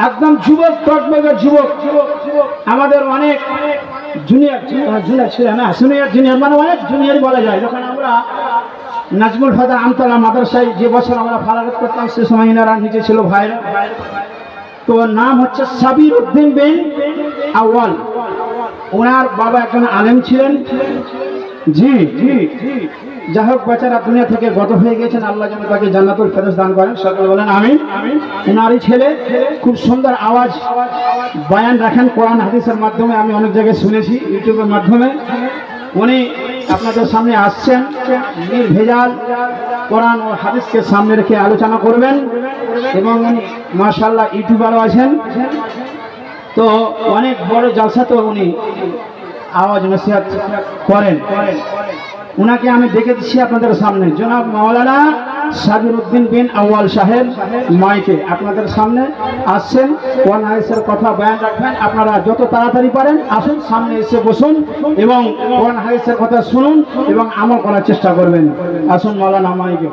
একদম যুবক, টকবগের যুবক। আমাদের অনেক জুনিয়র ছিল না, জুনিয়র মানে অনেক জুনিয়র বলা যায়। যখন আমরা নাজমুল ফাদা আমতলা মাদ্রাসায় যে বছর আমরা ফারাগত করতাম, সে সময় ইনারা নিচে ছিল ভাইরা। তো নাম হচ্ছে সাবির উদ্দিন বিন আউয়াল। ওনার বাবা একজন আলেম ছিলেন। জি জি জি, যাই হোক বেচারা দুনিয়া থেকে গত হয়ে গেছেন, আল্লাহ যেন তাকে জান্নাতুল ফেরদৌস দান করেন, সকলে বলেন আমিন। ওনারই ছেলে, খুব সুন্দর আওয়াজ, বয়ান রাখেন কোরআন হাদিসের মাধ্যমে। আমি অনেক জায়গায় শুনেছি, ইউটিউবের মাধ্যমে। উনি আপনাদের সামনে আসছেন, নির্ভেজাল কোরআন ও হাদিসকে সামনে রেখে আলোচনা করবেন। এবং উনি মাশাআল্লাহ ইউটিউবারও আছেন, তো অনেক বড় জালসা তো উনি আওয়াজ নসিহত করেন। উনাকে আমি দেখে দিচ্ছি আপনাদের সামনে, জনাব মাওলানা সাবির উদ্দিন বিন আউয়াল সাহেব মাইকে আপনাদের সামনে আসছেন। কোরআন হাদিসের কথা বয়ান রাখবেন। আপনারা যত তাড়াতাড়ি পারেন আসুন, সামনে এসে বসুন এবং কোরআন হাদিসের কথা শুনুন এবং আমল করার চেষ্টা করবেন। আসুন মাওলানা মাইকে।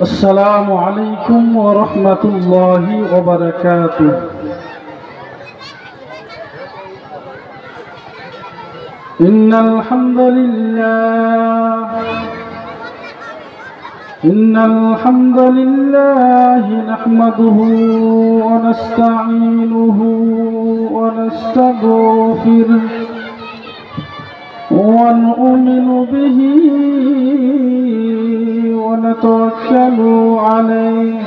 السلام عليكم ورحمة الله وبركاته. إن الحمد لله نحمده ونستعينه ونستغفره ونؤمن به ونتوكل عليه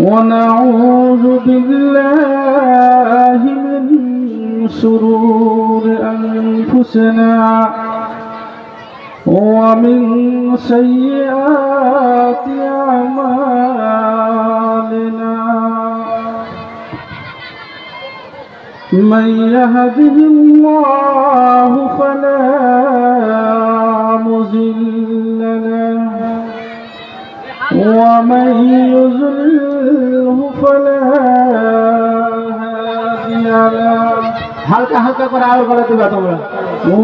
ونعوذ بالله من شرور أنفسنا ومن سيئات أعمالنا. من يهده الله فلا مضل له ومن يضلله فلا هادي له. হালকা হালকা করে আওয়াজ বলা দিবা তোমরা।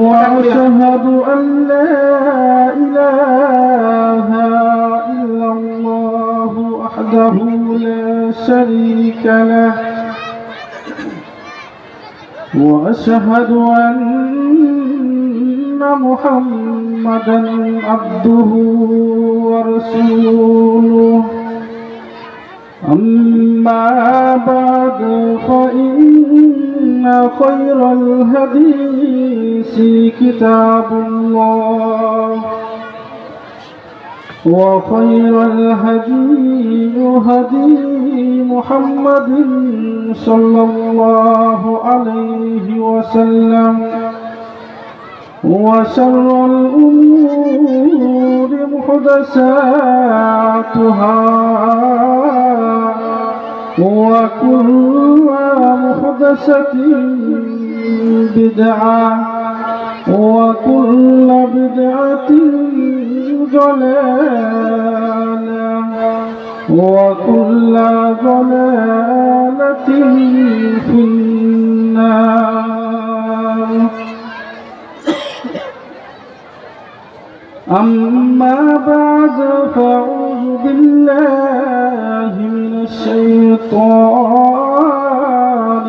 وأشهد أن لا إله إلا الله وحده لا شريك له وأشهد أن محمدا عبده ورسوله. أما بعد فإن خير الحديث كتاب الله وخير الهدي هدي محمد صلى الله عليه وسلم وشر الأمور محدثاتها وكل محدثة بدعة وكل بدعة ضلالة وكل ضلالة في النار. أما بعد فأعوذ بالله من الشيطان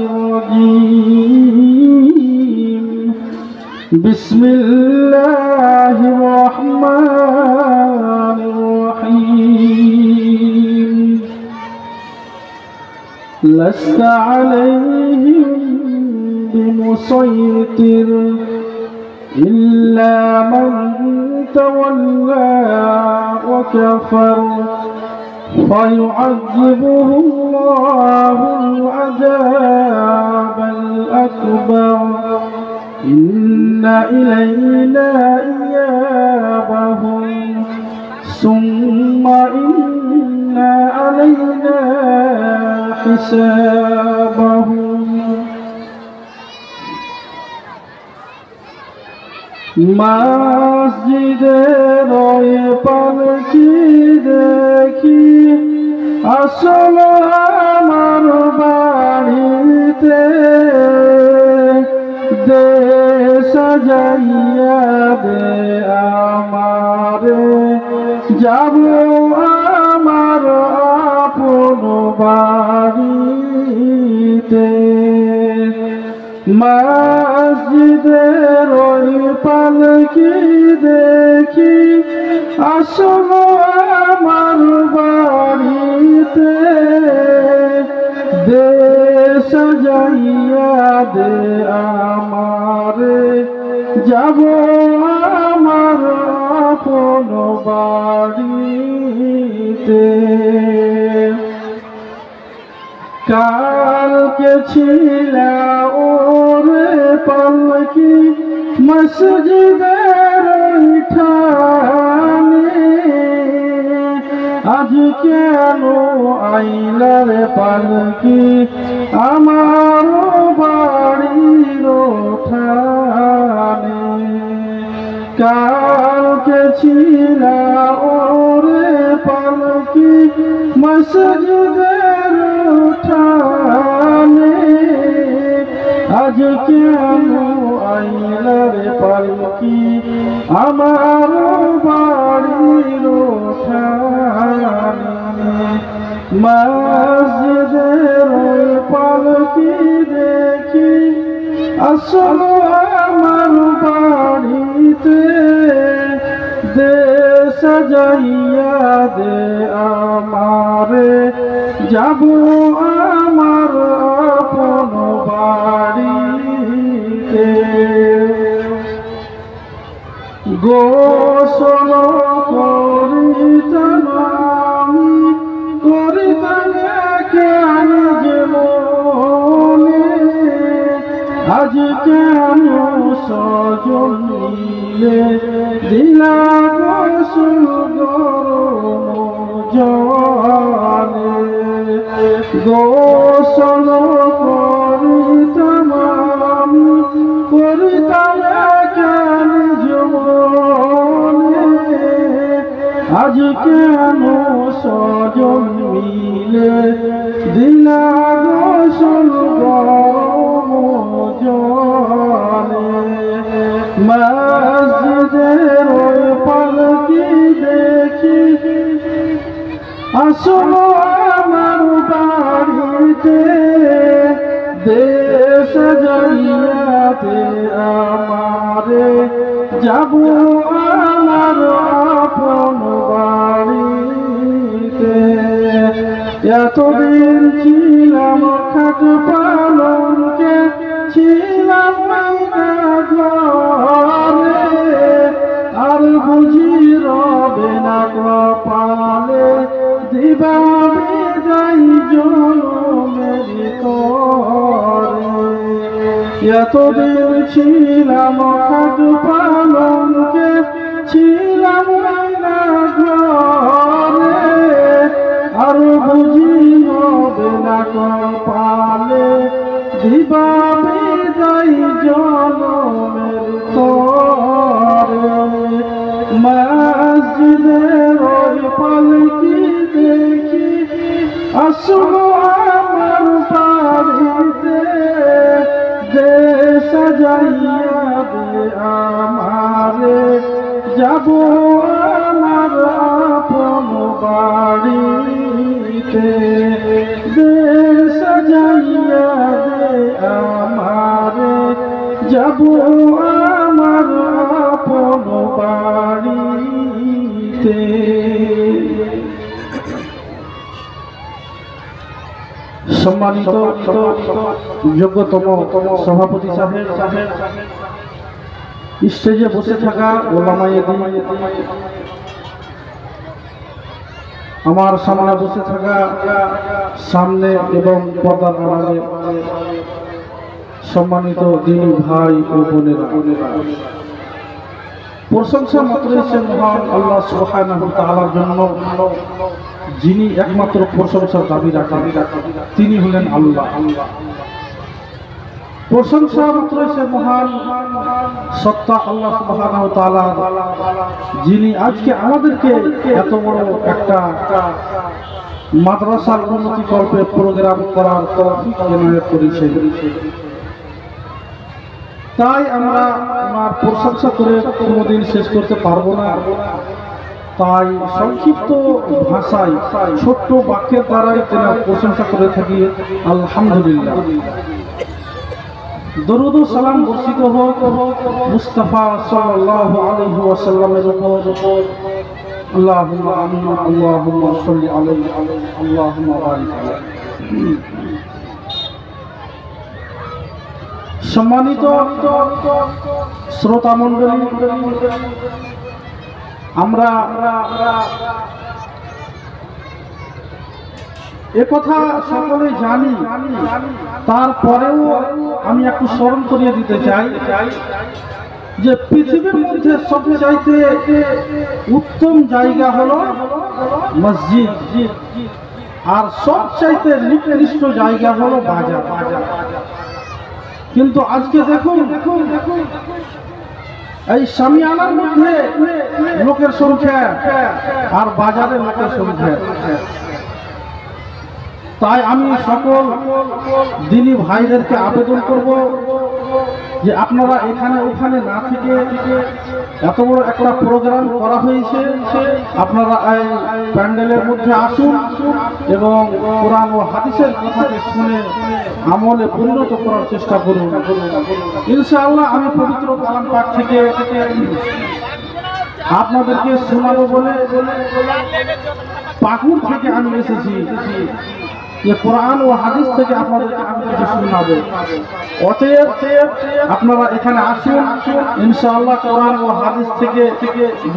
الرجيم. بسم الله الرحمن الرحيم. لست عليهم بمسيطر إلا من تولى وكفر فيعذبه الله العذاب الأكبر. إن إلينا إيابهم ثم إن علينا حسابهم. মসজিদের ওই পালকি দেখি আসলো আমার বাড়িতে সাজাইয়া দে আমারে যাব আমার আপন বাড়িতে মসজিদের ওই পালকি দেখি আসলো আমার বাড়িতে দে সাজাইয়া দে আমারে যাব আমার আপন বাড়িতে কালকে ছিল ওরে পালকি মসজিদের ঠানে আজ কেন আইলার পালকি আমার বাড়ির ঠানে কালকে ছিল ওরে পালকি মসজিদের ঠানে আজ কেন আইলার পালকি আমার বাড়ির ঠানে মসজিদের পালকি দেখি আসলো আমার বাড়িতে দে সাজাইয়া দে আমারে যাব আমার আপন বাড়িতে গোসল করিতাম আমি করিতাম কেন জীবনে আজ কেন সজন মিলে দিলা গোসল গরম জলে গোসল করিতাম আমি করিতাম কেন জীবনে আজ কেন সজন মিলে দিলা গোসল গরম জলে মসজিদের ওই পালকি দেখি আসলো আমার বাড়িতে দে সাজাইয়া দে আমারে যাব আমার আপন বাড়িতে এতদিন ছিলাম খাট পালনকে ছিলাম ঘরে আর বুঝি রবে না কপালে দিবা বিদায় জনমের তরে এতদিন ছিলাম খাট পালনকে ছিলাম না ঘরে আর বুঝি হবে না কপালে দিবা বিদায় জনমের তরে মসজিদের ওই পালকি দেখি আসলো আমার বাড়িতে দে সাজাইয়া দে আমারে যাব আমার আপন বাড়িতে দে সাজাইয়া দে আমারে যাব আমার আপন বাড়িতে সম্মানিত যোগ্যতম সভাপতি সাহেব স্টেজে বসে থাকা ওলামায়ে দ্বীন আমার সামনে বসে থাকা সামনে এবং পর্দার আড়ালে সম্মানিত দিনী ভাই ও বোনেরা প্রশংসা মাত্র হচ্ছে মহান আল্লাহ সুবহানাহু ওয়া তাআলার জন্য যিনি একমাত্র প্রশংসার দাবি রাখেন তিনি হলেন আল্লাহ। প্রশংসা মাত্র হচ্ছে মহান সত্তা আল্লাহ সুবহানাহু ওয়া তাআলা যিনি আজকে আমাদেরকে এত বড় একটা মাদ্রাসার উন্নতি কল্পে প্রোগ্রাম করার তৌফিক এনায়েত করেছেন। তাই আমরা ওনার প্রশংসা করে কোনোদিন শেষ করতে পারবো না। তাই সংক্ষিপ্ত ভাষায় ছোট্ট বাক্যের দ্বারাই তেনার প্রশংসা করে থাকি আলহামদুলিল্লাহ। দরুদ ও সালাম বর্ষিত হোক মুস্তাফা সাল্লাল্লাহু আলাইহি ওয়াসাল্লামের উপর। আল্লাহুম্মা আমিন, আল্লাহুম্মা সাল্লি আলাইহি, আল্লাহুম্মা বারিক আলাইহি। সম্মানিত শ্রোতা মণ্ডলী, আমরা একথা সকলে জানি, তারপরেও আমি একটু স্মরণ করিয়ে দিতে চাই যে পৃথিবীর মধ্যে সবচাইতে উত্তম জায়গা হলো মসজিদ, আর সবচাইতে নিকৃষ্ট জায়গা হলো বাজার। কিন্তু আজকে দেখুন এই সামিয়ানার মধ্যে লোকের সংখ্যা আর বাজারে লোকের সংখ্যা। তাই আমি সকল দিনী ভাইদেরকে আবেদন করব যে আপনারা এখানে ওখানে না থেকে এত বড় একটা প্রোগ্রাম করা হয়েছে, আপনারা এই প্যান্ডেলের মধ্যে আসুন এবং কোরআন ও হাদিসের কথাকে শুনে আমলে পরিণত করার চেষ্টা করুন। ইনশাআল্লাহ আমি পবিত্র কালাম পাক থেকে আপনাদেরকে শোনাবো বলে পাকুড় থেকে আমি এসেছি যে কোরআন ও হাদিস থেকে আপনাদেরকে আমি কিছু শোনাবো। অতএব আপনারা এখানে আসুন, ইনশাআল্লাহ কোরআন ও হাদিস থেকে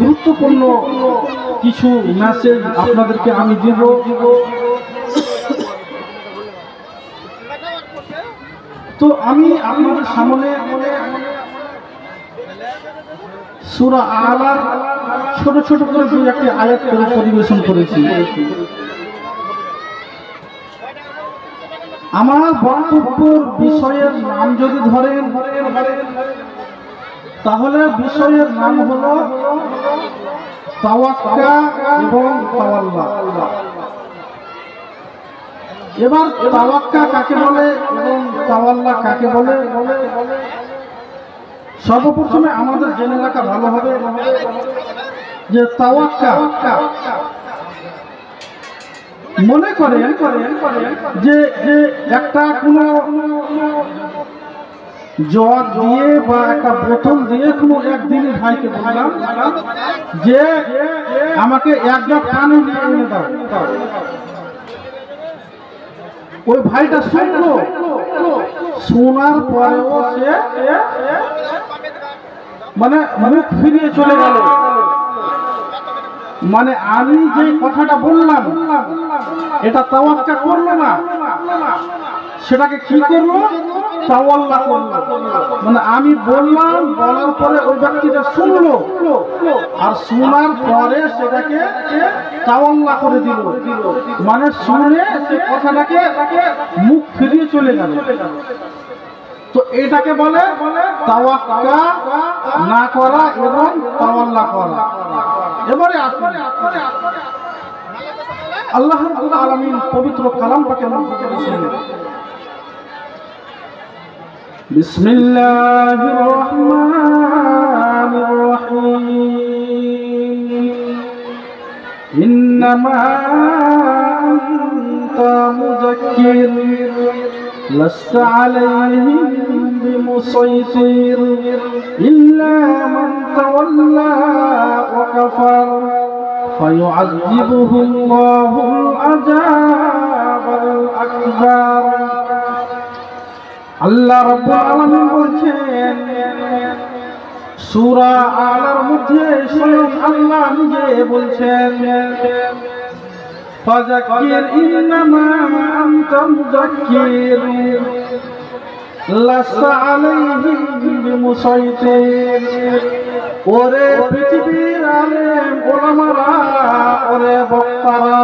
গুরুত্বপূর্ণ কিছু মেসেজ আপনাদেরকে আমি দিব। তো আমি আপনাদের সামনে সূরা আলার ছোট ছোট করে দুই একটি আয়াত করে পরিবেশন করেছি। আমার বক্তব্যের বিষয়ের নাম যদি ধরেন তাহলে বিষয়ের নাম হলো তাওয়াক্কা এবং তাওয়াল্লা। এবার তাওয়াক্কা কাকে বলে এবং তাওয়াল্লা কাকে বলে, সর্বপ্রথমে আমাদের জেনে রাখা ভালো হবে যে তাওয়াক্কা মনে করেন যে একটা কোনো জগ দিয়ে বা একটা বোতল দিয়ে কোনো একদিনের ভাইকে বললাম যে আমাকে এক গ্লাস পানি নিয়ে এনে দাও। ওই ভাইটা শুনলো, শোনার পরেও সে মানে মুখ ফিরিয়ে চলে গেল। মানে আমি যে কথাটা বললাম এটা তাওয়াক্কা করলো না, সেটাকে কি করলো? তাওয়াল্লা করলো। মানে আমি বললাম, বলার পরে ওই ব্যক্তিটা শুনলো, আর শোনার পরে সেটাকে তাওয়াল্লা করে দিল। মানে শুনে সে কথাটাকে মুখ ফিরিয়ে চলে গেল। তো এটাকে বলে তাওয়াক্কা না করা এবং তাওয়াল্লা করা। এবারে আসুন আল্লাহ রাব্বুল আলামিন পবিত্র কালাম পাকে বলেছেন, বিসমিল্লাহির রহমানির রহিম, ইন্নামা আনতা মুযাক্কির লাস্তা আলাইহিম বিমুসাইতির ইল্লা মান তাওয়াল্লা ওয়া কাফার ফায়ুআযিবুহু আল্লাহুল আযাবাল আকবার। আল্লাহ রাব্বুল আলামিন বলছেন সূরা আলার মধ্যে, স্বয়ং আল্লাহ নিজে বলছেন, ফাযাক্কির ইন্নামা আনতা মুযাক্কির লাস্তা আলাইহিম বিমুসাইতির। ওরে পৃথিবীর আলেম ওলামারা, ওরে বক্তারা,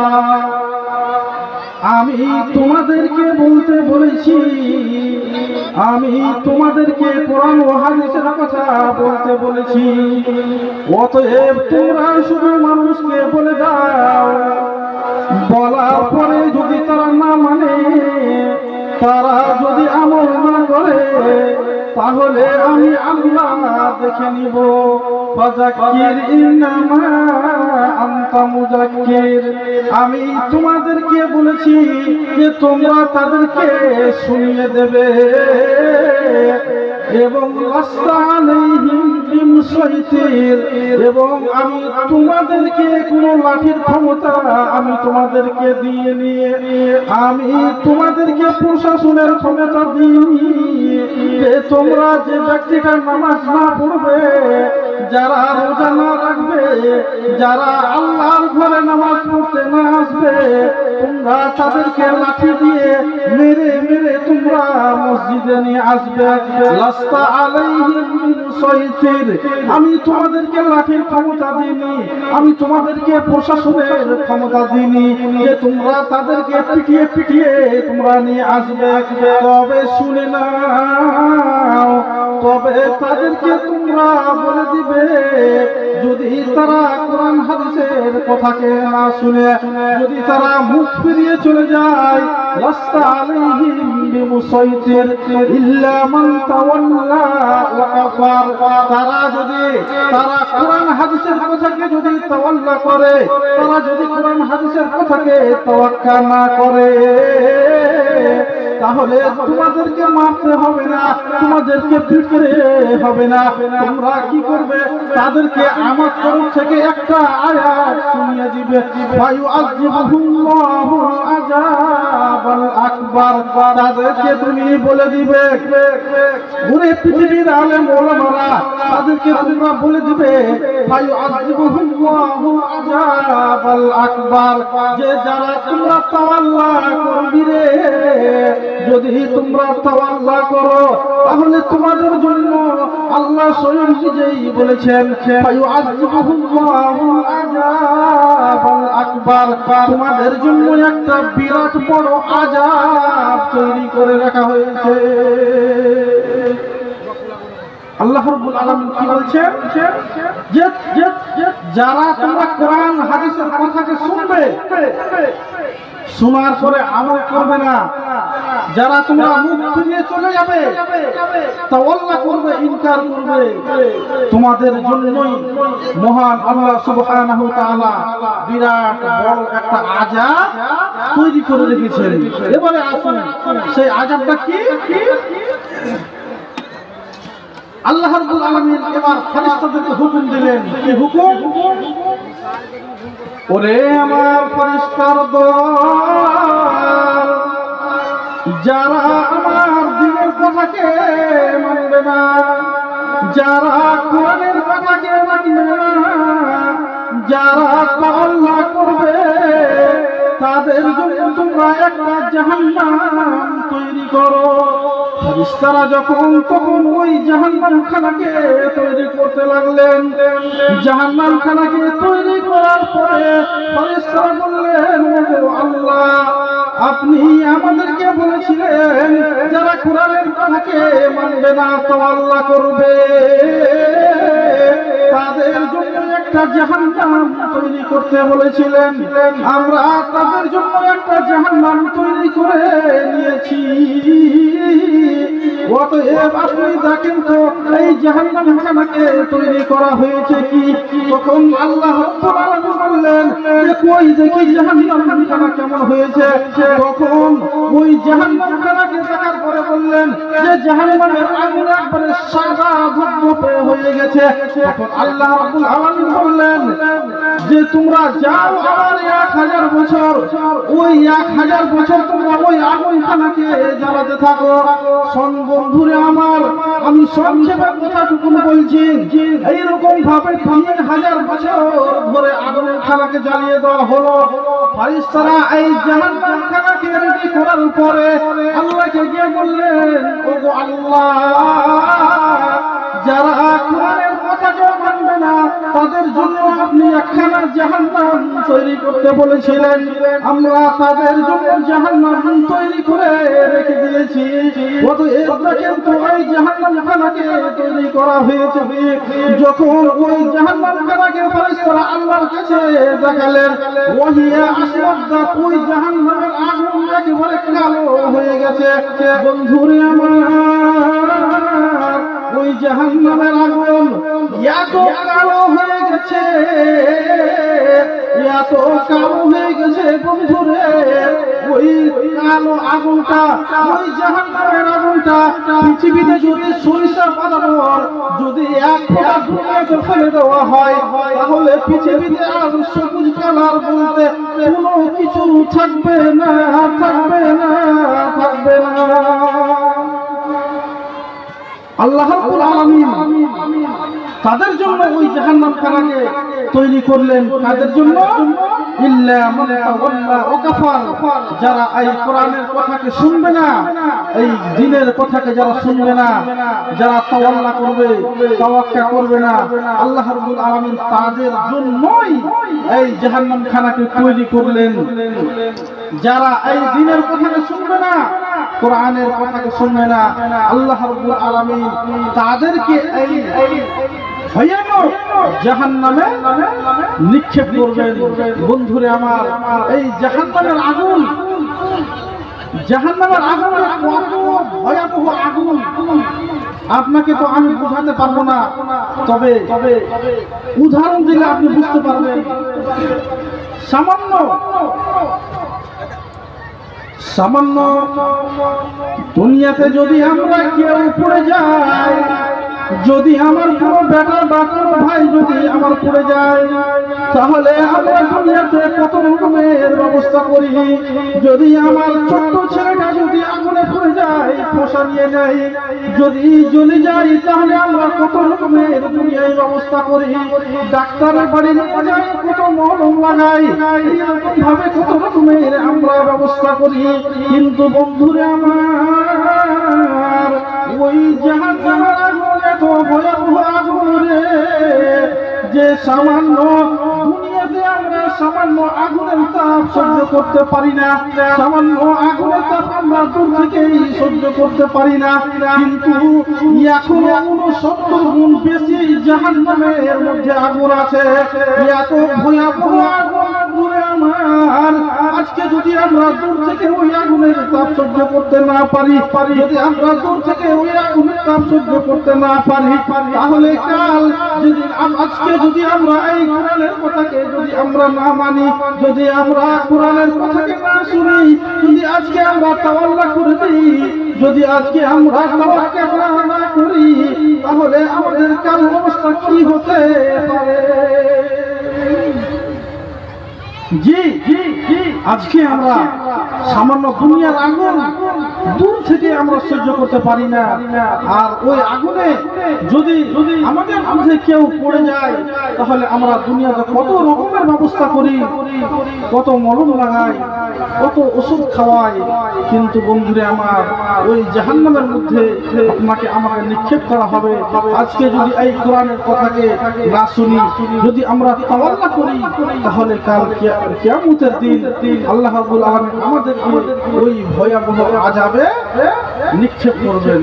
আমি তোমাদেরকে বলতে বলেছি, আমি তোমাদেরকে কোরআন ও হাদিসের কথা বলতে বলেছি। অতএব তোমরা শুধু মানুষকে বলে দাও, বলার পরে যদি তারা না মানে, তারা যদি আমল না করে, তাহলে আমি আল্লাহ দেখে নিব। ফাযাক্কির ইন্নামা আনতা মুযাক্কির, আমি তোমাদেরকে বলেছি যে তোমরা তাদেরকে শুনিয়ে দেবে এবং লাস্তা আলাইহিম বিমুসাইতির, এবং আমি তোমাদেরকে কোনো লাঠির ক্ষমতা আমি তোমাদেরকে দিয়ে নিয়ে আমি তোমাদেরকে প্রশাসনের ক্ষমতা দিইনি যে তোমরা যে ব্যক্তিটা নামাজ না পড়বে, যারা রোজা না রাখবে, যারা আল্লাহর ঘরে নামাজ পড়তে না আসবে, তোমরা তাদেরকে লাঠি দিয়ে মেরে মেরে তোমরা মসজিদে নিয়ে আসবে। লাস্তা আলাইহিম বিমুসাইতির, আমি তোমাদেরকে লাঠির ক্ষমতা দিইনি, আমি তোমাদেরকে প্রশাসনের ক্ষমতা দিইনি যে তোমরা তাদেরকে পিটিয়ে পিটিয়ে তোমরা নিয়ে আসবে। তবে শুনে নাও, তবে তাদেরকে তোমরা বলে দিবে যদি তারা কোরআন হাদিসের কথাকে না শুনে, যদি তারা মুখ ফিরিয়ে চলে যায়, লাস্তা আলাইহিম বিমুসাইতির ইল্লা মান তাওয়াল্লা ওয়া কাফার, তারা কোরআন হাদিসের কথাকে যদি তাওয়াল্লা করে, তারা যদি কোরআন হাদিসের কথাকে তাওয়াক্কা না করে, তাহলে তোমাদেরকে মারতে হবে না, তোমাদেরকে পিটতে হবে না। তোমরা কি করবে? তাদেরকে আমার তরফ থেকে একটা আয়াত শুনিয়ে দিবে, ফায়ুআযিবুহুল্লাহুল আযাবাল আকবার। তাদেরকে তুমি বলে দিবে, পুরো পৃথিবীর আলেম ওলামারা, তাদেরকে তোমরা বলে দিবে ফায়ুআযিবুহুল্লাহুল আযাবাল আকবার, যে যারা তোমরা তাওয়াল্লা করবি রে, যদি তোমরা তাওয়াল্লা করো তাহলে তোমাদের জন্য আল্লাহ স্বয়ং নিজেই বলেছেন ফায়ুআযিবুহুল্লাহুল আযাবাল আকবার, তোমাদের জন্য একটা বিরাট বড় আযাব তৈরি করে রাখা হয়েছে। আল্লাহ রাব্বুল আলামিন কি বলছেন? যে যারা তোমরা কোরআন হাদিসের কথাকে শুনবে, শোনার পরে আমল করবে না, যারা তোমরা মুখ ফিরিয়ে চলে যাবে, তাওয়াল্লা করবে, ইনকার করবে, তোমাদের জন্যই মহান আল্লাহ সুবহানাহু ওয়া তাআলা বিরাট বড় একটা আযাব তৈরি করে রেখেছেন। এবারে আসুন সেই আযাবটা কি? আল্লাহ রাব্বুল আলামিন এবার ফেরেশতাদেরকে হুকুম দিলেন। কি হুকুম? ওরে আমার ফেরেশতার দল, যারা আমার দ্বীনের কথাকে মানবে না, যারা কোরআনের কথাকে মানবে না, যারা তাওয়াল্লা করবে, তাদের জন্য তোমরা একটা জাহান্নাম তৈরি করো। ফেরেশতারা যখন তখন ওই জাহান্নামখানাকে তৈরি করতে লাগলেন। জাহান্নামখানাকে তৈরি করার পরে ফেরেশতারা বললেন, ওগো আল্লাহ, আপনি আমাদেরকে বলেছিলেন যারা কোরআনের কথাকে মানবে না, তাওয়াল্লা করবে, তাদের জন্য একটা জাহান্নাম তৈরি করতে বলেছিলেন। আমরা তাদের জন্য একটা জাহান্নাম তৈরি করে নিয়েছি। অতএব আপনি দেখেন তো এই জাহান্নামখানাকে তৈরি করা হয়েছে কি? তখন আল্লাহ রাব্বুল আলামিন বললেন যে কই দেখি জাহান্নামখানা কেমন হয়েছে। তখন ওই জাহান্নামখানাকে দেখার পরে বললেন যে জাহান্নামের আগুন একবারে সাদা ধবধবে হয়ে গেছে। তখন আল্লাহ রাব্বুল আলামিন বললেন যে তোমরা যাও আবার 1000 বছর, ওই 1000 বছর তোমরা ওই আগুনখানাকে জ্বালাতে থাকো। বন্ধুরে আমার, আমি সংক্ষেপে কথাটুকু বলছি, এইরকম ভাবে 3000 বছর ধরে আগুনখানাকে জ্বালিয়ে দেওয়া হলো। ফেরেশতারা এই জাহান্নামখানাকে রেডি করার পরে আল্লাহকে গিয়ে বললেন, ওগো আল্লাহ, যারা কোরআনের কথাকে মানবে না তাদের জন্য আপনি একখানা জাহান্নাম তৈরি করতে বলেছিলেন, আমরা তাদের জন্য জাহান্নাম তৈরি করে রেখে দিয়েছি। অতএব দেখেন তো এই জাহান্নামখানাকে তৈরি করা হয়েছে। যখন ওই জাহান্নামখানাকে ফেরেশতারা আল্লাহর কাছে দেখালেন, ওহিয়া আসওয়াদা, ওই জাহান্নামের আগুন একেবারে কালো হয়ে গেছে। বন্ধুরে আমার, জাহান্নামের আগুন এত কালো হয়ে গেছে, এত কালো হয়ে গেছে বন্ধুরে, ওই কালো আগুনটা, ওই জাহান্নামের আগুনটা পৃথিবীতে যদি সরিষা বানানোর যদি এক ফোঁটা দুনিয়াতে ফেলে দেওয়া হয়, তাহলে পৃথিবীতে আর সবুজ কালার বলতে কোনো কিছু থাকবে না, থাকবে না, থাকবে না। আল্লাহ রাব্বুল আলামিন তাদের জন্য ওই জাহান্নামখানাকে তৈরি করলেন, তাদের জন্য ইল্লা মান তাওয়াল্লা ওয়া কাফার, যারা এই কোরআনের কথাকে শুনবে না, এই দ্বীনের কথাকে যারা শুনবে না, যারা তাওয়াল্লা করবে, তাওয়াক্কা করবে না, আল্লাহ রাব্বুল আলামিন তাদের জন্যই এই জাহান্নামখানাকে তৈরি করলেন। যারা এই দ্বীনের কথাকে শুনবে না, কোরআনের কথাকে শুনবে না, আল্লাহ রাব্বুল আলামিন তাদেরকে এই ভয়ানক জাহান্নামে নিক্ষেপ করবেন। বন্ধুরে আমার, এই জাহান্নামের আগুন, জাহান্নামের আগুন কত ভয়াবহ আগুন আপনাকে তো আমি বোঝাতে পারবো না, তবে উদাহরণ দিলে আপনি বুঝতে পারবেন। সামান্য সামান্য দুনিয়াতে যদি আমরা কেউ পড়ে যাই, যদি আমার কোনো বেটা বা কোনো ভাই যদি আমার পড়ে যায়, তাহলে আমরা দুনিয়াতে কত রকমের ব্যবস্থা করি। যদি আমার ছোট্ট ছেলেটা যদি আগুনে পড়ে যায়, পোষা নিয়ে নেয়, যদি জ্বলে যায়, তাহলে আমরা কত রকমের দুনিয়ায় ব্যবস্থা করি। ডাক্তারের বাড়ি নিয়ে যাই, কত মলম লাগাই, এরকম ভাবে কত রকমের আমরা ব্যবস্থা করি। কিন্তু বন্ধুরে আমার, ওই জাহান্নামের আগুন এত ভয়াবহ আগুন রে, যে সামান্য দুনিয়াতে আমরা সামান্য আগুনের তাপ সহ্য করতে পারি না, সামান্য আগুনের তাপ আমরা দূর থেকেই সহ্য করতে পারি না, কিন্তু এখনো 69 গুণ বেশি জাহান্নামের মধ্যে আগুন আছে। এত ভয়াবহ আগুন দূরে আমার, আজকে যদি আমরা দূর থেকে ওই আগুনের তাপ সহ্য করতে না পারি, যদি আমরা দূর থেকে ওই আগুনের তাপ সহ্য করতে না পারি, তাহলে কাল যদি আজকে যদি আমরা এই কোরআনের কথাকে যদি আমরা না মানি, যদি আমরা কোরআনের কথাকে না শুনি, যদি আজকে আমরা তাওয়াল্লা করে দিই, যদি আজকে আমরা তাওয়াক্কুল না করি, তাহলে আমাদের কাল অবস্থা কি হতে পারে। জি জি জি, আজকে আমরা সামান্য দুনিয়ার আগুন দূর থেকে আমরা সহ্য করতে পারি না, আর ওই আগুনে যদি আমাদের মধ্যে কেউ পড়ে যায়, তাহলে আমরা দুনিয়াতে কত রকমের ব্যবস্থা করি, কত মলম লাগাই, কত ওষুধ খাওয়াই, কিন্তু বন্ধুরে আমার, ওই জাহান্নামের মধ্যে আপনাকে আমাকে নিক্ষেপ করা হবে। আজকে যদি এই কোরআনের কথাকে না শুনি, যদি আমরা তাওয়াক্কুল করি, তাহলে কাল কিয়ামতের দিন আল্লাহ রাব্বুল আলামিন আমাদেরকে ওই ভয়াবহ আযাবে নিক্ষেপ করবেন।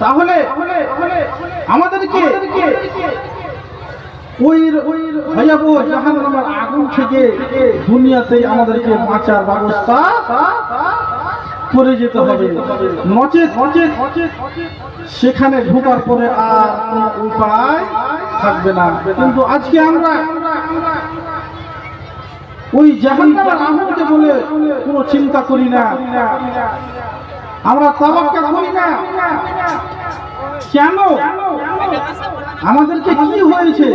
তাহলে আমাদেরকে ওই ভয়াবহ জাহান্নামের আগুন থেকে দুনিয়াতে আমাদেরকে বাঁচার ব্যবস্থা করে যেতে হবে, নচেত সেখানে ঢোকার পরে আর কোনো উপায় থাকবে না। কিন্তু আজকে আমরা ওই জাহান্নামের আগুনকে বলে কোনো চিন্তা করি না, আমরা তাওয়াক্কুল করি না। কেন? আমাদেরকে কি হয়েছে,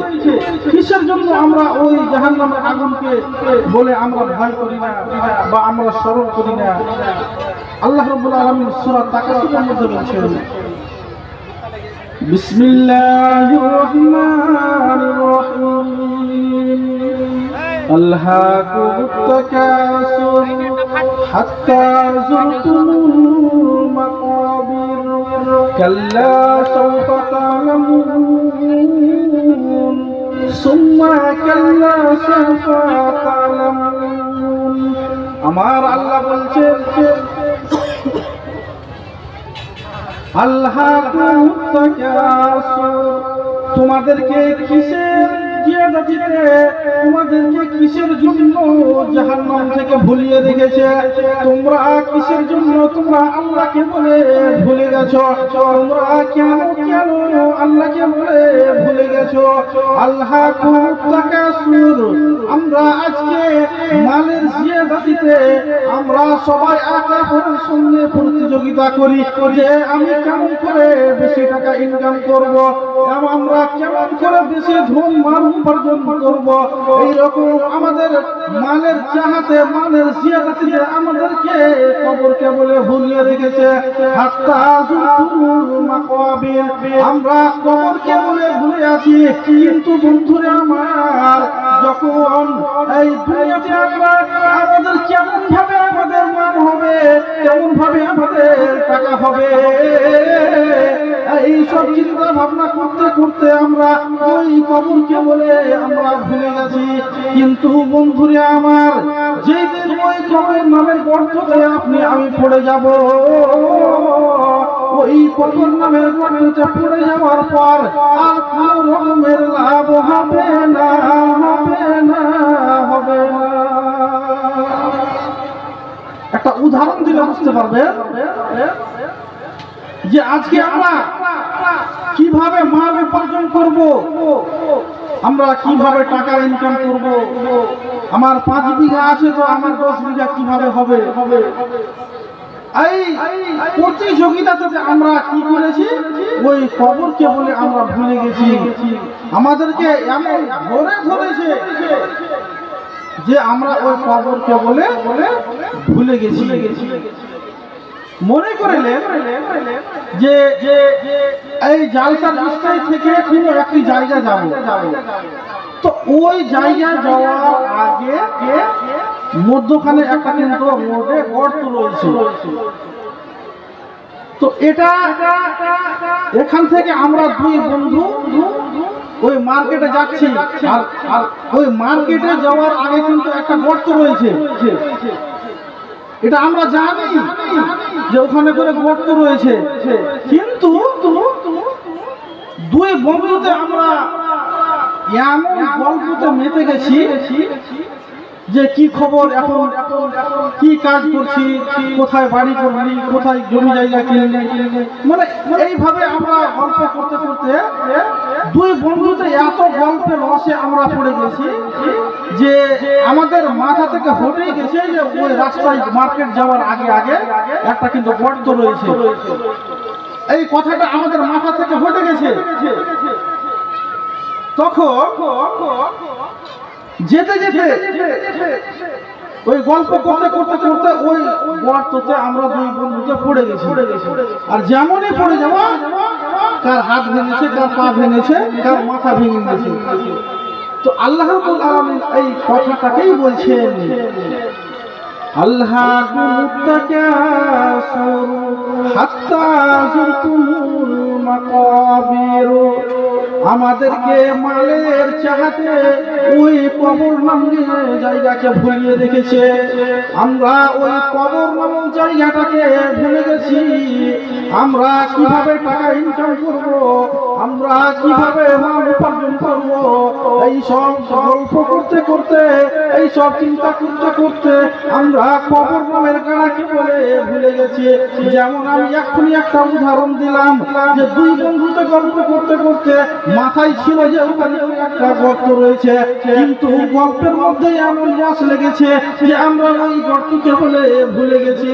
কিসের জন্য আমরা ওই জাহান্নামের আগুনকে বলে আমরা ভয় করি না বা আমরা স্মরণ করি না? আল্লাহ রাব্বুল আলামিন সূরা তাকাসুরের মধ্যে বলছেন, বিসমিল্লাহির রহমানির রহিম, আল্লাকুমুত তাকাসুর হাত্তা যুরতুমুল মাকাবির, কাল্লা সাওফা তা'লামুন সুম্মা কাল্লা সাওফা তা'লামুন। আমার আল্লাহ বলছেন, আল্লাকুমুত তাকাসুর, তোমাদেরকে কিসের জিয়াদাতিতে তোমাদেরকে কিসের জন্য জাহান্নাম থেকে ভুলিয়ে রেখেছে? তোমরা কিসের জন্য তোমরা আল্লাহকে বলে ভুলে গেছো? তোমরা কেন কেন আল্লাহকে বলে ভুলে গেছো? আল্লাহ তাকাসুর, আমরা আজকে মালের জিয়াদাতিতে আমরা সবাই একে অপরের সঙ্গে প্রতিযোগিতা করি যে আমি কেমন করে বেশি টাকা ইনকাম করব, আমরা কেমন করে বেশি ধন মাল উপার্জন করব। এইরকম আমাদের মালের চাহাতে মালের জিয়াদাতিতে আমাদেরকে কবরকে বলে ভুলিয়ে রেখেছে। হাত্তা যুরতুল মাকাবির, আমরা কবরকে বলে ভুলে আছি। কিন্তু বন্ধুরা আমার, যখন এই দুনিয়াতে আমরা আমাদের কেমন ভাবে আমাদের মান হবে, কেমন ভাবে আমাদের টাকা হবে, এই সব চিন্তা ভাবনা করতে করতে আমরা ওই কবরকে বলে আমরা ভুলে গেছি। কিন্তু বন্ধুরা আমার, যেই দিন ওই কবর নামের গর্ততে আপনি আমি পড়ে যাব, ওই কবর নামের গর্ততে পড়ে যাওয়ার পর আর কোনো রকমের লাভ হবে না, হবে না, হবে না। একটা উদাহরণ দিলে বুঝতে পারবে যে আজকে আমরা কিভাবে মাল উপার্জন করব, আমরা কিভাবে টাকা ইনকাম করব। আমার 5 বিঘা আছে, তো আমার 10 বিঘা কিভাবে হবে। এই প্রতিযোগিতাতে আমরা কি করেছি, ওই কবরকে বলে আমরা ভুলে গেছি। আমাদেরকে এমন ধরে ধরেছে যে আমরা ওই কবরকে বলে ভুলে গেছি। মনে করিলেন যে এই জালসার স্থায়ী থেকে কোনো একটি জায়গা যাব, তো ওই জায়গায় যাওয়ার আগে মধ্যখানে একটা কিন্তু রোডে গর্ত রয়েছে। তো এটা এখান থেকে আমরা 2 বন্ধু ওই মার্কেটে যাচ্ছি, আর ওই মার্কেটে যাওয়ার আগে কিন্তু একটা গর্ত রয়েছে। এটা আমরা জানি যে ওখানে করে গর্ত রয়েছে, কিন্তু 2 বন্ধুতে আমরা এমন গল্পতে মেতে গেছি যে কি খবর, এখন কি কাজ করছি, কোথায় বাড়ি করলি, কোথায় জমি জায়গা কিনলি, মানে এইভাবে আমরা গল্প করতে করতে 2 বন্ধুতে এত গল্পের রসে আমরা পড়ে গেছি যে আমাদের মাথা থেকে হটেই গেছে যে ওই রাস্তায় মার্কেট যাওয়ার আগে আগে একটা কিন্তু গর্ত রয়েছে। এই কথাটা আমাদের মাথা থেকে হটে গেছে। তখন যেতে যেতে ওই গল্প করতে করতে করতে ওই গর্ততে আমরা 2 বন্ধুতে পড়ে গেছি। আর যেমনই পড়ে যাওয়া, কার হাত ভেঙেছে, কার পা ভেঙেছে, কার মাথা ভেঙে গেছে। তো আল্লাহ রাব্বুল আলামিন এই কথাটাকেই বলছেন, আল্লাহ তাকাসুর হাত্তা যুরতুল মাকাবির, আমাদেরকে মালের চাহাতে ওই কবর নামের জায়গাকে ভুলিয়ে রেখেছে। আমরা ওই কবর নামের জায়গাটাকে ভুলে গেছি। আমরা কিভাবে টাকা ইনকাম করব, আমরা কিভাবে মাল উপার্জন করব, এই সব গল্প করতে করতে, এই সব চিন্তা করতে করতে আমরা কবর নামের গাড়াকে বলে ভুলে গেছি। যেমন আমি এক্ষুনি একটা উদাহরণ দিলাম যে 2 বন্ধুতে গল্প করতে করতে মাথায় ছিল যে ওখানে একটা গর্ত রয়েছে, কিন্তু গল্পের মধ্যে এমন রস লেগেছে যে আমরা ওই গর্তকে বলে ভুলে গেছি।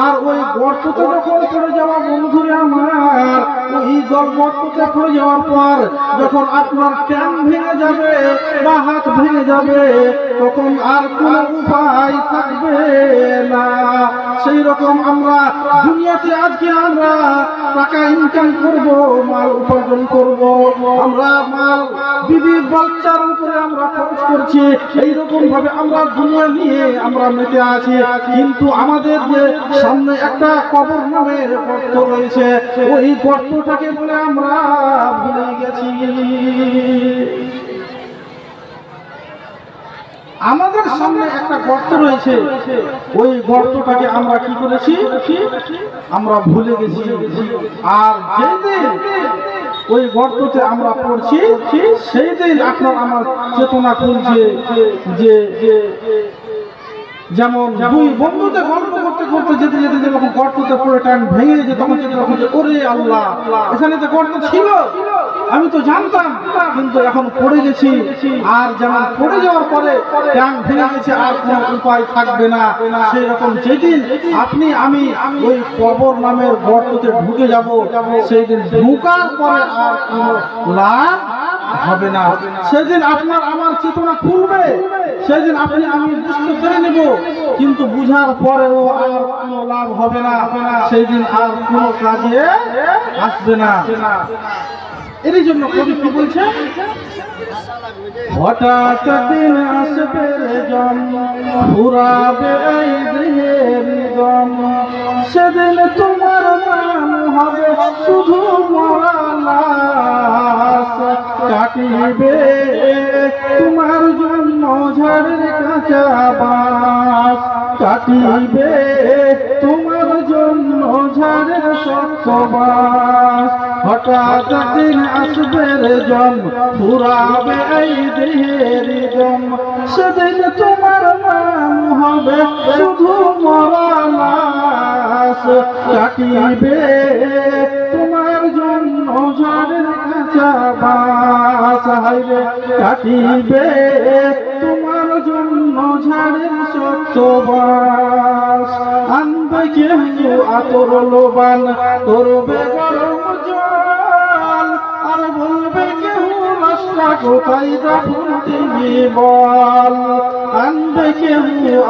আর ওই গর্ততে যখন পড়ে যাওয়া বন্ধুরে আমার, ওই গর্ততে পড়ে যাওয়ার পর যখন আপনার ট্যাং ভেঙে যাবে বা হাত ভেঙে যাবে, তখন আর কোনো উপায় থাকবে না। সেই রকম আমরা দুনিয়াতে আজকে আমরা টাকা ইনকাম করব, মাল উপার্জন করব, আমরা মাল বিবি বাচ্চার উপরে আমরা খরচ করছি, এইরকম ভাবে আমরা দুনিয়া নিয়ে আমরা মেতে আছি। কিন্তু আমাদের যে সামনে একটা কবর নামের গর্ত রয়েছে, ওই গর্তটাকে বলে আমরা ভুলে গেছি। আমাদের সামনে একটা গর্ত রয়েছে, ওই গর্তটাকে আমরা কি করেছি, আমরা ভুলে গেছি। আর যেদিন ওই গর্ততে আমরা পড়ছি, সেই দিন আপনার আমার চেতনা খুলছে যে যেমন দুই বন্ধুতে গল্প করতে করতে যেতে যেতে যখন গর্ততে পড়ে ট্যাঙ্ক ভেঙে যেত তখন চিন্তা করছে, ওরে আল্লাহ, এখানে তো গর্ত ছিল, আমি তো জানতাম, কিন্তু এখন পড়ে গেছি। আর যেমন পড়ে যাওয়ার পরে ট্যাঙ্ক ভেঙে গেছে, আর কোনো উপায় থাকবে না। সেই রকম যেদিন আপনি আমি ওই কবর নামের গর্ততে ঢুকে যাব, সেই দিন ঢুকার পরে আর কোনো লাভ হবে না। সেদিন আপনার আমার চেতনা খুলবে, সেদিন আপনি আমি বুঝতে পেরে নেব, কিন্তু বুঝার পরেও আর কোনো লাভ হবে না, সেই দিন আর কোনো কাজে আসবে না। এর জন্য কবি কি বলছে, হঠাৎ দিন আসবে রে জন, ঘুরাবে এই দেহের দম, সেদিন তোমার নাম হবে শুধু মরা লাশ, কাটিবে তোমার জন্য ঝাড়ের কাঁচা বাঁশ, কাটিবে তোমার জন্য ঝাড়ের শক্ত বাঁশ। হঠাৎ দিন আসবে রে জন, ঘুরাবে এই দেহের দম, সেদিন তোমার নাম হবে শুধু মরা লাশ, কাটিবে তোমার জন্য ঝাড়ের কাঁচা বাঁশ, হাইরে কাটিবে তোমার জন্য ঝাড়ের শক্ত বাঁশ। আনবে কেউ আতর লোবান, করবে গরম জল, আর বলবে কেউ লাশটা কোথায় দাফন দিবি বল। আনবে কেউ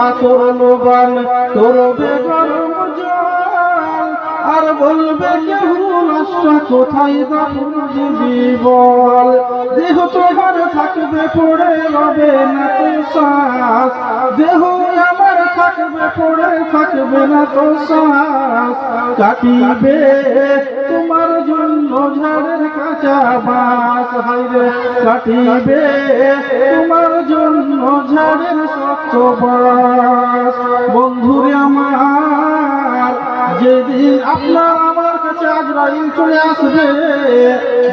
আতর লোবান, করবে গরম জল, আর বলবে কেউ লাশটা কোথায় দাফন দিবি বল। দেহ তোমার থাকবে পড়ে রবে না তো শ্বাস, দেহ আমার থাকবে পড়ে থাকবে না তো শ্বাস, কাটিবে তোমার জন্য ঝাড়ের কাঁচা বাঁশ, হাইরে কাটিবে তোমার জন্য ঝাড়ের শক্ত বাঁশ। বন্ধুরে আমার, যেদিন আপনার আমার কাছে আজরাইল চলে আসবে,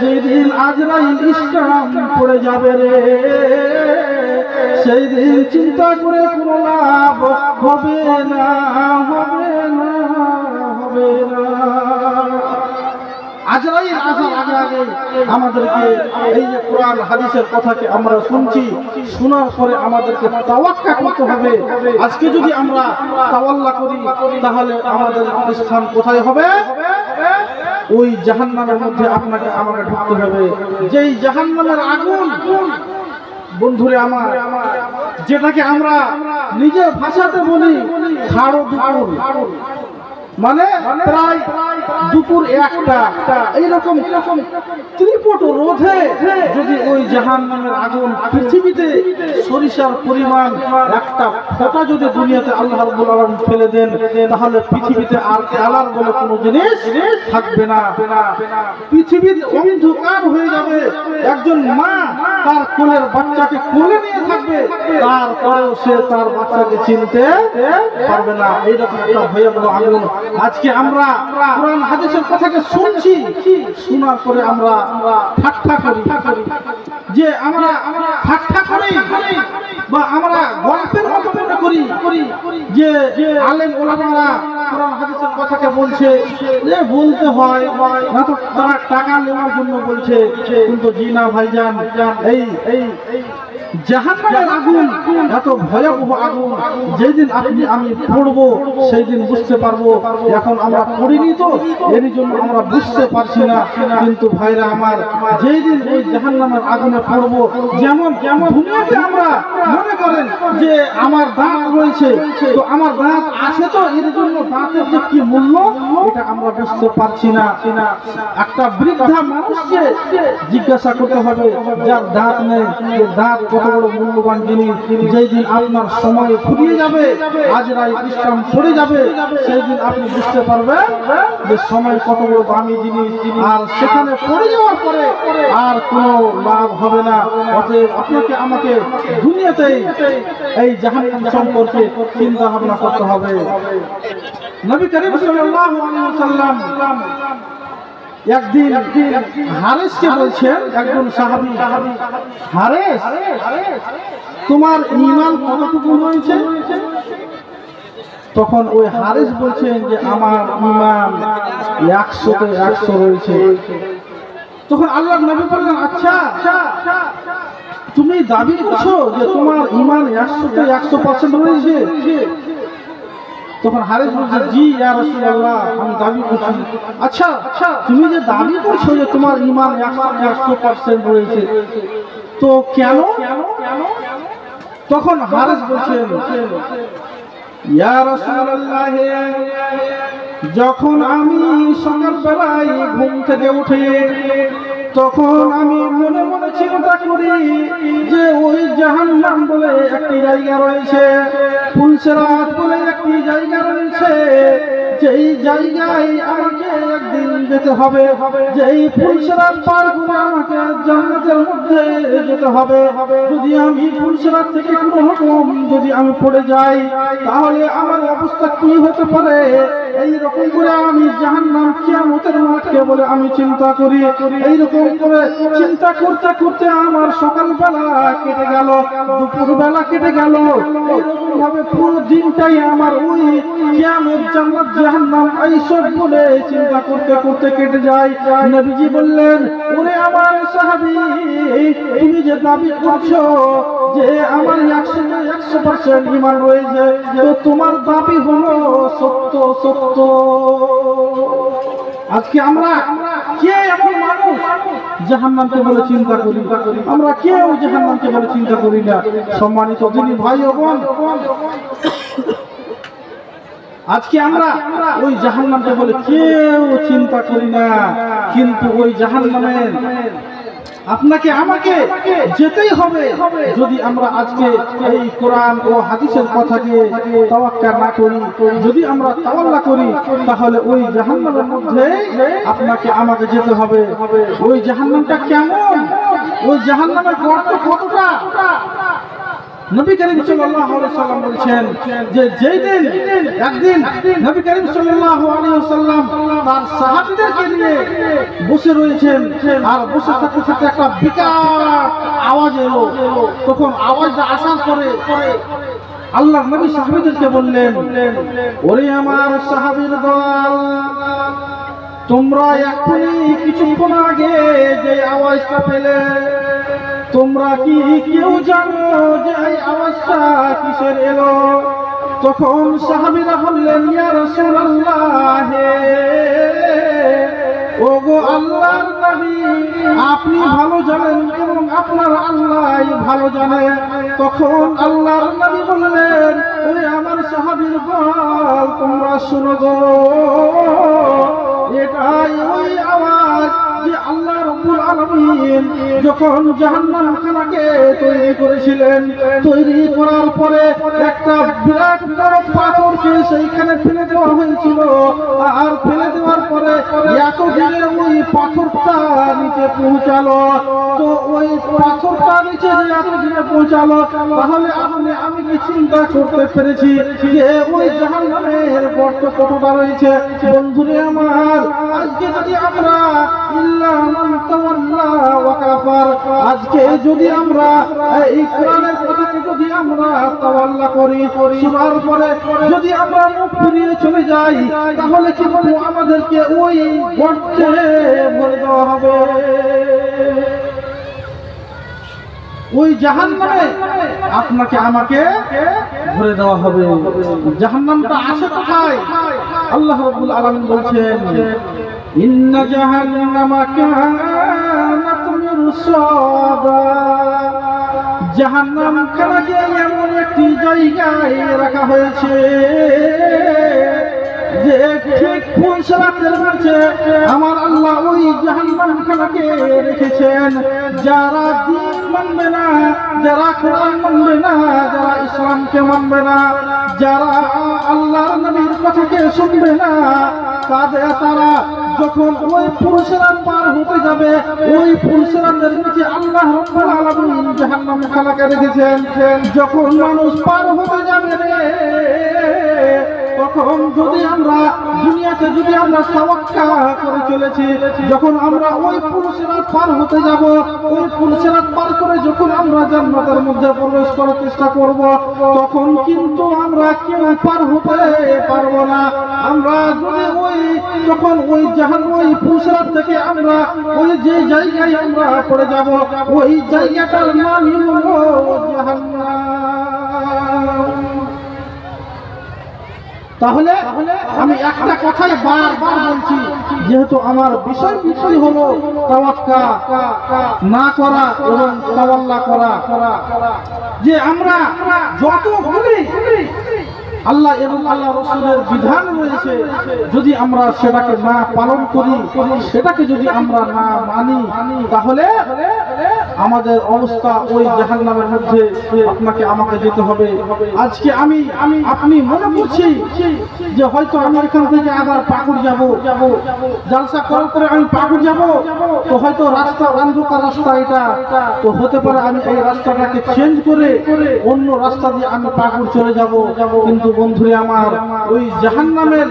যেদিন আজরাইল ইসলাম পড়ে যাবে রে, সেই দিন চিন্তা করে কোনো লাভ হবে না, হবে না, হবে না। আজরাইল আসার আগে আগে আমাদেরকে এই যে কোরআন হাদিসের কথাকে আমরা শুনছি, শোনার পরে আমাদেরকে তাওয়াক্কা করতে হবে। আজকে যদি আমরা তাওয়াল্লা করি, তাহলে আমাদের স্থান কোথায় হবে? ওই জাহান্নামের মধ্যে আপনাকে আমাকে ঢুকতে হবে। যেই জাহান্নামের আগুন, বন্ধুরে আমার, যেটাকে আমরা নিজের ভাষাতে বলি খাড়ো দুপুর, মানে প্রায় দুপুর একটা, এইরকম ত্রিপট রোধে যদি ওই জাহান্নামের আগুন পৃথিবীতে সরিষার পরিমাণ একটা ফোঁটা যদি দুনিয়াতে আল্লাহ রাব্বুল আলামিন ফেলে দেন, তাহলে পৃথিবীতে আর কালার বলে কোনো জিনিস থাকবে না। পৃথিবী অন্ধকার হয়ে যাবে। একজন মা তার কোলের বাচ্চাকে কোলে নিয়ে থাকবে, তারপরেও সে তার বাচ্চাকে চিনতে পারবে না। এইরকম একটা ভয়াবহ আগুন। আজকে আমরা কোরআন হাদিসের কথাকে শুনছি, শোনার পরে আমরা ঠাট্টা করি, যে আমরা ঠাট্টা করি বা আমরা গল্পের মতো মনে করি যে আলেম ওলামারা কোরআন হাদিসের কথাকে বলছে, যে বলতে হয় না তো তারা টাকা নেওয়ার জন্য বলছে। কিন্তু জি না ভাইজান, এই জাহান্নামের আগুন এত ভয়াবহ আগুন, যেদিন আপনি আমি পড়বো সেই দিন বুঝতে পারবো। এখন আমরা পড়িনি তো, এর জন্য আমরা বুঝতে পারছি না। কিন্তু ভাইরা আমার, যেই দিন ওই জাহান্নামের আগুনে পড়বো, যেমন দুনিয়াতে আমরা মনে করেন যে আমার দাঁত রয়েছে, তো আমার দাঁত আছে, তো এর জন্য দাঁতের যে কি মূল্য এটা আমরা বুঝতে পারছি না। একটা বৃদ্ধা মানুষকে জিজ্ঞাসা করতে হবে যার দাঁত নেই, দাঁত কত বড় মূল্যবান জিনিস। যেই দিন আপনার সময় ফুরিয়ে যাবে, আজরাইল ইসলাম পড়ে যাবে, সেই দিন আপনি বুঝতে পারবেন যে সময় কত বড় দামি জিনিস। আর সেখানে পড়ে যাওয়ার পরে আর কোনো লাভ হবে না। অতএব আপনাকে আমাকে দুনিয়াতেই এই জাহান্নাম সম্পর্কে চিন্তা ভাবনা করতে হবে। নবী করিম সাল্লাল্লাহু আলাইহি ওয়াসাল্লাম একদিন হারেসকে বলছেন, একজন সাহাবী, হারেস তোমার ঈমান কতটুকু হয়েছে? তখন ওই হারেস বলছেন যে আমার ঈমান 100-তে 100 রয়েছে। তখন আল্লাহর নবী বললেন, আচ্ছা তুমি দাবি করছো যে তোমার ঈমান 100-তে 100% রয়েছে? তখন হারেস বলছে, জি ইয়া রাসূলুল্লাহ, আমি দাবি করছি। আচ্ছা তুমি যে দাবি করছো যে তোমার ঈমান 100-তে 100% রয়েছে, তো কেন? তখন হারেস বলছেন, ইয়া রাসূলুল্লাহ, যখন আমি সকালবেলায় ঘুম থেকে উঠে তখন আমি মনে মনে চিন্তা করি যে ওই জাহান্নাম বলে একটি জায়গা রয়েছে, ফুলসেরাত বলে একটি জায়গা রয়েছে, যেই জায়গায় আমাকে একদিন যেতে হবে, যেই ফুলসেরাত পার করে আমাকে জান্নাতের মধ্যে যেতে হবে। যদি আমি ফুলসেরাত থেকে কোনো রকম যদি আমি পড়ে যাই তাহলে আমার অবস্থা কি হতে পারে? এই রকম করে আমি জাহান্নাম কিয়ামতের মাঠে বলে আমি চিন্তা করি। এই রকম করে চিন্তা করতে করতে আমার সকালবেলা কেটে গেল, দুপুরবেলা কেটে গেল, এইরকম ভাবে পুরো দিনটাই আমার ওই কিয়ামত, জান্নাত, জাহান্নাম এইসব বলে চিন্তা করতে করতে কেটে যায়। নবীজি বললেন, ওরে আমার সাহাবী, তুমি যে দাবি করছো যে আমার 100-তে 100% ঈমান রয়েছে, তো তোমার দাবি হলো সত্য সত্য। আজকে আমরা কে এমন মানুষ জাহান্নামকে বলে চিন্তা করি? আমরা কেউ জাহান্নামকে বলে চিন্তা করি না। সম্মানিত দিনী ভাই ও বোন, আজকে আমরা ওই জাহান্নামকে বলে কেউ চিন্তা করি না, কিন্তু ওই জাহান্নামের আপনাকে আমাকে যেতেই হবে যদি আমরা আজকে এই কোরআন ও হাদিসের কথাকে তাওয়াক্কুল না করি। যদি আমরা তাওয়াক্কুল করি তাহলে ওই জাহান্নামের মধ্যে আপনাকে আমাকে যেতে হবে। ওই জাহান্নামটা কেমন, ওই জাহান্নামের গর্ত কতটা, নবী করিম সাল্লাল্লাহু আলাইহি ওয়াসাল্লাম বলেছেন যে যেই দিন একদিন নবী করিম সাল্লাল্লাহু আলাইহি ওয়াসাল্লাম তার সাহাবীদেরকে নিয়ে বসে রয়েছেন, আর বসে থাকতে থাকতে একটা বিকট আওয়াজ এলো। তখন আওয়াজটা আসার পরে আল্লাহর নবী সাহাবীদেরকে বললেন, ওরে আমার সাহাবীর দল, তোমরা এখনই কিছুক্ষণ আগে যে আওয়াজটা পেলে, তোমরা কি কেউ জানো যে এই আওয়াজটা কিসের এলো? তখন সাহাবীরা বললেন, ইয়া রাসূলুল্লাহ, ওগো আল্লাহর নবী, আপনি ভালো জানেন এবং আপনার আল্লাহ ভালো জানে। তখন আল্লাহর নবী বললেন, ওরে আমার সাহাবীর দল, তোমরা শুনো গো, এটাই ওই আওয়াজ যে আল্লাহ রাব্বুল আলামিন যখন জাহান্নামখানাকে তৈরি করেছিলেন, তৈরি করার পরে একটা বিরাট বড় পাথরকে সেইখানে ফেলে দেওয়া হয়েছিল, আর ফেলে দেওয়ার পরে এতদিনে ওই পাথরটা নিচে পৌঁছালো। তো ওই পাথরটা নিচে যে এতদিনে পৌঁছালো, তাহলে আমি কি চিন্তা করতে পেরেছি যে ওই জাহান্নামের গর্ত কতটা রয়েছে। বন্ধুরে আমার, আজকে যদি আমরা আজকে যদি আমরা এই কোরআনের কথাকে যদি আমরা তাওয়াল্লা করি, শোনার পরে যদি আমরা মুখ ফিরিয়ে চলে যাই, তাহলে কিন্তু আমাদেরকে ওই গর্তে ভরে দেওয়া হবে। ওই জাহান্নামে আপনাকে আমাকে ভরে দেওয়া হবে। জাহান্নামটা আছে কোথায়? আল্লাহ রাব্বুল আলামিন বলছেন, ইন্না জাহান্নামা কানাত মিরসাদা, জাহান্নাম খানাকে এমন একটি জায়গায় রাখা হয়েছে যে ঠিক ফুলসেরাতের কাছে আমার আল্লাহ ওই জাহান্নাম খানাকে রেখেছেন। যারা দ্বীন মানবে না, যারা কোরআন মানবে না, যারা ইসলামকে মানবে না, যারা আল্লাহর নবীর কথাকে শুনবে না, তারা যখন ওই ফুলসেরাত পার হতে যাবে, ওই ফুলসেরাতের নিচে আল্লাহ রাব্বুল আলামিন জাহান্নাম খানাকে রেখেছেন। যখন মানুষ পার হতে যাবে রে, তখন যদি আমরা দুনিয়াতে যদি আমরা তাওয়াক্কা করে চলেছি, যখন আমরা ওই পুলসিরাত পার হতে যাব, ওই পুলসিরাত পার করে যখন আমরা জান্নাতের মধ্যে প্রবেশ করার চেষ্টা করব, তখন কিন্তু আমরা কেউ পার হতে পারবো না। আমরা যদি যখন ওই ওই পুলসিরাত থেকে আমরা ওই যে জায়গায় আমরা পড়ে যাব, ওই জায়গাটার নামই হলো জাহান্নাম। তাহলে আমি একটা কথাই বারবার বলছি, যেহেতু আমার বিষয় হলো তাওয়াক্কা না করা এবং তাওয়াল্লা করা, যে আমরা যত বলি আল্লাহ এবং আল্লাহ রাসূলের বিধান রয়েছে, যদি আমরা সেটাকে না পালন করি, সেটাকে যদি আমরা না মানি, তাহলে আমাদের অবস্থা ওই জাহান্নামের মধ্যে আপনাকে আমাকে যেতে হবে। আজকে আপনি মনে করছি যে হয়তো আমি এখান থেকে আবার পাকুড় যাব, জালসা করার পরে আমি পাকুড় যাব, তো হয়তো রাস্তা অন্ধকার রাস্তা, এটা তো হতে পারে আমি এই রাস্তাটাকে চেঞ্জ করে অন্য রাস্তা দিয়ে আমি পাকুড় চলে যাব। কিন্তু বন্ধুরে আমার, ওই জাহান্নামের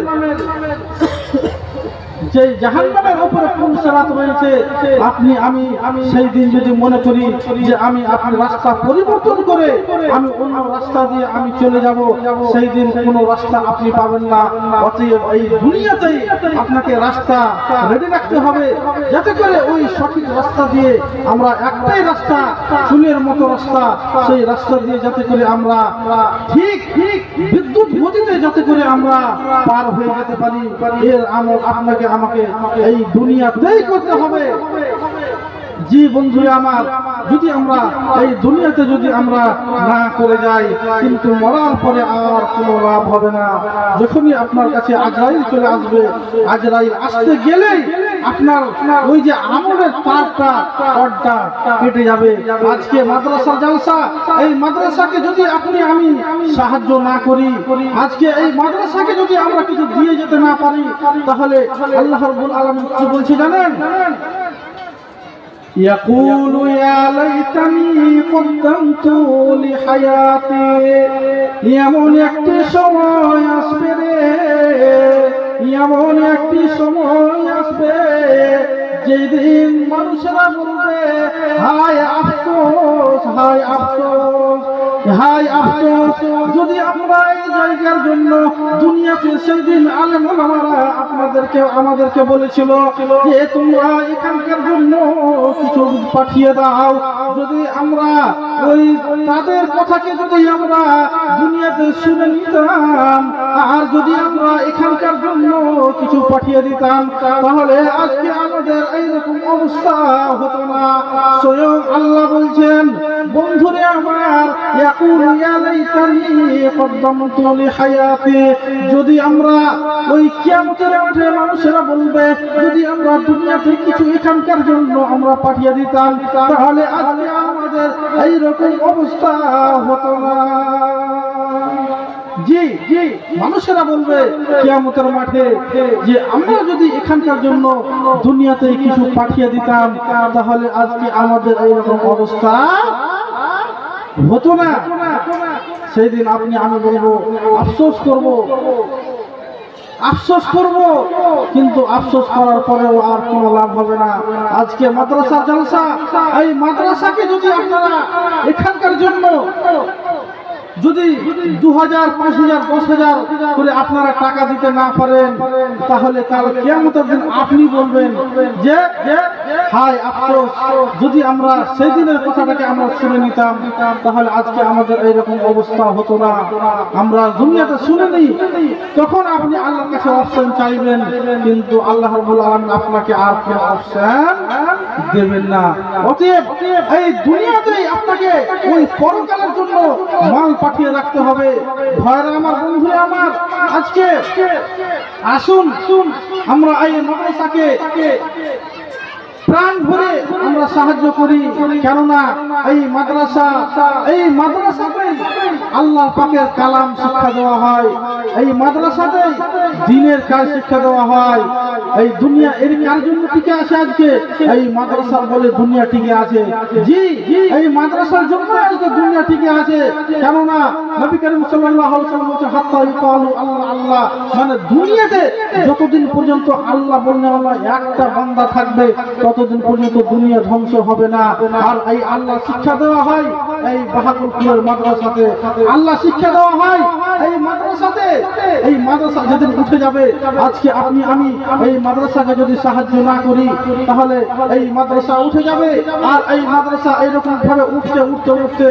যে জাহান্নামের উপরে পুলসিরাত রয়েছে, আমি সেই দিন যদি মনে করি যে আমি আপনি রাস্তা পরিবর্তন করে আমি অন্য রাস্তা দিয়ে আমি চলে যাব, সেই দিন কোনো রাস্তা আপনি পাবেন না। অতএব এই দুনিয়াতেই আপনাকে রাস্তা রেডি রাখতে হবে, যাতে করে ওই সঠিক রাস্তা দিয়ে আমরা, একটাই রাস্তা, চুলের মতো রাস্তা, সেই রাস্তা দিয়ে যাতে করে আমরা ঠিক বিদ্যুৎ গতিতে যাতে করে আমরা পার হয়ে যেতে পারি, এর আমল আপনাকে আমাকে এই দুনিয়াতেই করতে হবে। জি বন্ধুরা আমার, যদি আমরা এই দুনিয়াতে যদি আমরা না করে যাই, কিন্তু মরার পরে আর কোনো লাভ হবে না। যখনই আপনার কাছে আজরাইল চলে আসবে, আজরাইল আসতে গেলেই আপনার ওই যে আমলের তারটা কেটে যাবে। আজকে মাদ্রাসা জালসা, এই মাদ্রাসাকে যদি আমি সাহায্য না করি, আজকে এই মাদ্রাসাকে যদি আমরা কিছু দিয়ে যেতে না পারি, তাহলে আল্লাহ রাব্বুল আলামিন কি বলছে জানেন? يقول يا ليتني قدمت لحياتي। এমন একটি সময় আসবে রে, এমন একটি সময় আসবে যেদিন মানুষেরা বলবে হায় আফসোস, হায় আফসোস, হায় আফসোস, যদি আমরা এই জায়গার জন্য দুনিয়াতে সেই দিন আলেম ওলামারা আমাদেরকে বলেছিল যে তোমরা এখানকার জন্য কিছু পাঠিয়ে দাও, যদি আমরা ওই তাদের কথাকে যদি আমরা দুনিয়াতে শুনে নিতাম, আর যদি আমরা এখানকার জন্য কিছু পাঠিয়ে দিতাম, তাহলে আজকে আমাদের এইরকম অবস্থা হতো না। স্বয়ং আল্লাহ বলছেন, বন্ধুরে আমার, ইয়াকুলু ইয়া লাইতানি কদ্দামতু লিহায়াতি, যদি আমরা ওই কিয়ামতের মাঠে মানুষেরা বলবে যদি আমরা দুনিয়াতে কিছু এখানকার জন্য আমরা পাঠিয়ে দিতাম, তাহলে আজকে আমাদের এইরকম অবস্থা হতো না। জি মানুষেরা বলবে কিয়ামতের মাঠে যে আমরা যদি এখানকার জন্য দুনিয়াতে কিছু পাঠিয়ে দিতাম, তাহলে আজকে আমাদের এইরকম অবস্থা হতো না। সেই দিন আমি বলবো আফসোস করব, কিন্তু আফসোস করার পরেও আর কোনো লাভ হবে না। আজকে মাদ্রাসা জালসা, এই মাদ্রাসাকে যদি আপনারা এখানকার জন্য যদি 2000, 5000, 10,000 করে আপনারা টাকা দিতে না পারেন, তাহলে কাল কিয়ামতের দিন আপনি বলবেন যে হায় আফসোস, যদি আমরা সেই দিনের কথাটাকে আমরা শুনে নিতাম, তাহলে আজকে আমাদের এইরকম অবস্থা হতো না। আমরা দুনিয়াতে শুনে নিই, তখন আপনি আল্লাহর কাছে অপশন চাইবেন, কিন্তু আল্লাহ রাব্বুল আলামিন আপনাকে আর কোনো অপশন দেবেন না। অতএব এই দুনিয়াতেই আপনাকে ওই পরকালের জন্য মাল পাঠিয়ে রাখতে হবে। ভাইরা আমার, বন্ধুরা আমার, আজকে আসুন আমরা এই মাদ্রাসাকে প্রাণ ভরে আমরা সাহায্য করি, কেননা এই মাদ্রাসাতেই আল্লাহ পাকের কালাম শিক্ষা দেওয়া হয়, এই মাদ্রাসাতে দ্বীনের কাজ শিক্ষা দেওয়া হয়। এই দুনিয়া এর কার জন্য টিকে আছে আজকে? এই মাদ্রাসার বলে দুনিয়া টিকে আছে। জি, এই মাদ্রাসার জন্য আজকে দুনিয়া টিকে আছে। কেননা নবী করিম সাল্লাল্লাহু আলাইহি ওয়াসাল্লাম বলেছেন হাত্তা ইউকালু আল্লাহ আল্লাহ, মানে দুনিয়াতে যতদিন পর্যন্ত আল্লাহ বলনেওয়ালা একটা বান্দা থাকবে ততদিন পর্যন্ত দুনিয়া ধ্বংস হবে না। আর এই আল্লাহ শিক্ষা দেওয়া হয় এই বাহাদুরপুরের মাদ্রাসাতে, আল্লাহ শিক্ষা দেওয়া হয় এই মাদ্রাসাতে। এই মাদ্রাসা যেদিন উঠে যাবে, আজকে আপনি আমি এই মাদ্রাসাকে যদি সাহায্য না করি তাহলে এই মাদ্রাসা উঠে যাবে। আর এই মাদ্রাসা এইরকম ভাবে উঠতে উঠতে উঠতে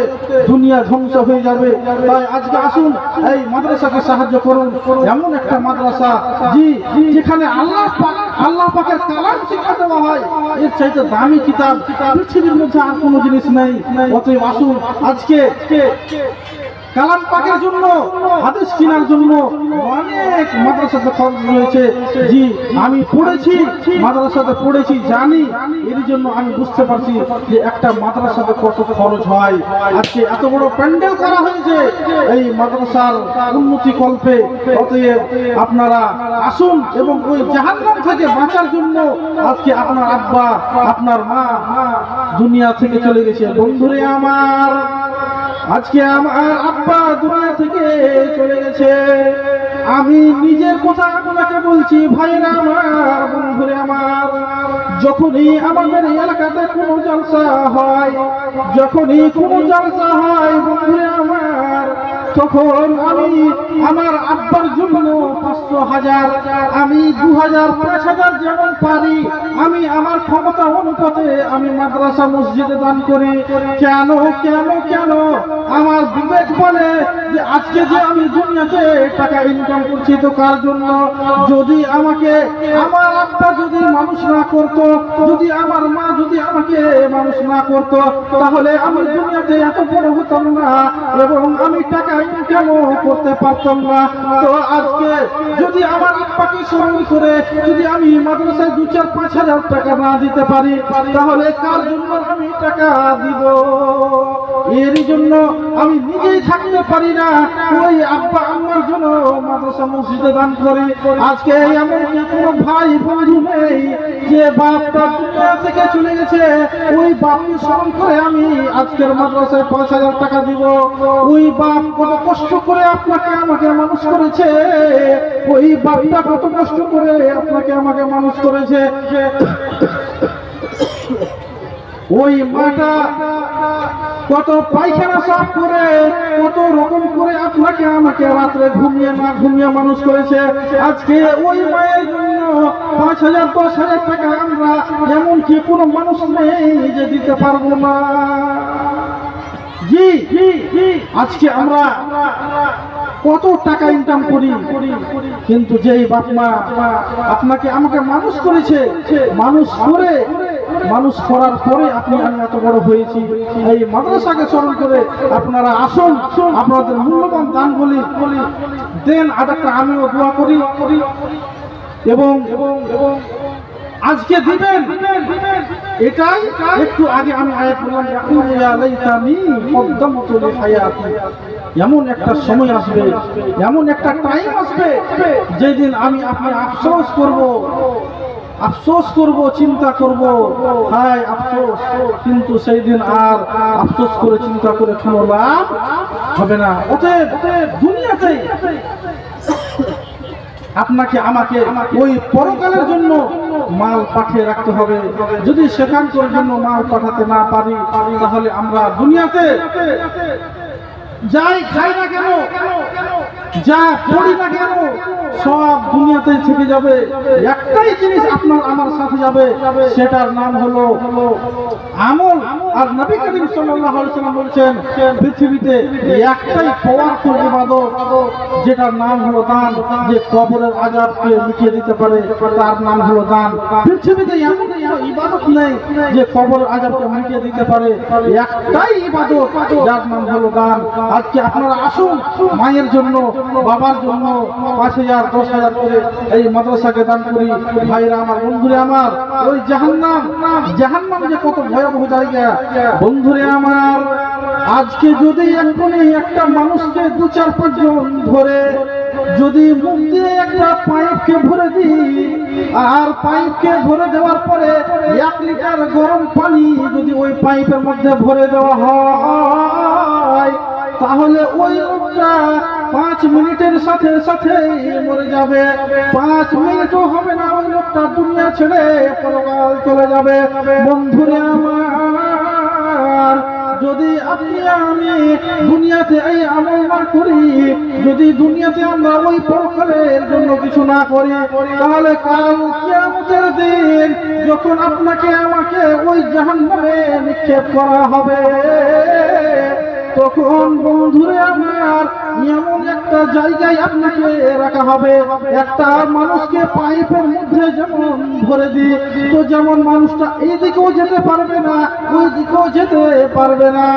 দুনিয়া ধ্বংস হয়ে যাবে। তাই আজকে আসুন এই মাদ্রাসাকে সাহায্য করুন। এমন একটা মাদ্রাসা জি যেখানে আল্লাহ পাকের কালাম শিক্ষা দেওয়া হয়, এর চাইতে দামি কিতাব পৃথিবীর মধ্যে আর কোনো জিনিস নেই। অতএব আসুন আজকে কালাম পাকের জন্য, হাদিস কেনার জন্য অনেক মাদ্রাসাতে খরচ রয়েছে। জি আমি পড়েছি, মাদ্রাসাতে পড়েছি, জানি। এর জন্য আমি বুঝতে পারছি যে একটা মাদ্রাসাতে কত খরচ হয়। আজকে এত বড় প্যান্ডেল করা হয়েছে এই মাদ্রাসার উন্নতি কল্পে। অতএব আপনারা আসুন এবং ওই জাহান্নাম থেকে বাঁচার জন্য আজকে আপনার আব্বা আপনার মা দুনিয়া থেকে চলে গেছে। বন্ধুরে আমার, আজকে আমার আব্বা দুনিয়া থেকে চলে গেছে। আমি নিজের কথা আপনাকে বলছি ভাইরা আমার, বন্ধুরে আমার, যখনই আমাদের এলাকাতে কোনো জলসা হয়, যখনই কোনো জলসা হয় বন্ধুরে আমার, তখন আমি আমার আব্বার জন্য 500,000, আমি 2,000, 5,000 যেমন পারি আমি আমার ক্ষমতা অনুপাতে আমি মাদ্রাসা মসজিদে দান করি। কেন কেন কেন? আমার বিবেক বলে যে আজকে যে আমি দুনিয়াতে টাকা ইনকাম করছি তো কার জন্য? যদি আমাকে আমার আব্বা যদি মানুষ না করতো, যদি আমার মা যদি আমাকে মানুষ না করতো, তাহলে আমি দুনিয়াতে এত বড় হতাম না এবং আমি টাকা ইনকামও করতে পারতাম না। তো আজকে যদি আমার আব্বাকে স্মরণ করে যদি আমি মাদ্রাসায় 2, 4, 5,000 টাকা না দিতে পারি, তাহলে কার জন্য আমি টাকা দিব? এর জন্য আমি নিজেই থাকতে পারি না, ওই আব্বা আম্মার জন্য মাদ্রাসা মসজিদে দান করি। আজকে এমন কোনো ভাই বন্ধু নেই যে বাপটা দুনিয়া থেকে চলে গেছে, ওই বাপকে স্মরণ করে আমি আজকের মাদ্রাসায় 5,000 টাকা দিব। ওই বাপ কত কষ্ট করে আপনাকে আমাকে মানুষ করেছে, ওই বাপটা কত কষ্ট করে আপনাকে আমাকে মানুষ করেছে, ওই মাটা কত পায়খানা সাফ করে কত রকম করে আপনাকে আমাকে রাত্রে ঘুমিয়ে না ঘুমিয়ে মানুষ করেছে। আজকে ওই মায়ের জন্য 5,000, 10,000 টাকা আমরা এমন কি কোনো মানুষ নেই যে দিতে পারবো না। জি আজকে আমরা কত টাকা ইনকাম করি, কিন্তু যেই বাপ মা আপনাকে আমাকে মানুষ করেছে, মানুষ করার পরে আপনি আমি এত বড় হয়েছি, এই মাদ্রাসাকে স্মরণ করে আপনারা আসুন, আপনাদের মূল্যবান দান বলি দেন। আরেকটা আমিও দোয়া করি এবং আজকে দিবেন, এটাই একটু আগে আমি আয়াত বললাম, ইয়া লাইতানি কদ্দামতু লিহায়াতি। এমন একটা সময় আসবে, এমন একটা টাইম আসবে যেদিন আমি আপনি আফসোস করব, চিন্তা করব, হায় আফসোস। কিন্তু সেই দিন আর আফসোস করে চিন্তা করে কোনো লাভ হবে না। অতএব দুনিয়াতেই আপনাকে আমাকে ওই পরকালের জন্য মাল পাঠিয়ে রাখতে হবে। যদি সেখানকার জন্য মাল পাঠাতে না পারি, তাহলে আমরা দুনিয়াতে যাই খাই না কেন, যা পড়ি না কেন, সব দুনিয়াতে থেকে যাবে। একটাই জিনিস আপনার আমার সাথে যাবে, সেটার নাম হলো আমল। আর নবী করিম সাল্লাল্লাহু আলাইহি ওয়াসাল্লাম বলেছেন, পৃথিবীতে একটাই পাওয়ারফুল ইবাদত, যেটার নাম হলো দান, যে কবরের আযাবকে মিটিয়ে দিতে পারে, তার নাম হলো দান। পৃথিবীতে এমন ইবাদত নেই যে কবর আযাবকে মিটিয়ে দিতে পারে। একটাই ইবাদত, যার নাম হলো দান। আজকে আপনারা আসুন, মায়ের জন্য, বাবার জন্য 5,000 10,000 করে এই মাদ্রাসাকে দান করি। ভাইরা আমার, বন্ধুরে আমার, ওই জাহান্নাম যে কত ভয়াবহ জায়গা। বন্ধুরে আমার, আজকে যদি এখনই একটা মানুষকে 2-4-5 জন ধরে যদি মুখ দিয়ে একটা পাইপকে ভরে দিই, আর পাইপকে ভরে দেওয়ার পরে 1 লিটার গরম পানি যদি ওই পাইপের মধ্যে ভরে দেওয়া হয়, তাহলে ওই লোকটা 5 মিনিটের সাথে সাথে মরে যাবে। 5 মিনিটও হবে না, ওই লোকটা দুনিয়া ছেড়ে পরকাল চলে যাবে। বন্ধুরে আমার, যদি আপনি আমি দুনিয়াতে এই আমল না করি, যদি দুনিয়াতে আমরা ওই পরকালের জন্য কিছু না করি, তাহলে কাল কিয়ামতের দিন যখন আপনাকে আমাকে ওই জাহান্নামে নিক্ষেপ করা হবে, তখন বন্ধুরে আমার এমন একটা জায়গায় আপনাকে রাখা হবে, একটা মানুষকে পাইপের মধ্যে যেমন ভরে দিই, তো যেমন মানুষটা এই দিকেও যেতে পারবে না, ওই দিকেও যেতে পারবে না,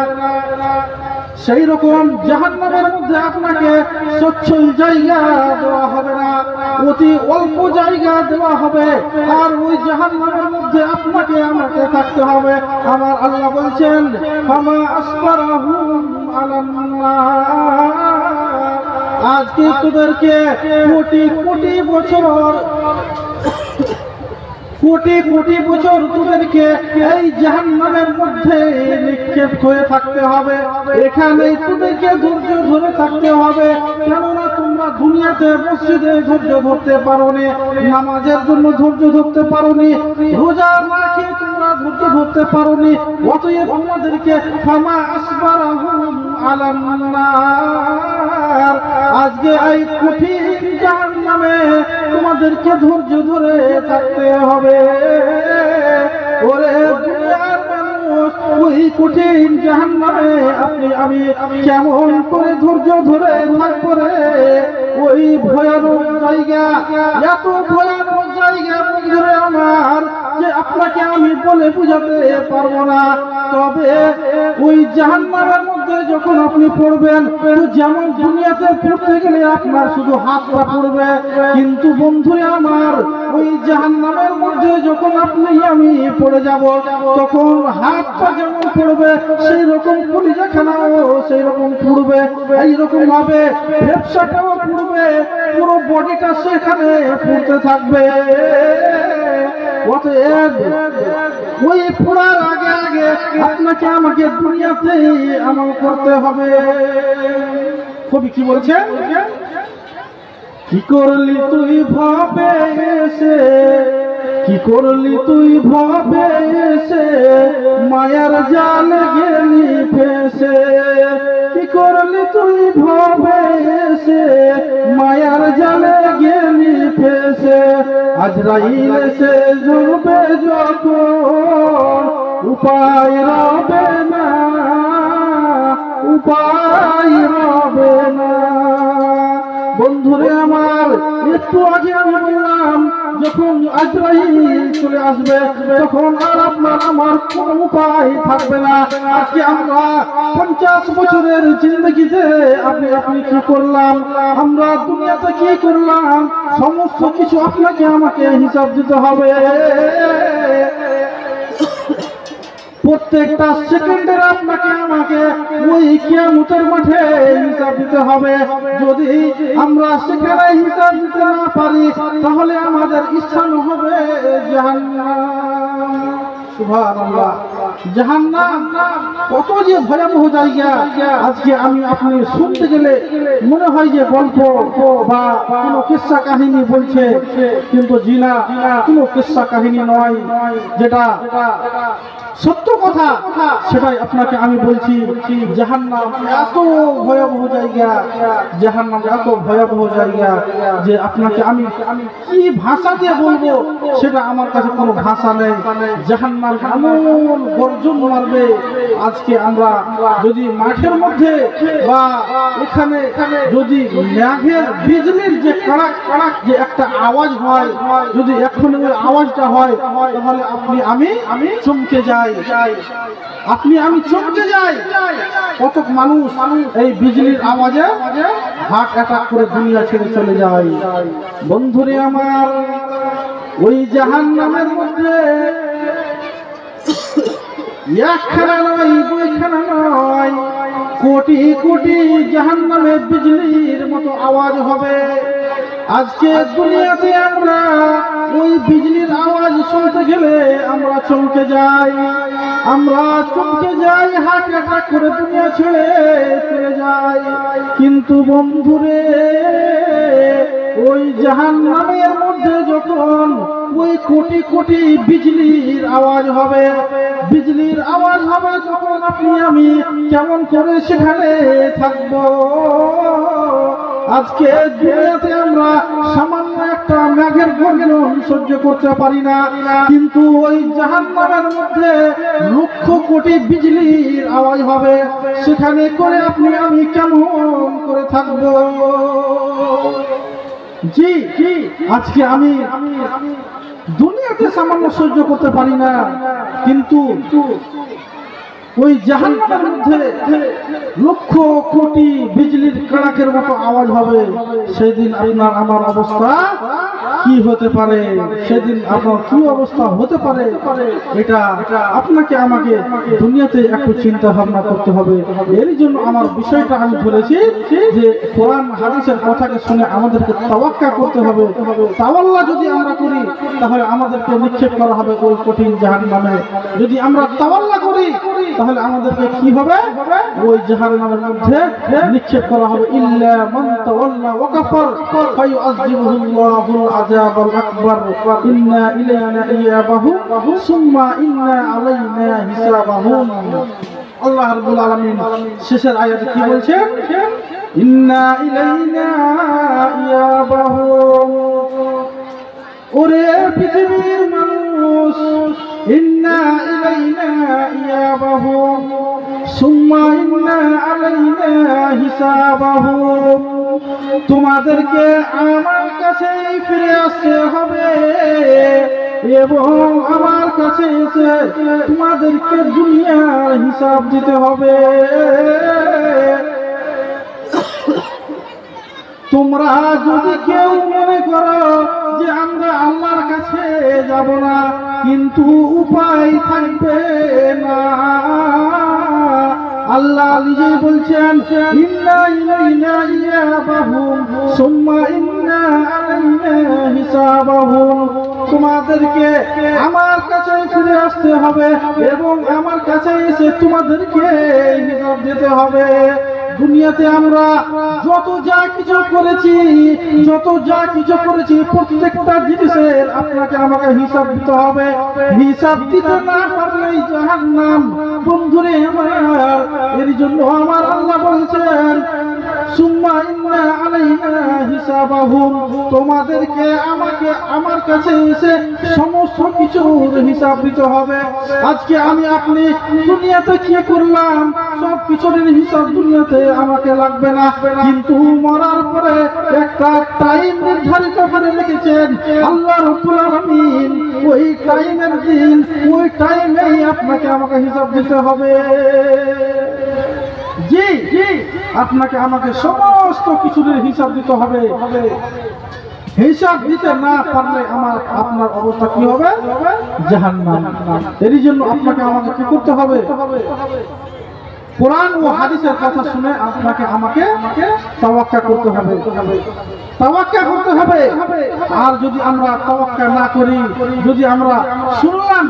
সেই রকম জাহান্নামের মধ্যে আপনাকে সচ্ছল জায়গা দেওয়া হবে না, অতি অল্প জায়গা দেওয়া হবে। আর ওই জাহান্নামের মধ্যে আপনাকে আমাকে থাকতে হবে। আমার আল্লাহ বলছেন, ফামা আসফারাহুম আলান নার, আজকে তোদেরকে কোটি কোটি বছর তোদেরকে এই জাহান্নামের মধ্যে নিক্ষেপ হয়ে থাকতে হবে। এখানেই তোদেরকে ধৈর্য ধরে থাকতে হবে। কেননা তোমরা দুনিয়াতে মসজিদে ধৈর্য ধরতে পারোনি, নামাজের জন্য ধৈর্য ধরতে পারোনি, রোজা না খেয়ে তোমরা ধৈর্য ধরতে পারোনি। অতএব তোমাদেরকে ফামা আসবারাহুম আলান নার, আজকে এই কঠিন জাহান্নামে তোমাদেরকে ধৈর্য ধরে থাকতে হবে। ওরে দুনিয়ার মানুষ, ওই কঠিন জাহান্নামে আপনি আমি কেমন করে ধৈর্য ধরে থাকবো রে? ওই ভয়ানক জায়গা, এত ভয়ানক জায়গা বন্ধুরে আমার, যে আপনাকে আমি বলে বুঝাতে পারবো না। তবে ওই জাহান্নামের মধ্যে যখন আপনি পড়বেন, তো যেমন দুনিয়াতে পড়তে গেলে আপনার শুধু হাতটা পড়বে, কিন্তু বন্ধুরে আমার ওই জাহান্নামের মধ্যে যখন আপনি আমি পড়ে যাব, তখন হাতটা যেমন পড়বে সেই রকম কলিজাখানাও সেই রকম পড়বে, এইরকম ভাবে ব্যবসাটাও পড়বে, পুরো বডিটা সেখানে পড়তে থাকবে। অতএব ওই পড়ার আগে আগে আপনাকে আমাকে দুনিয়াতেই আমল করতে হবে। কবি কি বলছেন? কি করলি তুই ভাবে এসে, কি করলি তুই ভাবে এসে, মায়ার জাল গেলি ফেসে। কি করলি তুই ভাবে এসে, মায়ার জালে গেলি ফেসে। আজরাইল এসে জুড়বে যখন, উপায় রবে না, উপায় রবে না। বন্ধুরে আমার, একটু আগে আমি বললাম, যখন আজরাইল চলে আসবে তখন আর আপনার আমার কোনো উপায় থাকবে না। আজকে আমরা 50 বছরের জিন্দগিতে আপনি কি করলাম, আমরা দুনিয়াতে কি করলাম, সমস্ত কিছু আপনাকে আমাকে হিসাব দিতে হবে। প্রত্যেকটা সেকেন্ডের আপনাকে আমাকে ওই কিয়ামতের মাঠে হিসাব দিতে হবে। যদি আমরা সেখানে হিসাব দিতে না পারি, তাহলে আমাদের স্থান হবে জাহান্নাম। সুবহানাল্লাহ, জাহান্নাম কত যে ভয়াবহ জায়গা। আজকে আপনি শুনতে গেলে মনে হয় যে গল্প বা কোনো কিস্সা কাহিনী বলছে, কিন্তু জিনা কোনো কিস্সা কাহিনী নয়, যেটা সত্য কথা সেটাই আপনাকে আমি বলছি। জাহান্নাম এত ভয়াবহ জায়গা, জাহান্নাম এত ভয়াবহ জায়গা যে আপনাকে আমি কি ভাষা দিয়ে বলবো সেটা আমার কাছে কোনো ভাষা নেই। জাহান্নাম এমন গর্জন মারবে। আজকে আমরা যদি মাঠের মধ্যে বা এখানে যদি মেঘের বিজলির যে কড়াক কড়াক যে একটা আওয়াজ হয়, যদি এক্ষুনি ওই আওয়াজটা হয়, তাহলে আমি চমকে যাই, আপনি আমি চমকে যাই। কত মানুষ এই বিজলির আওয়াজে হার্ট অ্যাটাক করে দুনিয়া ছেড়ে চলে যায়। বন্ধুরে আমার, ওই জাহান্নামের মধ্যে একখানা নয়, দুইখানা নয়, কোটি কোটি জাহান্নামের বিজলির মতো আওয়াজ হবে। আজকে দুনিয়াতে আমরা ওই বিজলির আওয়াজ শুনতে গেলে আমরা চমকে যাই, হার্ট অ্যাটাক করে দুনিয়া ছেড়ে চলে যাই। কিন্তু বন্ধুরে, ওই জাহান্নামের মধ্যে যখন ওই কোটি কোটি বিজলির আওয়াজ হবে, তখন আপনি আমি কেমন করে সেখানে থাকবো? আজকে দুনিয়াতে আমরা সামান্য একটা মেঘের গর্জন সহ্য করতে পারি না, কিন্তু ওই জাহান্নামের মধ্যে লক্ষ কোটি বিজলির আওয়াজ হবে, সেখানে করে আপনি আমি কেমন করে থাকবো? জি, আজকে আমি দুনিয়াতে সামান্য সহ্য করতে পারি না, কিন্তু ওই জাহান্নামের মধ্যে লক্ষ কোটি বিজলির কড়াকের মতো আওয়াজ হবে। সেদিন আপনার আমার অবস্থা কি হতে পারে? সেদিন আপনার কি অবস্থা হতে পারে? এটা আপনাকে আমাকে দুনিয়াতে একটু চিন্তা ভাবনা করতে হবে। এর জন্য আমার বিষয়টা আমি বলেছি যে কোরআন হাদিসের কথাকে শুনে আমাদেরকে তাওয়াক্কা করতে হবে। তাওয়াল্লা যদি আমরা করি, তাহলে আমাদেরকে নিক্ষেপ করা হবে ওই কঠিন জাহান্নামে। যদি আমরা তাওয়াল্লা করি, তাহলে আমাদেরকে কি হবে? ওই জাহান্নামের মধ্যে নিক্ষেপ করা হবে। ইল্লা মান তাওয়াল্লা ওয়া কাফার ফায়ুআযিবুহুল্লাহুল আযাবাল আকবার ইন্না ইলাইনা ইয়াবাহুম সুম্মা ইন্না আলাইনা হিসাবাহুম। আল্লাহ রাব্বুল আলামিন শেষের আয়াতে কি বলছেন? ইন্না ইলাইনা ইয়াবাহুম। ওরে পৃথিবীর মানুষ, ইন্না ইলাইনা ইয়াবাহুম সুম্মা ইন্না আলাইনা হিসাবাহুম। তোমাদেরকে আমার কাছেই ফিরে আসতে হবে এবং আমার কাছে এসে তোমাদেরকে দুনিয়ার হিসাব দিতে হবে। তোমরা যদি কেউ মনে করো যে আমরা আল্লাহর কাছে যাব না, কিন্তু উপায় থাকবে না। আল্লাহ নিজেই বলছেন, ইন্না ইলাইনা ইয়াবাহুম সুম্মা ইন্না আলাইনা হিসাবাহুম। তোমাদেরকে আমার কাছে ফিরে আসতে হবে এবং আমার কাছে এসে তোমাদেরকে হিসাব দিতে হবে। দুনিয়াতে আমরা যত যা কিছু করেছি প্রত্যেকটা জিনিসের আপনাকে আমাকে হিসাব দিতে হবে। হিসাব দিতে না পারলেই জাহান্নাম। বন্ধুরে আমার, এর জন্য আমার আল্লাহ বলছেন, সুম্মা ইন্না আলাইনা হিসাবাহুম। তোমাদেরকে আমাকে আমার কাছে এসে সমস্ত কিছুর হিসাব দিতে হবে। আজকে আমি আপনি দুনিয়াতে কি করলাম, সব কিছুর হিসাব দুনিয়াতে আমাকে লাগবে না, কিন্তু মরার পরে একটা টাইম নির্ধারিত করে রেখেছেন আল্লাহ রাব্বুল আলামিন। ওই টাইমের দিন, ওই টাইমেই আপনাকে আমাকে হিসাব দিতে হবে। জি, আপনাকে আমাকে সমস্ত কিছুর হিসাব দিতে হবে। হিসাব দিতে না পারলে আপনার অবস্থা কি হবে? জাহান্নাম। এর জন্য আপনাকে আমাকে কি করতে হবে? কোরআন ও হাদিসের কথা শুনে আপনাকে আমাকে তাওয়াক্কা করতে হবে। আর যদি আমরা তাওয়াক্কা না করি, যদি আমরা শুনলাম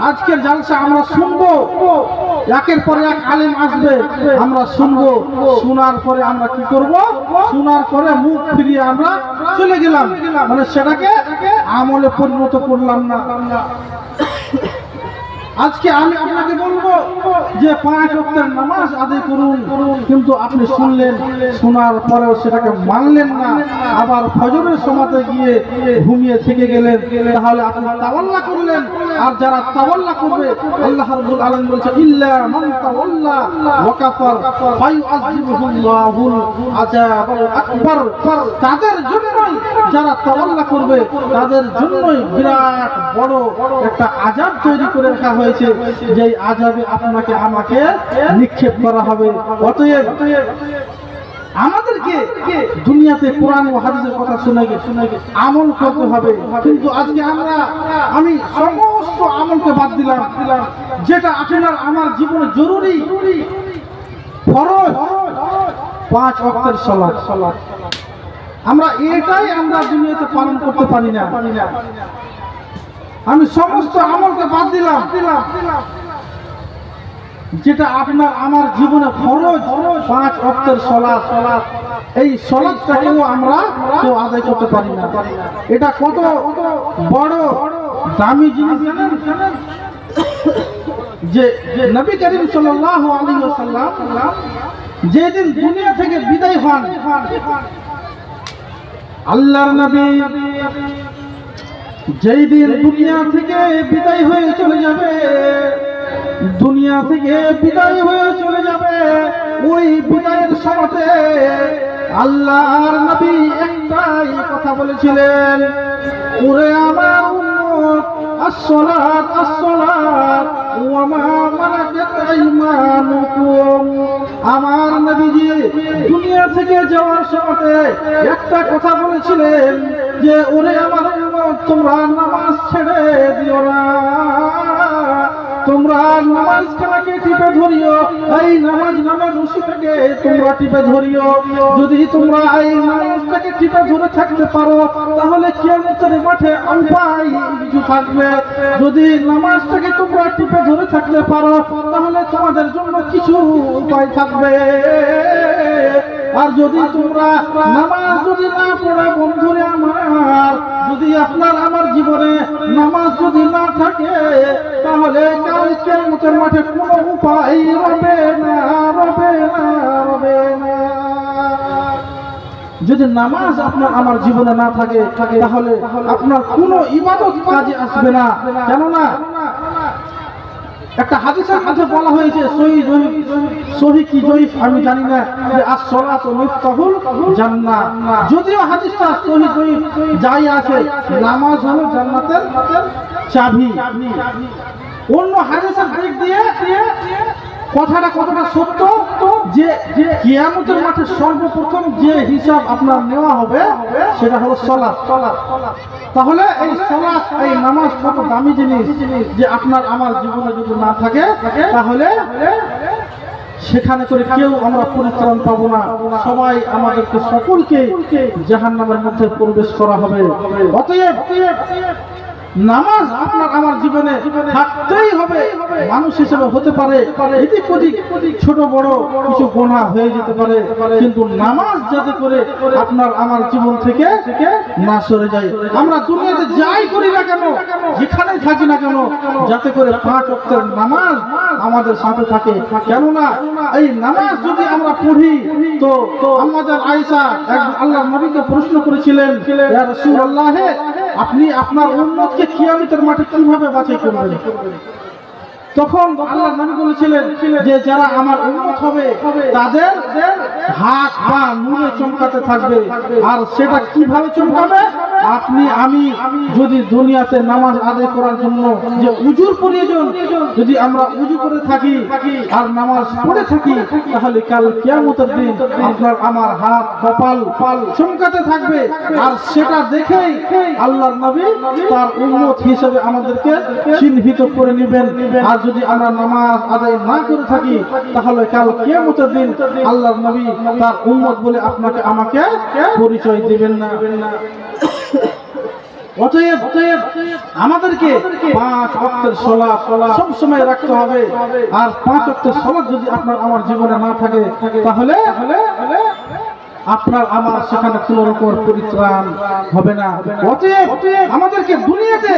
আজকের জালসা, আমরা শুনবো, একের পর এক আলেম আসবে, আমরা শুনবো, শোনার পরে আমরা কি করব? শোনার পরে মুখ ফিরিয়ে আমরা চলে গেলাম, মানে সেটাকে আমলে পরিণত করলাম না। আজকে আমি আপনাকে বলবো যে 5 ওয়াক্তের নামাজ আদায় করুন, কিন্তু আপনি শুনলেন, শোনার পরেও সেটাকে মানলেন না, আবার ফজরের সময়তে গিয়ে ঘুমিয়ে থেকে গেলেন, তাহলে আপনি তাওয়াল্লা করলেন আর যারা তাওয়াল্লা করবে আল্লাহ রাব্বুল আলামিন বলেছেন ইল্লা মান তাওয়াল্লা ওয়া কাফার ফায়ুআযিবুহুল্লাহুল আযাবাল আকবার। তাদের জন্যই যারা তাওয়াল্লা করবে তাদের জন্যই বিরাট বড় একটা আযাব তৈরি করে রাখা হয়েছে, যেই আযাবে আপনাকে আমাকে নিক্ষেপ করা হবে। অতএব আমাদেরকে দুনিয়াতে কোরআন ও হাদিসের কথা শুনে আমল করতে হবে। কিন্তু আজকে আমি সমস্ত আমলকে বাদ দিলাম, যেটা আপনার আমার জীবনে জরুরি ফরজ 5 ওয়াক্তের সালাত, আমরা দুনিয়াতে পালন করতে পারি না। আমি সমস্ত আমলকে বাদ দিলাম, যেটা আপনার আমার জীবনে ফরজ 5 ওয়াক্তের সালাত। এই সালাতটাকেও আমরা কেউ আদায় করতে পারি না। এটা কত বড় দামি জিনিস জানেন? যে নবী করিম সাল্লাল্লাহু আলাইহি ওয়াসাল্লাম যেদিন দুনিয়া থেকে বিদায় হন, আল্লাহর নবী যেই দিন দুনিয়া থেকে বিদায় হয়ে চলে যাবে, দুনিয়া থেকে বিদায় হয়ে চলে যাবে, ওই বিদায়ের সময়তে আল্লাহর নবী একটাই কথা বলেছিলেন, ওরে আমার উম্মত আসসালাত আসসালাত ওয়া মা মালাকাত আইমানুকুম। আমার নবীজি দুনিয়া থেকে যাওয়ার সময়তে একটা কথা বলেছিলেন যে ওরে আমার উম্মত তোমরা নামাজ ছেড়ে দিও না, তোমরা নামাজ খেলাকে টিপে ধরিও, এই নামাজ নামের রশিটাকে তোমরা টিপে ধরিও। যদি তোমরা এই নামাজটাকে টিপে ধরে থাকতে পারো তাহলে কিয়ামতের মাঠে উপায় কিছু থাকবে। যদি নামাজটাকে তোমরা টিপে ধরে থাকতে পারো তাহলে তোমাদের জন্য কিছু উপায় থাকবে। আর যদি তোমরা নামাজ যদি না পড়ো বন্ধুরে আমার, যদি আপনার আমার জীবনে নামাজ যদি না থাকে তাহলে কাল কিয়ামতের মাঠে কোনো উপায় রবে না। যদি নামাজ আপনার আমার জীবনে না থাকে তাহলে আপনার কোনো ইবাদত কাজে আসবে না। কেননা একটা হাদিসের মধ্যে বলা হয়েছে, সহি কি জয়ীফ আমি জানি না, যে as-সালাতু মিফতাহুল জান্নাহ। যদিও হাদিসটা সহি জয়ীফ যাই আছে, নামাজ হলো জান্নাতের চাবি। অন্য হাদিসের দিক দিয়ে কথাটা কতটা সত্য যে কিয়ামতের মাঠে সর্বপ্রথম যে হিসাব আপনার নেওয়া হবে সেটা হলো সালাত। তাহলে এই সালাত, এই নামাজ কত দামি জিনিস, যে আপনার আমার জীবনে যদি না থাকে তাহলে সেখানে করে কেউ আমরা পরিত্রাণ পাবো না, সবাই আমাদেরকে সকলকে জাহান্নামের মধ্যে প্রবেশ করা হবে। অতএব নামাজ আপনার আমার জীবনে থাকতেই হবে। মানুষ হিসেবে হতে পারে এদিক ওদিক ছোট বড় কিছু গুনাহ হয়ে যেতে পারে, কিন্তু নামাজ যাতে করে আপনার আমার জীবন থেকে না সরে যায়। আমরা দুনিয়াতে যাই করি না কেন, যেখানেই থাকি না কেন, যাতে করে 5 ওয়াক্তের নামাজ আমাদের সাথে থাকে। কেননা এই নামাজ যদি আমরা পড়ি, তো আমাদের আয়েশা আল্লাহর নবীকে প্রশ্ন করেছিলেন, ইয়া রাসূলুল্লাহ, আপনি আপনার উম্মতকে কিয়ামতের মাঠে কিভাবে বাছাই করবেন? তখন আল্লাহর নবী বলেছিলেন যে যারা আমার উম্মত হবে তাদের হাত পা নূরে চমকাতে থাকবে। আর সেটা কিভাবে চমকাবে? আপনি আমি যদি দুনিয়াতে নামাজ আদায় করার জন্য যে উজুর প্রয়োজন, যদি আমরা উজু করে থাকি আর নামাজ পড়ে থাকি, তাহলে কাল কিয়ামতের দিন আপনার আমার হাত কপাল চমকাতে থাকবে। আর সেটা দেখেই আল্লাহর নবী তার উম্মত হিসেবে আমাদেরকে চিহ্নিত করে নেবেন। আর যদি আমরা নামাজ আদায় না করে থাকি তাহলে কাল কিয়ামতের দিন আল্লাহর নবী তার উম্মত বলে আপনাকে আমাকে পরিচয় দিবেন না। অতএব আমাদেরকে 5 ওয়াক্তের সালাত সব সময় রাখতে হবে। আর 5 ওয়াক্তের সালাত যদি আপনার আমার জীবনে না থাকে তাহলে আপনার আমার সেখানে কোনো রকম পরিত্রাণ হবে না। অতএব আমাদেরকে দুনিয়াতে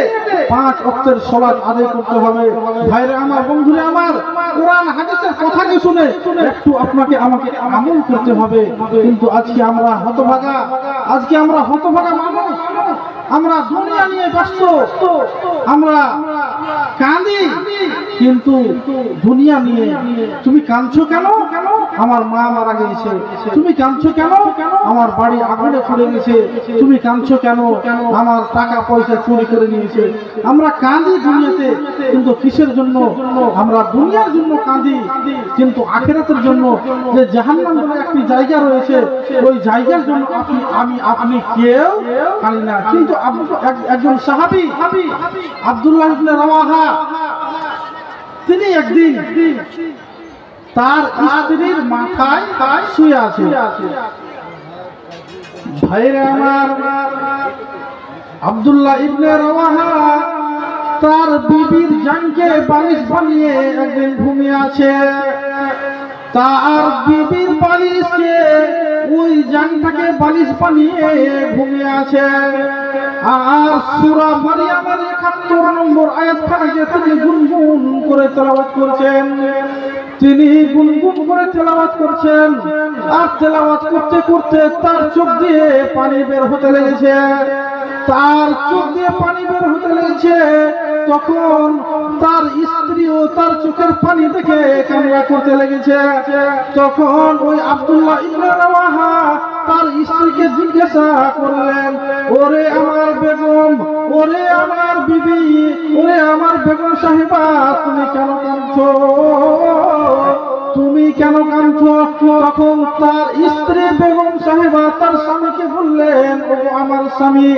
5 ওয়াক্তের সালাত আদায় করতে হবে। ভাইরা আমার, বন্ধুরা আমার, কোরআন হাদিসের কথাকে শুনে একটু আপনাকে আমাকে আমল করতে হবে। কিন্তু আজকে আমরা হতভাগা মানুষ। আমরা দুনিয়া নিয়ে ব্যস্ত, আমরা কাঁদি, কিন্তু দুনিয়া নিয়ে। তুমি কাঁদছো কেন? আমার মা মারা গেছে। তুমি কাঁদছো কেন? আমার বাড়ি আগুনে পুড়ে গেছে। তুমি কাঁদছো কেন? আমার টাকা পয়সা চুরি করে নিয়েছে। আমরা কাঁদি দুনিয়াতে, কিন্তু কিসের জন্য? আমরা দুনিয়ার জন্য কাঁদি, কিন্তু আখিরাতের জন্য যে জাহান্নাম বলে একটি জায়গা রয়েছে, ওই জায়গার জন্য আপনি কেউ কাঁদি না। কিন্তু একজন সাহাবী আব্দুল্লাহ ইবনে রাওয়াহা, তিনি একদিন তার স্ত্রীর মাথায় শুয়ে আছে। ভাইরা আমার, আব্দুল্লাহ ইবনে রাওয়াহা তার বিবির জানকে বালিশ বানিয়ে একদিন ঘুমিয়ে আছে। তার বিবির বালিশকে, ওই জানটাকে বালিশ বানিয়ে ঘুমিয়ে আছে। আর সূরা মারইয়ামের ৭১ নম্বর আয়াতখানাকে তিনি গুনগুন করে তেলাওয়াত করছেন। তিনি গুনগুন করে তেলাওয়াত করছেন, আর তেলাওয়াত করতে করতে তার চোখ দিয়ে পানি বের হতে লেগেছে। তার চোখ দিয়ে পানি বের হতে লেগেছে। তখন তার স্ত্রীও তার চোখের পানি দেখে কান্না করতে লেগেছে। তখন ওই আব্দুল্লাহ ইবনে রাওয়াহা তার স্ত্রীকে জিজ্ঞাসা করলেন, ওরে আমার বেগম, ওরে আমার বিবি, ওরে আমার বেগম সাহেবা, তুমি কেন কাঁদছো? তুমি কেন কাঁদছো? তখন তার স্ত্রী বেগম সাহেবা তার স্বামীকে বললেন, ওগো আমার স্বামী,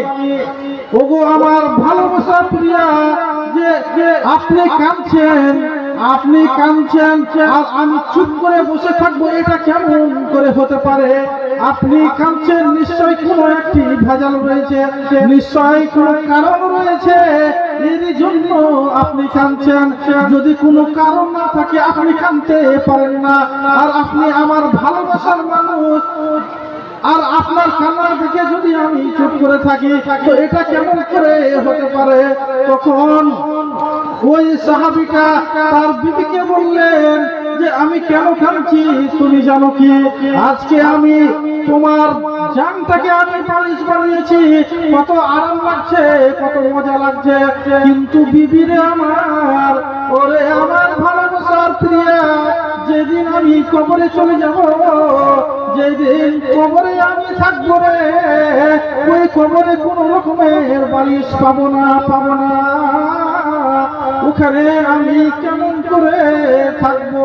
ওগো আমার ভালোবাসা প্রিয়া, যে আপনি কাঁদছেন, আপনি কাঁদছেন আর আমি চুপ করে বসে থাকবো, এটা কেমন করে হতে পারে? আপনি কাঁদছেন, নিশ্চয়ই কোনো একটি ভেজাল রয়েছে, নিশ্চয়ই কোনো কারণ রয়েছে, এর জন্য আপনি কাঁদছেন। যদি কোনো কারণ না থাকে আপনি কাঁদতে পারেন না। আর আপনি আমার ভালোবাসার মানুষ, আর আপনার কান্না দেখে যদি আমি চুপ করে থাকি, তো এটা কেমন করে হতে পারে? তখন ওই সাহাবীটা তার বিবিকে বললেন যে আমি কেন কাঁদছি তুমি জানো কি? আজকে আমি তোমার জানটাকে আমি বালিশ বানিয়েছি, কত আরাম লাগছে, কত মজা লাগছে, কিন্তু বিবিরে আমার, ওরে আমার ভালোবাসার প্রিয়া, যেদিন আমি কবরে চলে যাব, যেদিন কবরে আমি থাকবো রে, ওই কবরে কোন রকমের বালিশ পাবো না, পাবো না। ওখানে আমি কেমন করে থাকবো?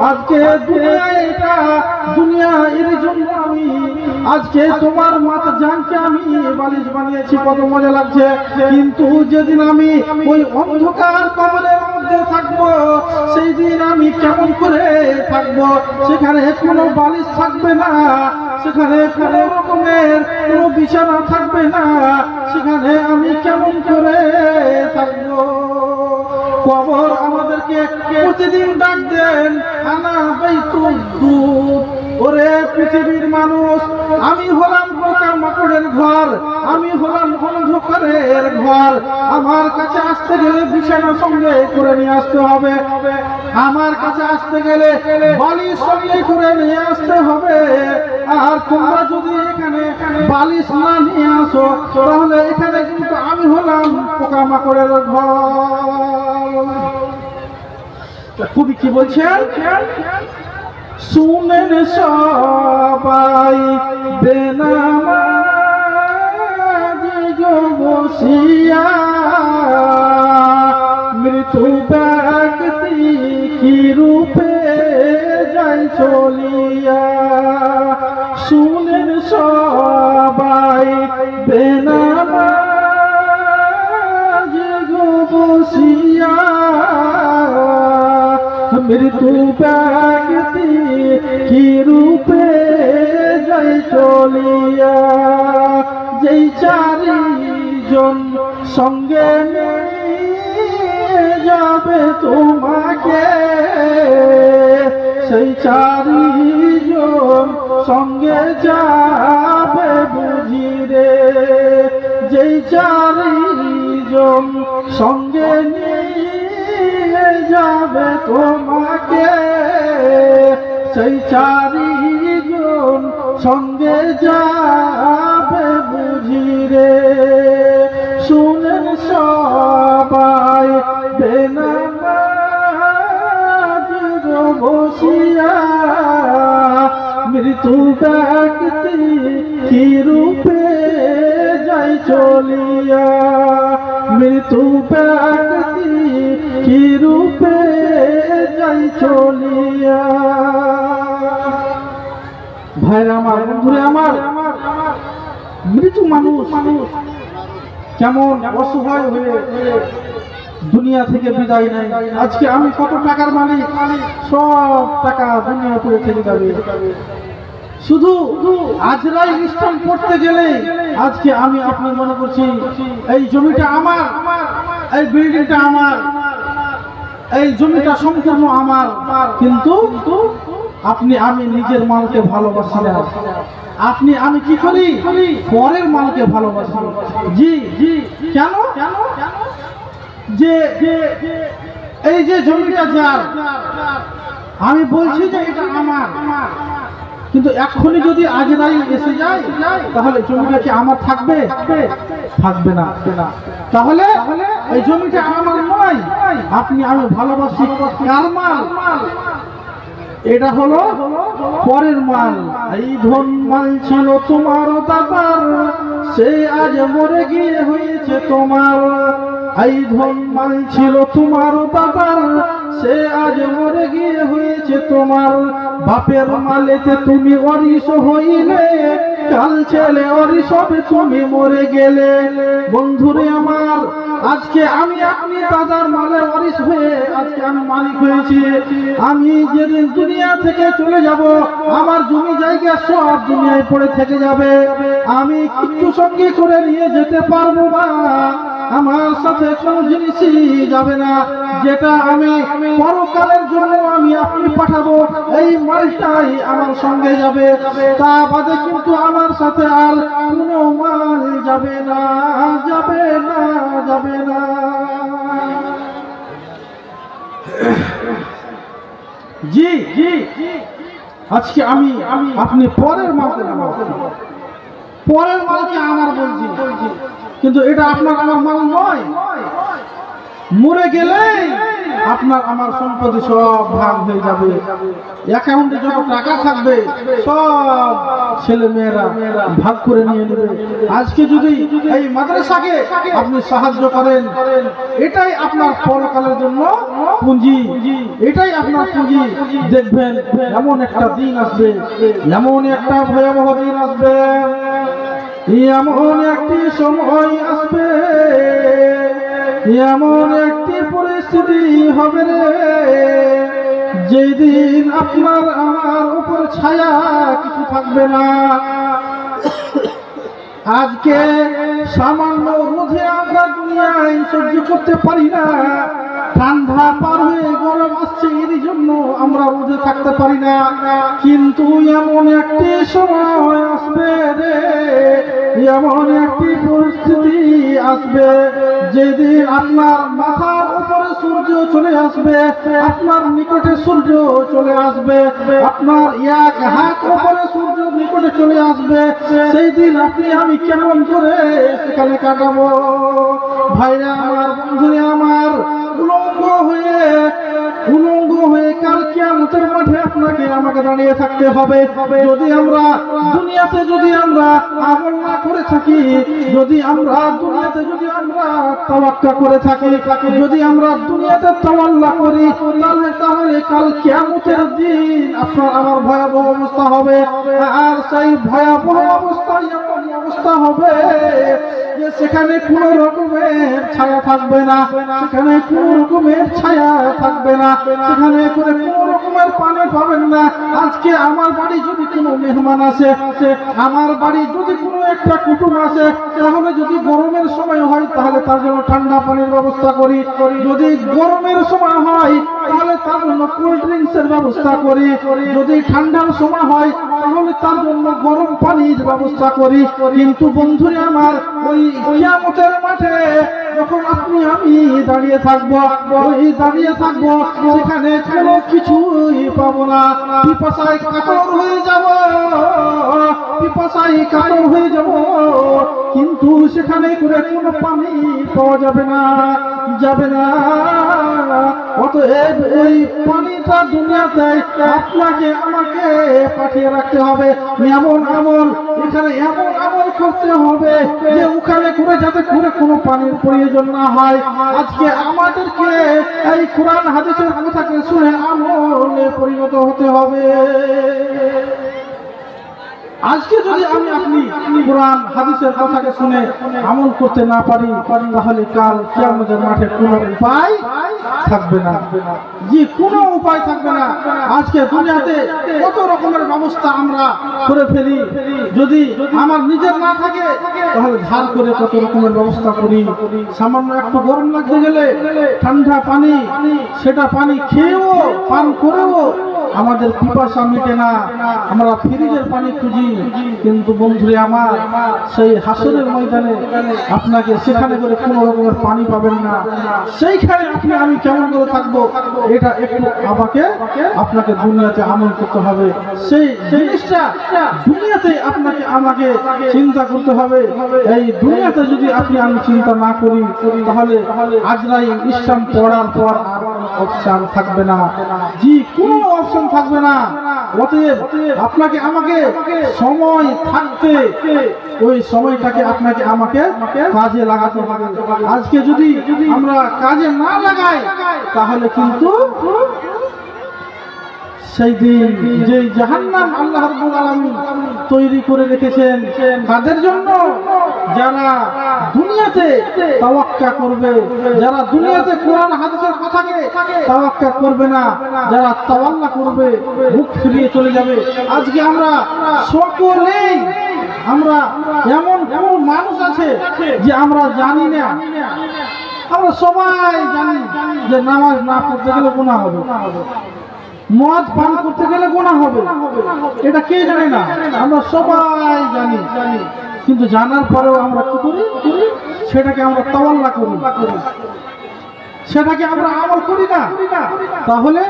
আজকে দুনিয়া, এটা দুনিয়া, এর জন্য আমি আজকে তোমার মাথা জানকে আমি বালিশ বানিয়েছি, কত মজা লাগছে, কিন্তু যেদিন আমি ওই অন্ধকার কবরের মধ্যে থাকবো, সেই দিন আমি কেমন করে থাকবো? সেখানে কোনো বালিশ থাকবে না, সেখানে কোনো রকমের কোনো বিছানা থাকবে না, সেখানে আমি কেমন করে থাকবো? কবর আমাদেরকে প্রতিদিন ডাক দেন, আনা বাইতুদ দুর। ওরে পৃথিবীর মানুষ, আমি হলাম পোকা মাকড়ের ঘর, আমি হলাম অন্ধকারের ঘর। আমার কাছে আসতে গেলে বিছানা সঙ্গে করে নিয়ে আসতে হবে, আমার কাছে আসতে গেলে বালিশ সঙ্গে করে নিয়ে আসতে হবে। আর তোমরা যদি এখানে বালিশ না নিয়ে আসো, তাহলে এখানে কিন্তু আমি হলাম পোকা মাকড়ের ঘর। কবি কি বলছেন? শুনেন সবাই বেনামাজি গো বসিয়া, মৃত্যু ব্যক্তি কি রূপে যাই চলিয়া। শুনেন সবাই বেনামাজি গো বসিয়া, মৃত্যু ব্যক্তি কি রূপে যাই চলিয়া। যেই চারিজন সঙ্গে নিয়ে যাবে তোমাকে, সেই চারিজন সঙ্গে যাবে বুঝি রে। যেই চারিজন সঙ্গে নিয়ে যাবে তোমাকে, সেই চারিজন সঙ্গে যাবে বুঝি রে। শুনেন সবাই বেনামাজির বসিয়া মৃত্যু ব্যক্তি কি রূপে যাই চলিয়া মৃত্যু ব্যক্তি কি রূপে যাই চলিয়া। ভাইরা আমার, বন্ধুরা আমার, মৃত্যু মানুষ কেমন অসহায় হয়ে দুনিয়া থেকে বিদায় নেয়। আজকে আমি কত টাকার মালিক, সব টাকা দুনিয়া পড়ে থেকে যাবে। শুধু আজরাইল স্ট্যাম্প করতে গেলে আজকে আমি আপনার মনে করছি এই জমিটা আমার, এই বিল্ডিংটা আমার, এই জমিটা সম্পূর্ণ আমার, কিন্তু আপনি আমি নিজের মালকে ভালোবাসি না। আপনি আমি কি করি? পরের মালকে ভালোবাসি। জি জি, কেন? যে এই যে জমিটা যার, আমি বলছি যে এটা আমার, কিন্তু এক্ষুনি যদি আজরাইল এসে যায় তাহলে জমিটা কি আমার থাকবে? থাকবে না। তাহলে এই জমিটা আমার নয়, আপনি আমি ভালোবাসি কার মাল? এটা হলো পরের মাল। এই ধন মাল ছিল তোমার দাদার, সে আজ মরে গিয়ে হয়েছে তোমার। এই ধন মাল ছিল তোমার দাদার, সে আজ মরে গিয়ে হয়েছে তোমার। বাপের মালেতে তুমি অরিস হইলে, কাল ছেলে অরিস হবে তুমি মরে গেলে। বন্ধুরে আমার, আজকে আমি আপনি দাদার মালে অরিস হয়ে আজকে আমি মালিক হয়েছি। আমি যেদিন দুনিয়া থেকে চলে যাব, আমার জমি জায়গা সব দুনিয়ায় পড়ে থেকে যাবে। আমি কিছু সঙ্গে করে নিয়ে যেতে পারবো না, আমার সাথে কোনো জিনিসই যাবে না। যেটা আমি পরকালের জন্য আমি আপনি পাঠাবো, এই মালটাই আমার সঙ্গে যাবে। তা বাদে কিন্তু আমার সাথে আর কোনো মাল যাবে না, যাবে না, যাবে না। জি জি, আজকে আমি আপনি পরের মালকে আমার বলছি, কিন্তু এটা আপনার আমার মাল নয়। মরে গেলে আপনার আমার সম্পত্তি সব ভাগ হয়ে যাবে। অ্যাকাউন্টে যত টাকা থাকবে সব ছেলে মেয়েরা ভাগ করে নিয়ে নেবে। আজকে যদি এই মাদ্রাসাকে আপনি সাহায্য করেন, এটাই আপনার পরকালের জন্য পুঁজি, এটাই আপনার পুঁজি। দেখবেন এমন একটা দিন আসবে, এমন একটা ভয়াবহ দিন আসবে, এমন একটি সময় আসবে, এমন একটি পরিস্থিতি হবে রে, যেদিন আপনার আমার উপর ছায়া কিছু থাকবে না। আজকে সামান্য রোদে আমরা দুনিয়ায় সহ্য করতে পারি না, ঠান্ডা পার হয়ে গরম আসছে এর জন্য আমরা রোদে থাকতে পারি না। কিন্তু এমন একটি সময় আসবে রে, এমন একটি পরিস্থিতি আসবে, যেদিন আপনার মাথার উপরে সূর্য চলে আসবে, আপনার নিকটে সূর্য চলে আসবে, আপনার এক হাত উপরে সূর্য নিকটে চলে আসবে। সেই দিন আপনি আমি কেমন করে সেখানে কাটাবো? ভাইরা আমার, বন্ধুরা আমার, উলঙ্গ হয়ে কাল কিয়ামতের মাঠে আপনাকে আমাকে দাঁড়িয়ে থাকতে হবে। যদি আমরা দুনিয়াতে আমল না করে থাকি, যদি আমরা দুনিয়াতে তাওয়াক্কুল করে থাকি, যদি আমরা দুনিয়াতে তাওয়াল্লা করি, তাহলে কাল কিয়ামতের দিন আপনার আমার ভয়াবহ অবস্থা হবে। আর সেই ভয়াবহ অবস্থায় এমন অবস্থা হবে যে সেখানে কোনো রকমের ছায়া থাকবে না, সেখানে কোনো রকমের ছায়া থাকবে না, সেখানে করে কোনো রকমের পানি পাবেন না। আজকে আমার বাড়ি যদি কোনো মেহমান আসে, আমার বাড়ি যদি কোনো একটা কুটুম আসে, তাহলে যদি গরমের সময় হয় তাহলে তার জন্য ঠান্ডা পানির ব্যবস্থা করি, যদি গরমের সময় হয় তাহলে তার জন্য কোল্ড ড্রিঙ্কসের ব্যবস্থা করি, যদি ঠান্ডার সময় হয় তাহলে তার জন্য গরম পানির ব্যবস্থা করি। কিন্তু বন্ধুরা আমার, ওই কিয়ামতের মাঠে যখন আপনি আমি দাঁড়িয়ে থাকবো, ওই দাঁড়িয়ে থাকবো, সেখানে কোনো কিছুই পাবো না। পিপাসায় কাতর হয়ে যাব, পিপাসায় কাতর হয়ে যাব, কিন্তু সেখানে করে কোনো পানি পাওয়া যাবে না, যাবে না। অতএব ওই পানিটা দুনিয়াতে আপনাকে আমাকে পাঠিয়ে রাখতে হবে। এমন আমল এখানে, এমন আমল করতে হবে যে ওখানে করে যাতে করে কোনো পানির প্রয়োজন না হয়। আজকে আমাদেরকে এই কোরআন হাদিসের কথাকে শুনে আমলে পরিণত হতে হবে। আজকে যদি আমি আপনি কোরআন হাদিসের কথাকে শুনে আমল করতে না পারি, তাহলে কাল কিয়ামতের মাঠে কোনো উপায় থাকবে না, যে কোনো উপায় থাকবে না। আজকে দুনিয়াতে কত রকমের ব্যবস্থা আমরা করে ফেলি, যদি আমার নিজের না থাকে তাহলে ধার করে কত রকমের ব্যবস্থা করি। সামান্য একটু গরম লাগতে গেলে ঠান্ডা পানি, সেটা পানি খেয়েও পান করেও আমাদের পিপাসা মিটে না, আমরা ফ্রিজের পানি খুঁজি। কিন্তু বন্ধুরে আমার, সেই হাসরের ময়দানে আপনাকে সেখানে করে কোনো রকমের পানি পাবেন না। সেইখানে আপনি আমি কেমন করে থাকবো, এটা একটু আপনাকে দুনিয়াতে আমল করতে হবে। সেই জিনিসটা দুনিয়াতে আপনাকে আমাকে চিন্তা করতে হবে। এই দুনিয়াতে যদি আপনি আমি চিন্তা না করি, তাহলে আজরাইল ইসলাম পড়ার পর আর অপশন থাকবে না, জি কোনো অপশন থাকবে না। অতএব আপনাকে আমাকে সময় থাকতে ওই সময়টাকে আপনাকে আমাকে কাজে লাগাতে হবে। আজকে যদি আমরা কাজে না লাগাই, তাহলে কিন্তু সেই দিন যে জাহান্নাম আল্লাহ রাব্বুল আলামিন তৈরি করে রেখেছেন তাদের জন্য, যারা দুনিয়াতে তাওয়াক্কা করবে, যারা দুনিয়াতে কোরআন হাদিসের কথাকে তাওয়াক্কা করবে না, যারা তাওয়াল্লা করবে, মুখ ফিরিয়ে চলে যাবে। আজকে আমরা সকলেই, আমরা এমন কোন মানুষ আছে যে আমরা জানি না? আমরা সবাই জানি যে নামাজ না পড়তে গেলে গুনাহ হবে, মদ পান করতে গেলে গুনাহ হবে, এটা কে জানে না? আমরা সবাই জানি। কিন্তু জানার পরেও আমরা কি করি? সেটাকে আমরা তাওয়াল্লা করি, সেটাকে আমরা আমল করি না। তাহলে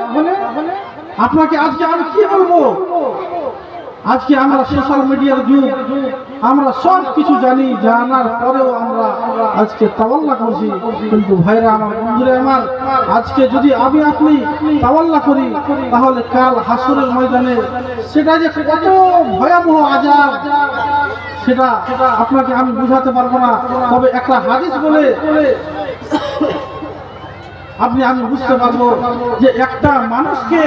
আপনাকে আজকে আমি কি বলবো? আজকে আমরা সোশ্যাল মিডিয়ার যুগ, আমরা সব কিছু জানি, জানার পরেও আমরা আজকে তাওয়াল্লা করছি। কিন্তু ভাইরা আমার, বন্ধুরা আমার, আজকে যদি আমি আপনি তাওয়াল্লা করি, তাহলে কাল হাসরের ময়দানে সেটা যে কত ভয়াবহ আযাব, সেটা আপনাকে আমি বুঝাতে পারবো না। তবে একটা হাদিস বলে আমি বুঝতে পারবো যে একটা মানুষকে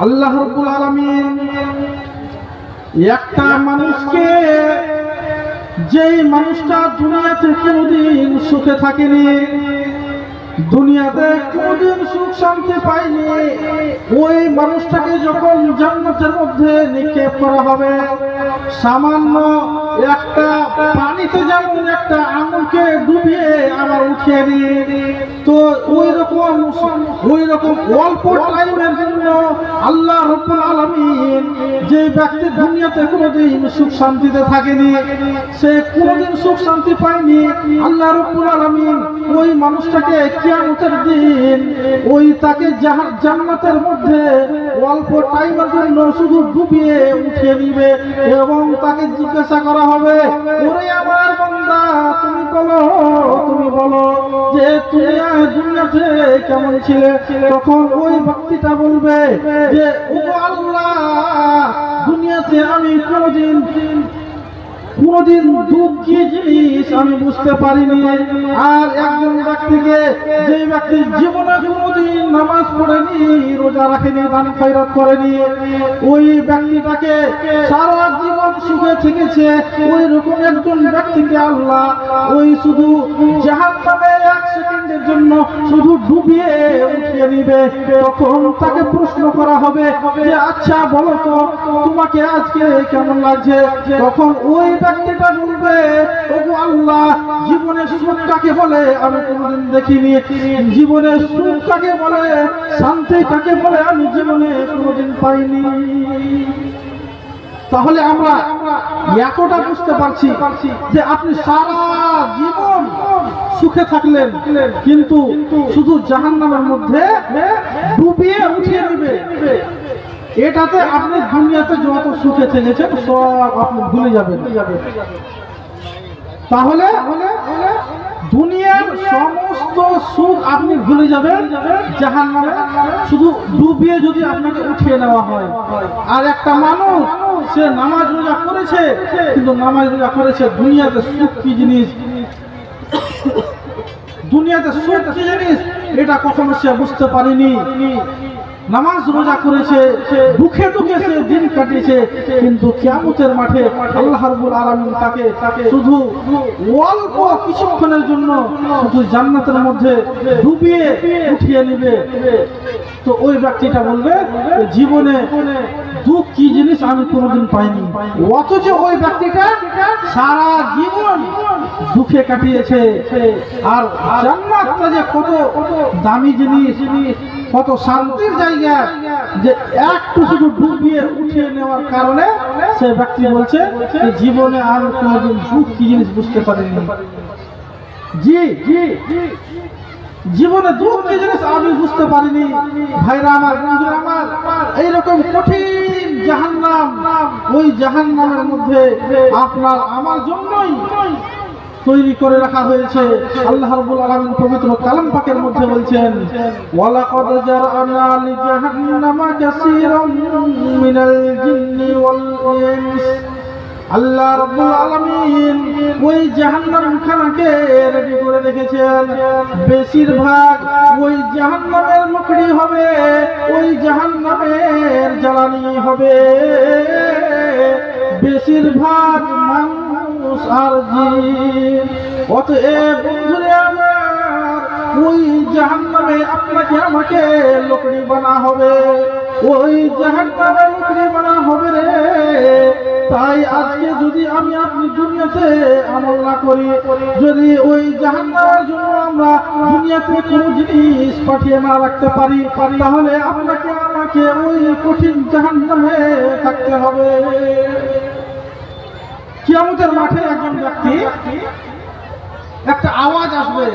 আল্লাহ রাব্বুল আলামিন, একটা মানুষকে, যেই মানুষটা দুনিয়াতে কোনোদিন সুখে থাকেনি, দুনিয়াতে কোনোদিন সুখ শান্তি পায়নি, ওই মানুষটাকে যখন জান্নাতের মধ্যে নিক্ষেপ করা হবে, সামান্য একটা পানিতে যেমন একটা আঙুলকে ডুবিয়ে আবার উঠিয়ে নিয়ে, তো ওই রকম অল্প টাইমের জন্য আল্লাহ রাব্বুল আলামিন, যে ব্যক্তি দুনিয়াতে কোনোদিন সুখ শান্তিতে থাকেনি, সে কোনোদিন সুখ শান্তি পায়নি, আল্লাহ রাব্বুল আলামিন ওই মানুষটাকে কিয়ামতের দিন ওই তাকে জান্নাতের মধ্যে অল্প টাইমের জন্য শুধু ডুবিয়ে উঠিয়ে নিবে এবং তাকে জিজ্ঞাসা করা হবে, ওরে আমার বান্দা, তুমি বলো যে তুমি দুনিয়াতে কেমন ছিলে? তখন ওই ব্যক্তিটা বলবে যে, ও আল্লাহ, দুনিয়াতে আমি কোনোদিন দুঃখ কি জিনিস আমি বুঝতে পারিনি। আর একজন ব্যক্তিকে, যে ব্যক্তি জীবনে কোনোদিন নামাজ পড়েনি, রোজা রাখেনি, দান খয়রাত করেনি, ওই ব্যক্তিটাকে সারা জীবন সুখে থেকেছে, ওই রকম একজন ব্যক্তিকে আল্লাহ ওই শুধু জাহান্নামে 1 সেকেন্ডের জন্য শুধু ডুবিয়ে উঠিয়ে নিবে। তখন তাকে প্রশ্ন করা হবে যে, আচ্ছা বলো তো, তোমাকে আজকে কেমন লাগছে? তখন ওই ব্যক্তিটা বলবে, ওগো আল্লাহ, জীবনের সুখ কাকে বলে আমি কোনোদিন দেখিনি, জীবনের সুখ কাকে বলে, শান্তি কাকে বলে আমি জীবনে কোনোদিন পাইনি। তাহলে আমরা এতটা বুঝতে পারছি যে আপনি সারা জীবন সুখে থাকলেন, কিন্তু শুধু জাহান্নামের মধ্যে ডুবিয়ে উঠিয়ে দিবে। এটাতে আপনি দুনিয়াতে যত সুখে থেকেছেন সব আপনি ভুলে যাবেন। তাহলে দুনিয়ার সমস্ত সুখ আপনি ভুলে যাবেন জাহান্নামে, শুধু ডুবিয়ে যদি আপনাকে উঠিয়ে নেওয়া হয়। আর একটা মানুষ সে নামাজ রোজা করেছে, কিন্তু নামাজ রোজা করেছে দুনিয়াতে সুখ কি জিনিস, দুনিয়াতে সুখ কি জিনিস এটা কখনো সে বুঝতে পারেনি। নামাজ রোজা করেছে, দুঃখে দুঃখে সে দিন কাটিয়েছে, কিন্তু কিয়ামতের মাঠে আল্লাহ রাব্বুল আলামিন তাকে শুধু অল্প কিছুক্ষণের জন্য শুধু জান্নাতের মধ্যে ডুবিয়ে উঠিয়ে নেবে। তো ওই ব্যক্তিটা বলবে জীবনে দুঃখ কি জিনিস আমি কোনোদিন পাইনি, অথচ ওই ব্যক্তিটা সারা জীবন দুঃখে কাটিয়েছে। আর জান্নাতটা যে কত দামি জিনিস, কত শান্তির জায়গা, যে একটু শুধু ডুবিয়ে উঠিয়ে নেওয়ার কারণে সে ব্যক্তি বলছে যে জীবনে আর কোনোদিন দুঃখ কি জিনিস বুঝতে পারিনি। জি জি জীবনে দুঃখ কি জিনিস আমি বুঝতে পারিনি। ভাইরা আমার, বন্ধুরা আমার, এইরকম কঠিন জাহান্নাম, ওই জাহান্নামের মধ্যে আপনার আমার জন্যই তৈরি করে রাখা হয়েছে। আল্লাহ রাব্বুল আলামিন পবিত্র কালাম পাকের মধ্যে বলছেন, ওয়ালাকাদ জারআনা লিজাহান্নামা কাসীরাম মিনাল জিন্নি ওয়াল ইনস। আল্লাহ রাব্বুল আলামিন ওই জাহান্নামখানাকে রেডি করে রেখেছেন। বেশিরভাগ ওই জাহান্নামের লকড়ি হবে, ওই জাহান্নামের জ্বালানি হবে বেশিরভাগ মানুষ আর জিন। অতএব বন্ধুরে আমার, ওই জাহান্নামে আপনাকে আমাকে লকড়ি বানা হবে, ওই জাহান্নামে লকড়ি বানা হবে রে। তাই আজকে যদি আমি আপনি দুনিয়াতে আমল না করি, যদি ওই জাহান্নামের জন্য আমরা দুনিয়াতে কোনো জিনিস পাঠিয়ে না রাখতে পারি, তাহলে আপনাকে আমাকে ওই কঠিন জাহান্নামে থাকতে হবে। কিয়ামতের মাঠে একজন ব্যক্তি, একটা আওয়াজ আসবে,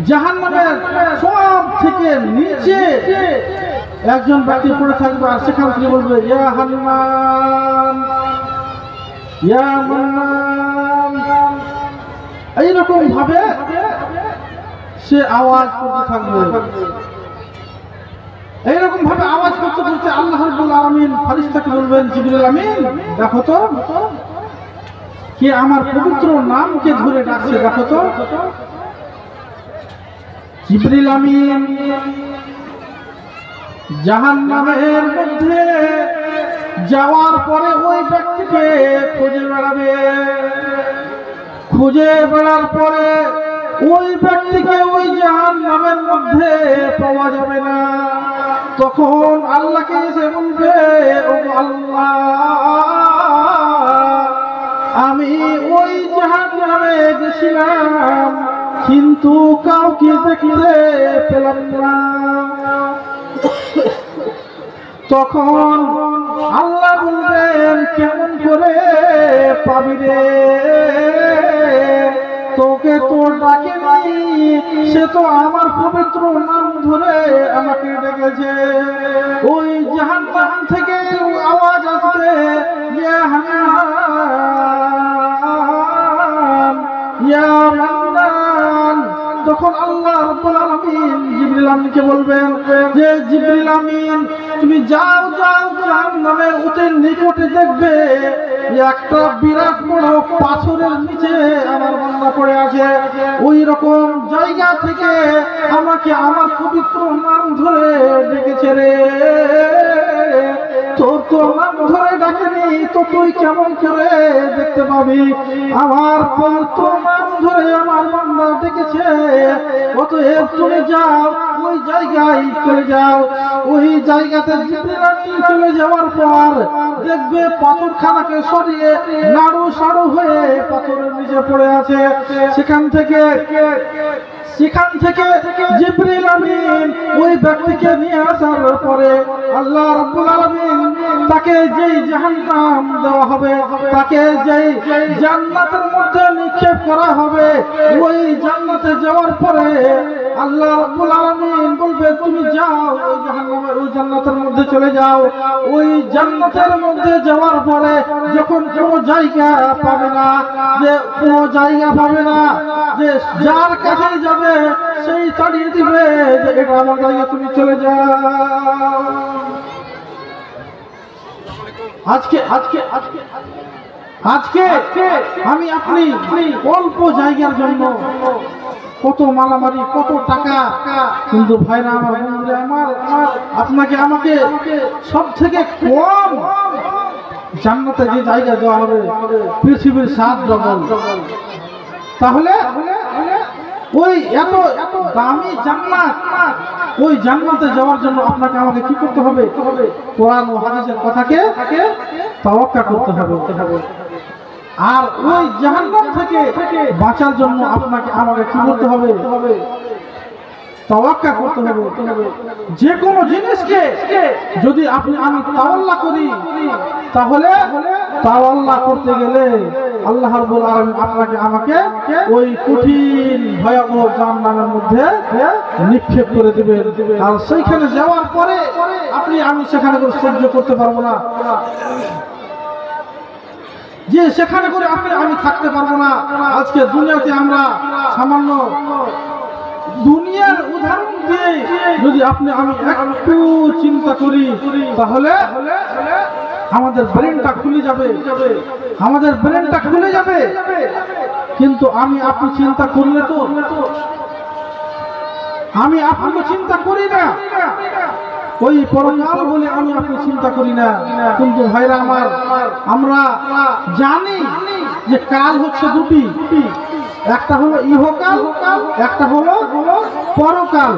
জাহান্নামের সব থেকে নিচে একজন ব্যক্তি পড়ে থাকবে, আর সেখান থেকে বলবে ইয়া হান্নান ইয়া মান্নান। এইরকম ভাবে সে আওয়াজ করতে থাকবে। এইরকম ভাবে আওয়াজ করতে করতে আল্লাহ রাব্বুল আলামিন ফেরেশতাকে বলবেন, জিবরিল আমিন দেখো তো কে আমার পবিত্র নামকে ধরে ডাকছে, দেখো তো। জিবরিল আমিন জাহান্নামের মধ্যে যাওয়ার পরে ওই ব্যক্তিকে খুঁজে বেড়াবে। খুঁজে বেড়ার পরে ওই ব্যক্তিকে ওই জাহান্নামের মধ্যে পাওয়া যাবে না। তখন আল্লাহকে এসে বলবে, ও আল্লাহ, আমি ওই জাহান্নামে গেছিলাম, কিন্তু কাউকে দেখতে পেলাম না। তখন আল্লাহ বলবেন, কেমন করে পাবি রে, তোকে তো ডাকেনি, সে তো আমার পবিত্র নাম ধরে আমাকে ডেকেছে। ওই জাহান্নাম থেকে আওয়াজ আসবে, ইয়া হান্নান ইয়া মান্নান। তখন আল্লাহ রাব্বুল আলামিন জিবরিল আমিনকে বলবেন যে জিবরিল আমিন তুমি যাও যাও জাহান্নামের অতি নিকটে দেখবে একটা বিরাট বড় পাথরের নিচে আমার বান্দা পড়ে আছে। ওই রকম জায়গা থেকে আমাকে আমার পবিত্র নাম ধরে ডেকেছে রে। তোর তো নাম ধরে ডাকেনি, তো তুই কেমন করে দেখতে পাবি? আমার পবিত্র নাম ধরে আমার বান্দা ডেকেছে। অতএব তুমি যাও, ওই জায়গায় চলে যাও। ওই জায়গাতে জিবরিল আমিন চলে যাওয়ার পর দেখবে পাথরখানাকে সরিয়ে নাড়ু সাড়ু হয়ে পাথরের নিচে পড়ে আছে। সেখান থেকে সেখান থেকে জিবরিল আমিন ওই ব্যক্তিকে নিয়ে আসার পরে আল্লাহ রাব্বুল আলামিন তাকে যেই জাহান্নাম দেওয়া হবে, তাকে যেই জান্নাতের মধ্যে নিক্ষেপ করা হবে, ওই জান্নাতে যাওয়ার পরে আল্লাহ রাব্বুল আলামিন বলবে তুমি যাও ওই জাহান্নামের ওই জান্নাতের মধ্যে চলে যাও। ওই জান্নাতের মধ্যে যাওয়ার পরে যখন কোনো জায়গা পাবে না, যে কোনো জায়গা পাবে না, যে যার কাছে যাবে সেই তাড়িয়ে দিবে যে এটা আমার জায়গা, তুমি চলে যাও। আজকে আজকে আজকে আজকে আমি আপনি অল্প জায়গার জন্য কত মারামারি, কত টাকা, কিন্তু ভাইরা আমার, বন্ধুরা আমার, আপনাকে আমাকে সব থেকে কম জান্নাতে যে জায়গা দেওয়া হবে পৃথিবীর 7 ডবল। তাহলে ওই এত দামি জান্নাত, ওই জান্নাতে যাওয়ার জন্য আপনাকে আমাকে কি করতে হবে? কোরআন ও হাদিসের কথাকে তাওয়াক্কা করতে হবে। আর ওই জাহান্নাম থেকে বাঁচার জন্য আপনাকে আমাকে কি করতে হবে? তাওয়াক্কা করতে হবে। যে কোনো জিনিসকে যদি আমি তাওয়াল্লা করি, তাহলে তাওয়াল্লা করতে গেলে আল্লাহ রাব্বুল আলামিন আপনাকে আমাকে ওই কঠিন ভয়াবহ জাহান্নামের মধ্যে নিক্ষেপ করে দিবেন। আর সেইখানে যাওয়ার পরে আমি সেখানে করে সহ্য করতে পারবো না, যে সেখানে করে আমি থাকতে পারবো না। আজকে দুনিয়াতে আমরা সামান্য দুনিয়ার উদাহরণ দিয়ে যদি আমি একটু চিন্তা করি, তাহলে আমাদের ব্রেনটা খুলে যাবে, আমাদের ব্রেনটা খুলে যাবে। কিন্তু আপনি চিন্তা করলে তো, আপনি তো চিন্তা করি না, ওই পরকাল বলে আপনি চিন্তা করি না। কিন্তু ভাইরা আমার, আমরা জানি যে কাল হচ্ছে দুটি, একটা হলো ইহকাল, একটা হলো পরকাল।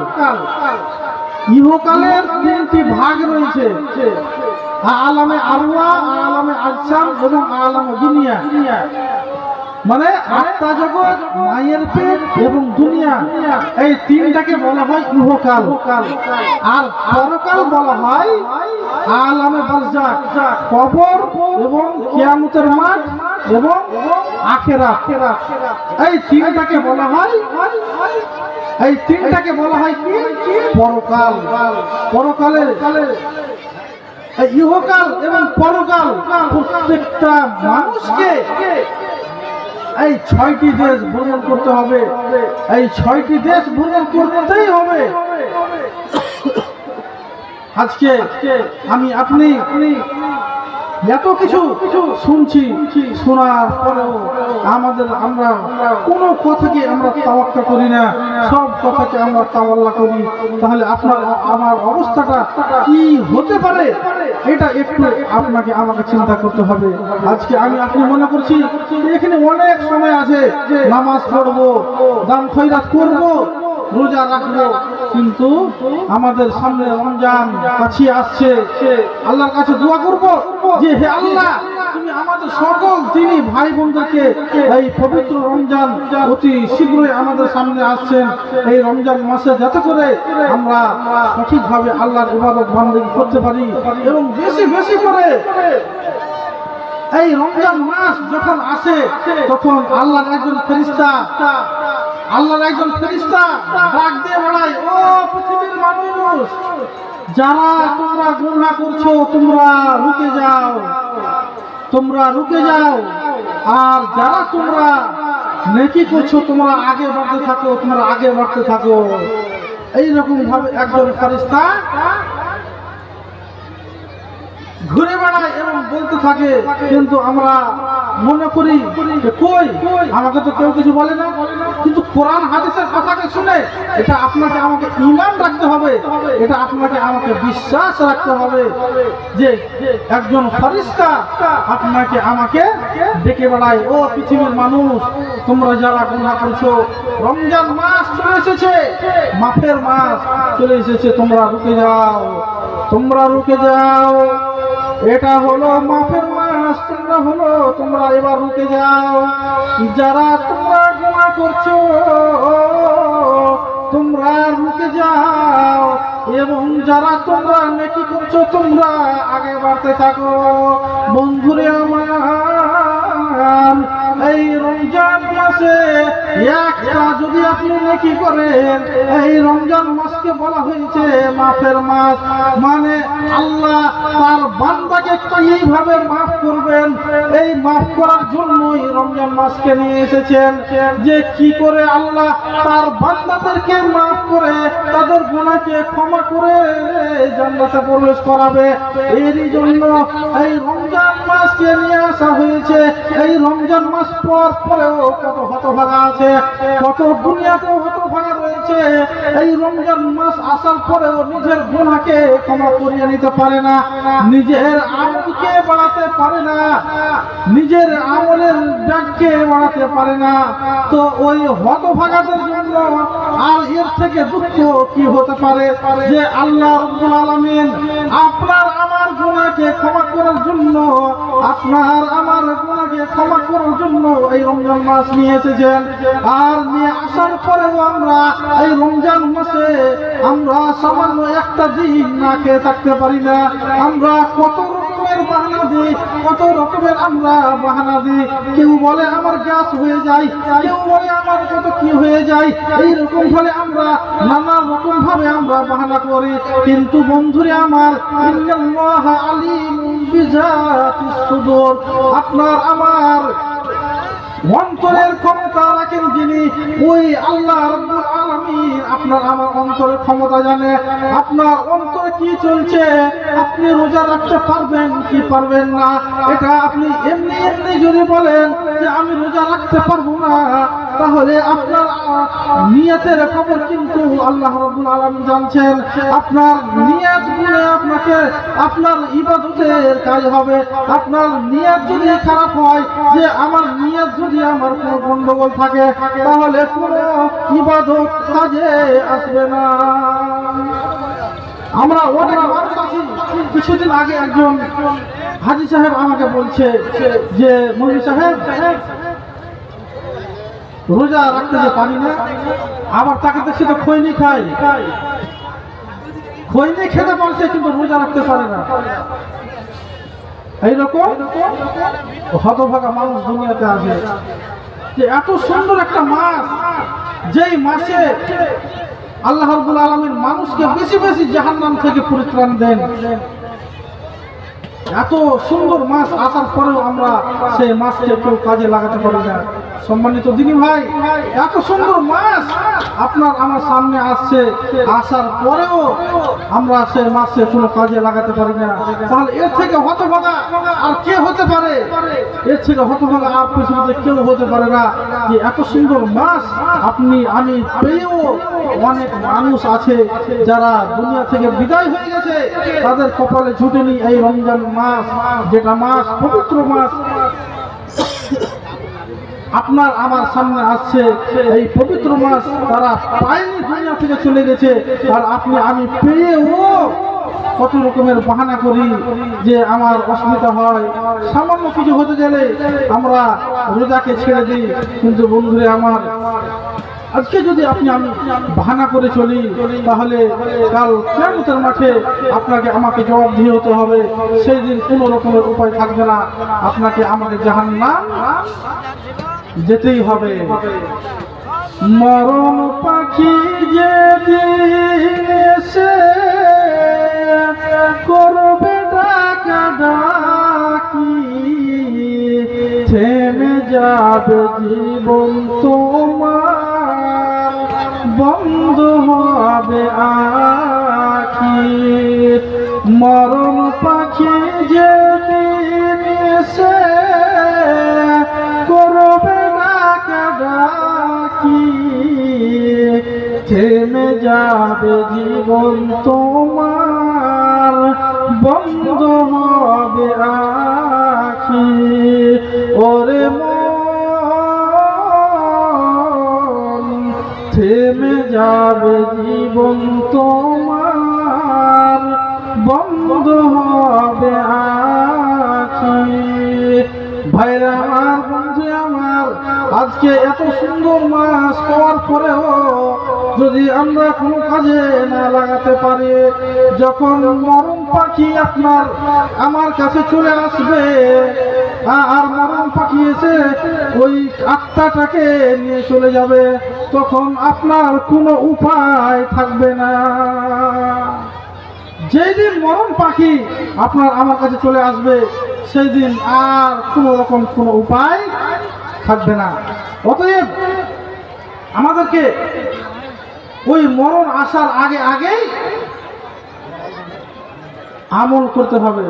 ইহকালের 3টি ভাগ রয়েছে, আলামে আরওয়াহ, আলামে আজসাম এবং আলামে দুনিয়া। মানে আত্মা জগৎ, মায়ের পেট এবং দুনিয়া, এই 3টাকে বলা হয় ইহকাল। আর পরকাল বলা হয় আলামে বারজাখ, কবর এবং কিয়ামতের মাঠ এবং আখিরাত। এই 3টাকে বলা হয় কি? পরকাল। পরকালের ইহকাল এবং পরকাল প্রত্যেকটা মানুষকে এই 6টি দেশ ভ্রমণ করতে হবে, এই 6টি দেশ ভ্রমণ করতেই হবে। আজকে আপনি এত কিছু শুনছি, শোনার পরেও আমরা কোনো কথাকে আমরা তাওয়াক্কা করি না, সব কথাকে আমরা তাওয়াল্লা করি। তাহলে আমার অবস্থাটা কি হতে পারে, এটা একটু আমাকে চিন্তা করতে হবে। আজকে আপনি মনে করছি এখানে অনেক সময় আছে, নামাজ পড়বো, দান খয়রাত করবো, রোজা রাখবো, কিন্তু আমাদের সামনে রমজান কাছে আসছে। আল্লাহর কাছে দোয়া করবো যে হে আল্লাহ, তুমি আমাদের সকল দিনী ভাই বোনদেরকে এই পবিত্র রমজান অতি শীঘ্রই আমাদের সামনে আসছেন, এই রমজান মাসে যাতে করে আমরা সঠিকভাবে আল্লাহর ইবাদত বন্দেগী করতে পারি এবং বেশি বেশি করে এই রমজান মাস যখন আসে তখন আল্লাহর একজন ফেরেশতা ডাক দিয়ে বলায়, ও পৃথিবীর মানুষ, যারা তোমরা গুনাহ করছো তোমরা রুকে যাও, আর যারা তোমরা নেকি করছো তোমরা আগে বাড়তে থাকো। এইরকম ভাবে একজন ফেরেশতা ঘুরে বেড়ায় এবং বলতে থাকে। কিন্তু আমরা মনে করি কই, আমাকে তো কেউ কিছু বলে না। কিন্তু কোরআন হাদিসের কথাকে শুনে এটা আপনাকে আমাকে ঈমান রাখতে হবে, এটা আপনাকে আমাকে বিশ্বাস রাখতে হবে যে একজন ফেরেশতা আপনাকে আমাকে ডেকে বেড়ায়, ও পৃথিবীর মানুষ, তোমরা যারা গুনাহ করছো, রমজান মাস চলে এসেছে, মাফের মাস চলে এসেছে, তোমরা রুকে যাও। এটা হলো মাফের মাস, তোমরা এবার রুকে যাও। যারা তোমরা গুনাহ করছো তোমরা রুকে যাও এবং যারা তোমরা নেকি করছো তোমরা আগে বাড়তে থাকো। বন্ধুরে আমার, এই রমজান মাসে একটা যদি আপনি নেকি করেন, এই রমজান মাসকে বলা হয়েছে মাফের মাস। মানে আল্লাহ তার বান্দাকে কিভাবে মাফ করবেন, এই মাফ করার জন্যই রমজান মাসকে নিয়ে এসেছেন, যে কি করে আল্লাহ তার বান্দাদেরকে মাফ করে তাদের গুনাহকে ক্ষমা করে জান্নাতে প্রবেশ করাবে। এরই জন্য এই রমজান মাসকে নিয়ে আসা হয়েছে। এই রমজান মাস পরেও কত হতভাগা আছে, কত দুনিয়াতেও হতভাগা রয়েছে। এই রমজান মাস আসার পরেও নিজের গুনাহকে ক্ষমা করিয়ে নিতে পারে না, নিজের আমলকে বাড়াতে পারে না, নিজের আমলের ব্যাগকে বাড়াতে পারে না। তো ওই হতভাগাদের জন্য আর এর থেকে দুঃখ কি হতে পারে, যে আল্লাহ রাব্বুল আলামিন আপনার আমার গুনাহকে ক্ষমা করার জন্য, আপনার আমার গুনাহকে ক্ষমা করার জন্য এই রমজান মাস নিয়ে এসেছেন। আর নিয়ে আসার পরেও আমরা এই রমজান মাসে আমরা সামান্য একটা দিন না খেয়ে থাকতে পারি না। আমরা কত রকমের বাহানা দিই, কত রকমের আমরা বাহানা দিই। কেউ বলে আমার গ্যাস হয়ে যায়, কেউ বলে আমার কত কি হয়ে যায়। এইরকম ভাবে আমরা নানা রকম ভাবে আমরা বাহানা করি। কিন্তু বন্ধুরে আমার, ইন্নাল্লাহ আলিমুম বিজাতিস সুদূর, আপনার আমার অন্তরের ক্ষমতা রাখেন যিনি, ওই আল্লাহ রাব্বুল আলামিন আপনার আমার অন্তরের ক্ষমতা জানে। আপনার অন্তরে কি চলছে, আপনি রোজা রাখতে পারবেন কি পারবেন না, এটা আপনি এমনি এমনি যদি বলেন যে আমি রোজা রাখতে পারবো না, তাহলে আপনার নিয়তের খবর কিন্তু আল্লাহ রাব্বুল আলামিন জানছেন। আপনার নিয়ত গুণে আপনাকে আপনার ইবাদতের কাজ হবে। আপনার নিয়ত যদি খারাপ হয়, যে আমার নিয়ত যদি আমার কোনো গন্ডগোল থাকে, তাহলে কোনো ইবাদত কাজে আসবে না। আমরা অনেক মানুষ আছি। কিছুদিন আগে একজন হাজী সাহেব আমাকে বলছে যে মৌলভী সাহেব, রোজা রাখতে যে পারি না, আবার তাকে দেখছি তো খৈনি খাই, খৈনি খেতে পারছে কিন্তু রোজা রাখতে পারে না। এইরকম হতভাগা মানুষ দুনিয়াতে আছে। যে এত সুন্দর একটা মাস, যেই মাসে আল্লাহ রাব্বুল আলামিন মানুষকে বেশি বেশি জাহান্নাম থেকে পরিত্রাণ দেন, এত সুন্দর মাস আসার পরেও আমরা সেই মাসকে কেউ কাজে লাগাতে পারি না। সম্মানিত দিনী ভাই, এত সুন্দর মাস আপনার আমার সামনে আসছে, আসার পরেও আমরা সেই মাসে কোনো কাজে লাগাতে পারি না। তাহলে এর থেকে হতভাগা আর কে হতে পারে? এর থেকে হতভাগা আর পৃথিবীতে কেউ হতে পারে না। যে এত সুন্দর মাস আপনি আমি পেয়েও অনেক মানুষ আছে যারা দুনিয়া থেকে বিদায় হয়ে গেছে, তাদের কপালে জুটেনি এই রমজান মাস, যেটা মাস পবিত্র মাস আপনার আমার সামনে আসছে। এই পবিত্র মাস তারা পায়নি, দুনিয়া থেকে চলে গেছে। আর আপনি আমি পেয়েও কত রকমের বাহানা করি যে আমার অসুবিধা হয়, সামান্য কিছু হতে গেলে আমরা রোজাকে ছেড়ে দিই। কিন্তু বন্ধুরে আমার, আজকে যদি আপনি আমি বাহানা করে চলি, তাহলে কাল কিয়ামতের মাঠে আপনাকে আমাকে জবাব দিয়ে হতে হবে। সেই দিন কোনো রকমের উপায় থাকবে না, আপনাকে আমাকে জাহান্নাম যেতেই হবে। মরণ পাখি যেদিন এসে করবে ডাকা ডাকি, থেমে যাবে জীবন তোমার, বন্ধ হবে আখি। মরণ পাখি যেদিন এসে করবে ডাকা ডাকি, থেমে যাবে জীবন তোমার, বন্ধ হবে আখি। ওরে মন, থেমে যাবে জীবন তোমার, বন্ধ হবে আখি। ভাইরা আমার, বন্ধু আমার, আজকে এত সুন্দর মাস পাওয়ার পরেও যদি আমরা কোনো কাজে না লাগাতে পারি, যখন মরণ পাখি আপনার আমার কাছে চলে আসবে, আর মরণ পাখি এসে ওই আত্মাটাকে নিয়ে চলে যাবে, তখন আপনার কোনো উপায় থাকবে না। যেদিন মরণ পাখি আপনার আমার কাছে চলে আসবে, সেই দিন আর কোনো রকম কোনো উপায় থাকবে না। অতএব আমাদেরকে ওই মরণ আসার আগে আগেই আমল করতে হবে।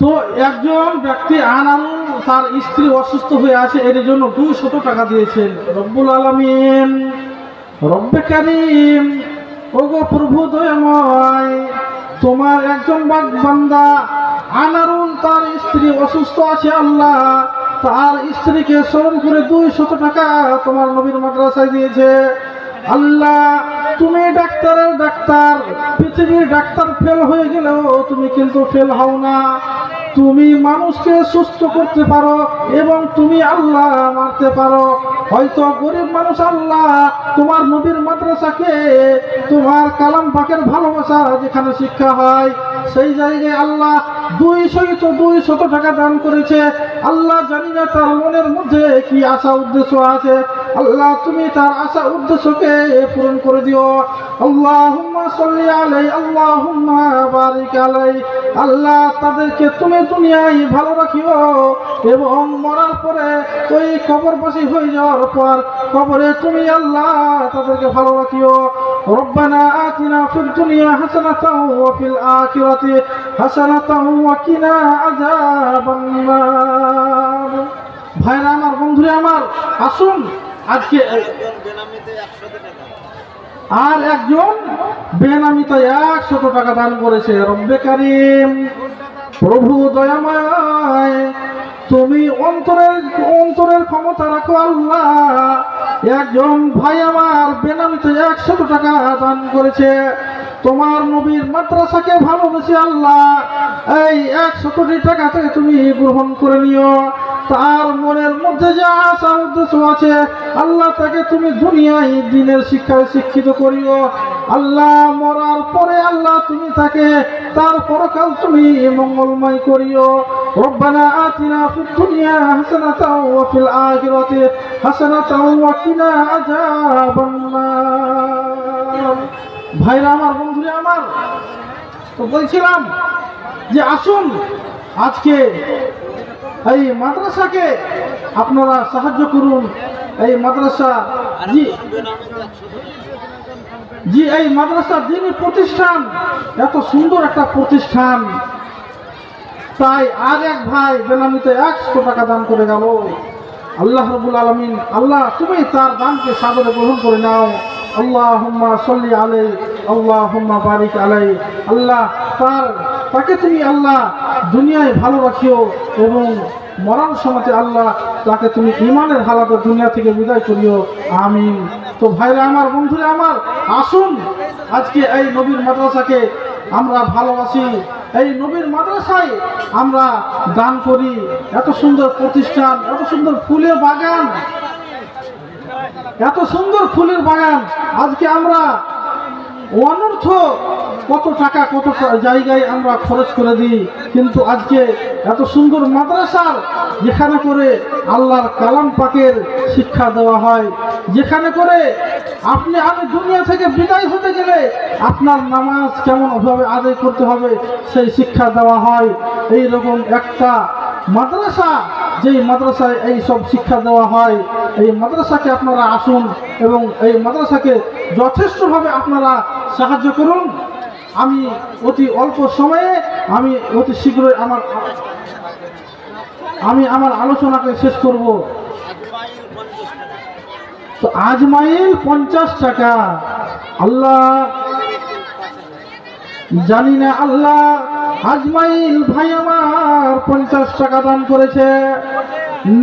তো একজন ব্যক্তি আনারুল তার স্ত্রী অসুস্থ হয়ে আছে, এর জন্য 200 টাকা দিয়েছেন। রব্বুল আলামিন, রব্বে কারীম, ওগো প্রভু দয়াময়, তোমার একজন বান্দা আনারুল তার স্ত্রী অসুস্থ আছে, আল্লাহ তার স্ত্রীকে স্মরণ করে 200 টাকা তোমার নবীর মাদ্রাসায় দিয়েছে। আল্লাহ তুমি ডাক্তারের ডাক্তার, পৃথিবীর ডাক্তার ফেল হয়ে গেলেও তুমি কিন্তু ফেল হও না। তুমি মানুষকে সুস্থ করতে পারো এবং তুমি আল্লাহ মারতে পারো। হয়তো গরিব মানুষ আল্লাহ তোমার নবীর মাদ্রাসাকে তোমার কালাম পাকের ভালোবাসা যেখানে শিক্ষা হয়, সেই জায়গায় আল্লাহ 200 টাকা দান করেছে। আল্লাহ জানি না তার মনের মধ্যে কি আশা উদ্দেশ্য আছে, আল্লাহ তুমি তার আশা উদ্দেশ্যকে পূরণ করে দিও। আল্লাহুম্মা সাল্লি আলাইহি, আল্লাহুম্মা বারিক আলাইহি। আল্লাহ তাদেরকে তুমি দুনিয়ায় ভালো রাখিও এবং মরার পরে ওই কবরবাসী হয়ে যাওয়ার পর কবরে তুমি আল্লাহ তাদেরকে ভালো রাখিও। রব্বানা আতিনা ফিদ দুনিয়া হাসানাতাও ওয়া ফিল আখিরাতি হাসানাতাও ওয়া কিনা আযাবান নার। ভাইরা আমার, বন্ধুরা আমার, আসুন আজকে আর একজন বেনামিতে 100 টাকা দান করেছে। রব্বে কারীম, প্রভু দয়াময়, তুমি অন্তরের ক্ষমতা রাখো আল্লাহ। একজন ভাই আমার বেনামিতে 100 টাকা দান করেছে, তোমার নবীর মাদ্রাসাকে ভালোবেসে আল্লাহ এই 100 টাকাতে তুমি গ্রহণ করে নিও। তার মনের মধ্যে যা আশা উদ্দেশ্য আছে আল্লাহ তাকে তুমি দুনিয়ায় দিনের শিক্ষায় শিক্ষিত করিও। আল্লাহ মরার পরে আল্লাহ তুমি তাকে তার পরকাল তুমি মঙ্গলময় করিও। রব্বানা আতিনা ফিদ দুনিয়া হাসানাতাও ওয়া ফিল আখিরাতি হাসানাতাও ওয়া কিনা আযাবান নার। ভাইরা আমার, বন্ধুরা আমার, তো বলছিলাম যে আসুন আজকে এই মাদ্রাসাকে আপনারা সাহায্য করুন। এই মাদ্রাসা জি এই মাদ্রাসা দিনী প্রতিষ্ঠান, এত সুন্দর একটা প্রতিষ্ঠান, তাই আর এক ভাই বেনামিতে 100 টাকা দান করে গেল। আল্লাহ রাব্বুল আলামিন, আল্লাহ তুমি তার দানকে সাদরে গ্রহণ করে নাও। আল্লাহুম্মা সাল্লি আলাইহি, আল্লাহুম্মা বারিক আলাইহি। আল্লাহ তাকে তুমি আল্লাহ দুনিয়ায় ভালো রাখিও এবং মরার সময়তে আল্লাহ তাকে তুমি ঈমানের হালাতে দুনিয়া থেকে বিদায় করিও, আমিন। তো ভাইরা আমার, বন্ধুরা আমার, আসুন আজকে এই নবীর মাদ্রাসাকে আমরা ভালোবাসি, এই নবীর মাদ্রাসায় আমরা দান করি। এত সুন্দর প্রতিষ্ঠান, এত সুন্দর ফুলের বাগান, এত সুন্দর ফুলের বাগান, আজকে আমরা অনর্থ কত টাকা কত জায়গায় আমরা খরচ করে দিই, কিন্তু আজকে এত সুন্দর মাদ্রাসার যেখানে করে আল্লাহর কালাম পাকের শিক্ষা দেওয়া হয়, যেখানে করে আমি দুনিয়া থেকে বিদায় হতে গেলে আপনার নামাজ কেমন ভাবে আদায় করতে হবে সেই শিক্ষা দেওয়া হয়। এই রকম একটা মাদ্রাসা, যেই মাদ্রাসায় এই সব শিক্ষা দেওয়া হয়, এই মাদ্রাসাকে আপনারা আসুন এবং এই মাদ্রাসাকে যথেষ্টভাবে আপনারা সাহায্য করুন। আমি অতি অল্প সময়ে অতি শীঘ্রই আমার আলোচনাকে শেষ করব। তো আজমাইল 50 টাকা, আল্লাহ জানি না, আল্লাহ আজমাইল ভাই আমার 50 টাকা দান করেছে।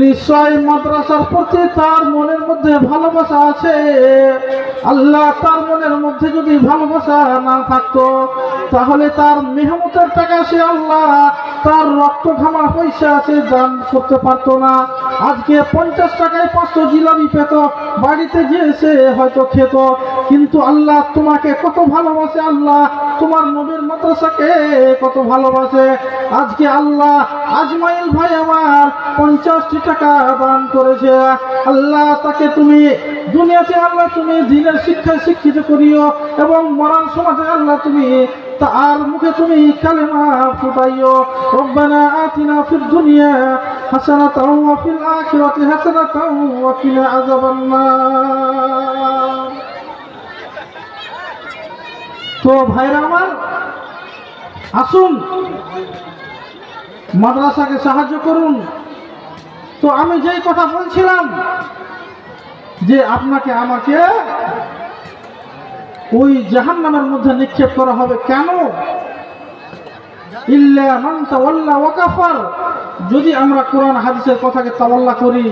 নিশ্চয় মাদ্রাসার প্রতি তার মনের মধ্যে ভালোবাসা আছে। আল্লাহ তার মনের মধ্যে যদি ভালোবাসা না থাকতো তাহলে তার মেহনতের টাকা সে আল্লাহ তার রক্ত ঘামা পয়সা সে দান করতে পারতো না। আজকে 50 টাকায় 500 জিলাপি পেত, বাড়িতে গিয়ে সে হয়তো খেত। কিন্তু আল্লাহ তোমাকে কত ভালোবাসে, আল্লাহ তোমার নবীর মাদ্রাসাকে কত ভালোবাসে। আজকে আল্লাহ আজমাইল ভাই আমার 50টি টাকা দান করেছে। আল্লাহ তাকে তুমি দুনিয়াতে আল্লাহ তুমি দিনের শিক্ষায় শিক্ষিত করিও এবং মরণ সমাজে আল্লাহ তুমি তার মুখে তুমি কালেমা ফুটাইও। রব্বানা আতিনা ফিদ দুনিয়া হাসানাতাও ওয়া ফিল আখিরাতি হাসানাতাও ওয়া কিনা আযাবান নার। তো ভাইরা আমার, আসুন মাদ্রাসাকে সাহায্য করুন। তো আমি যেই কথা বলছিলাম যে আপনাকে আমাকে ওই জাহান্নামের মধ্যে নিক্ষেপ করা হবে কেন? ইল্লা মান তাওয়াল্লা ওয়া কাফার। যদি আমরা কোরআন হাদিসের কথাকে তাওয়াল্লা করি,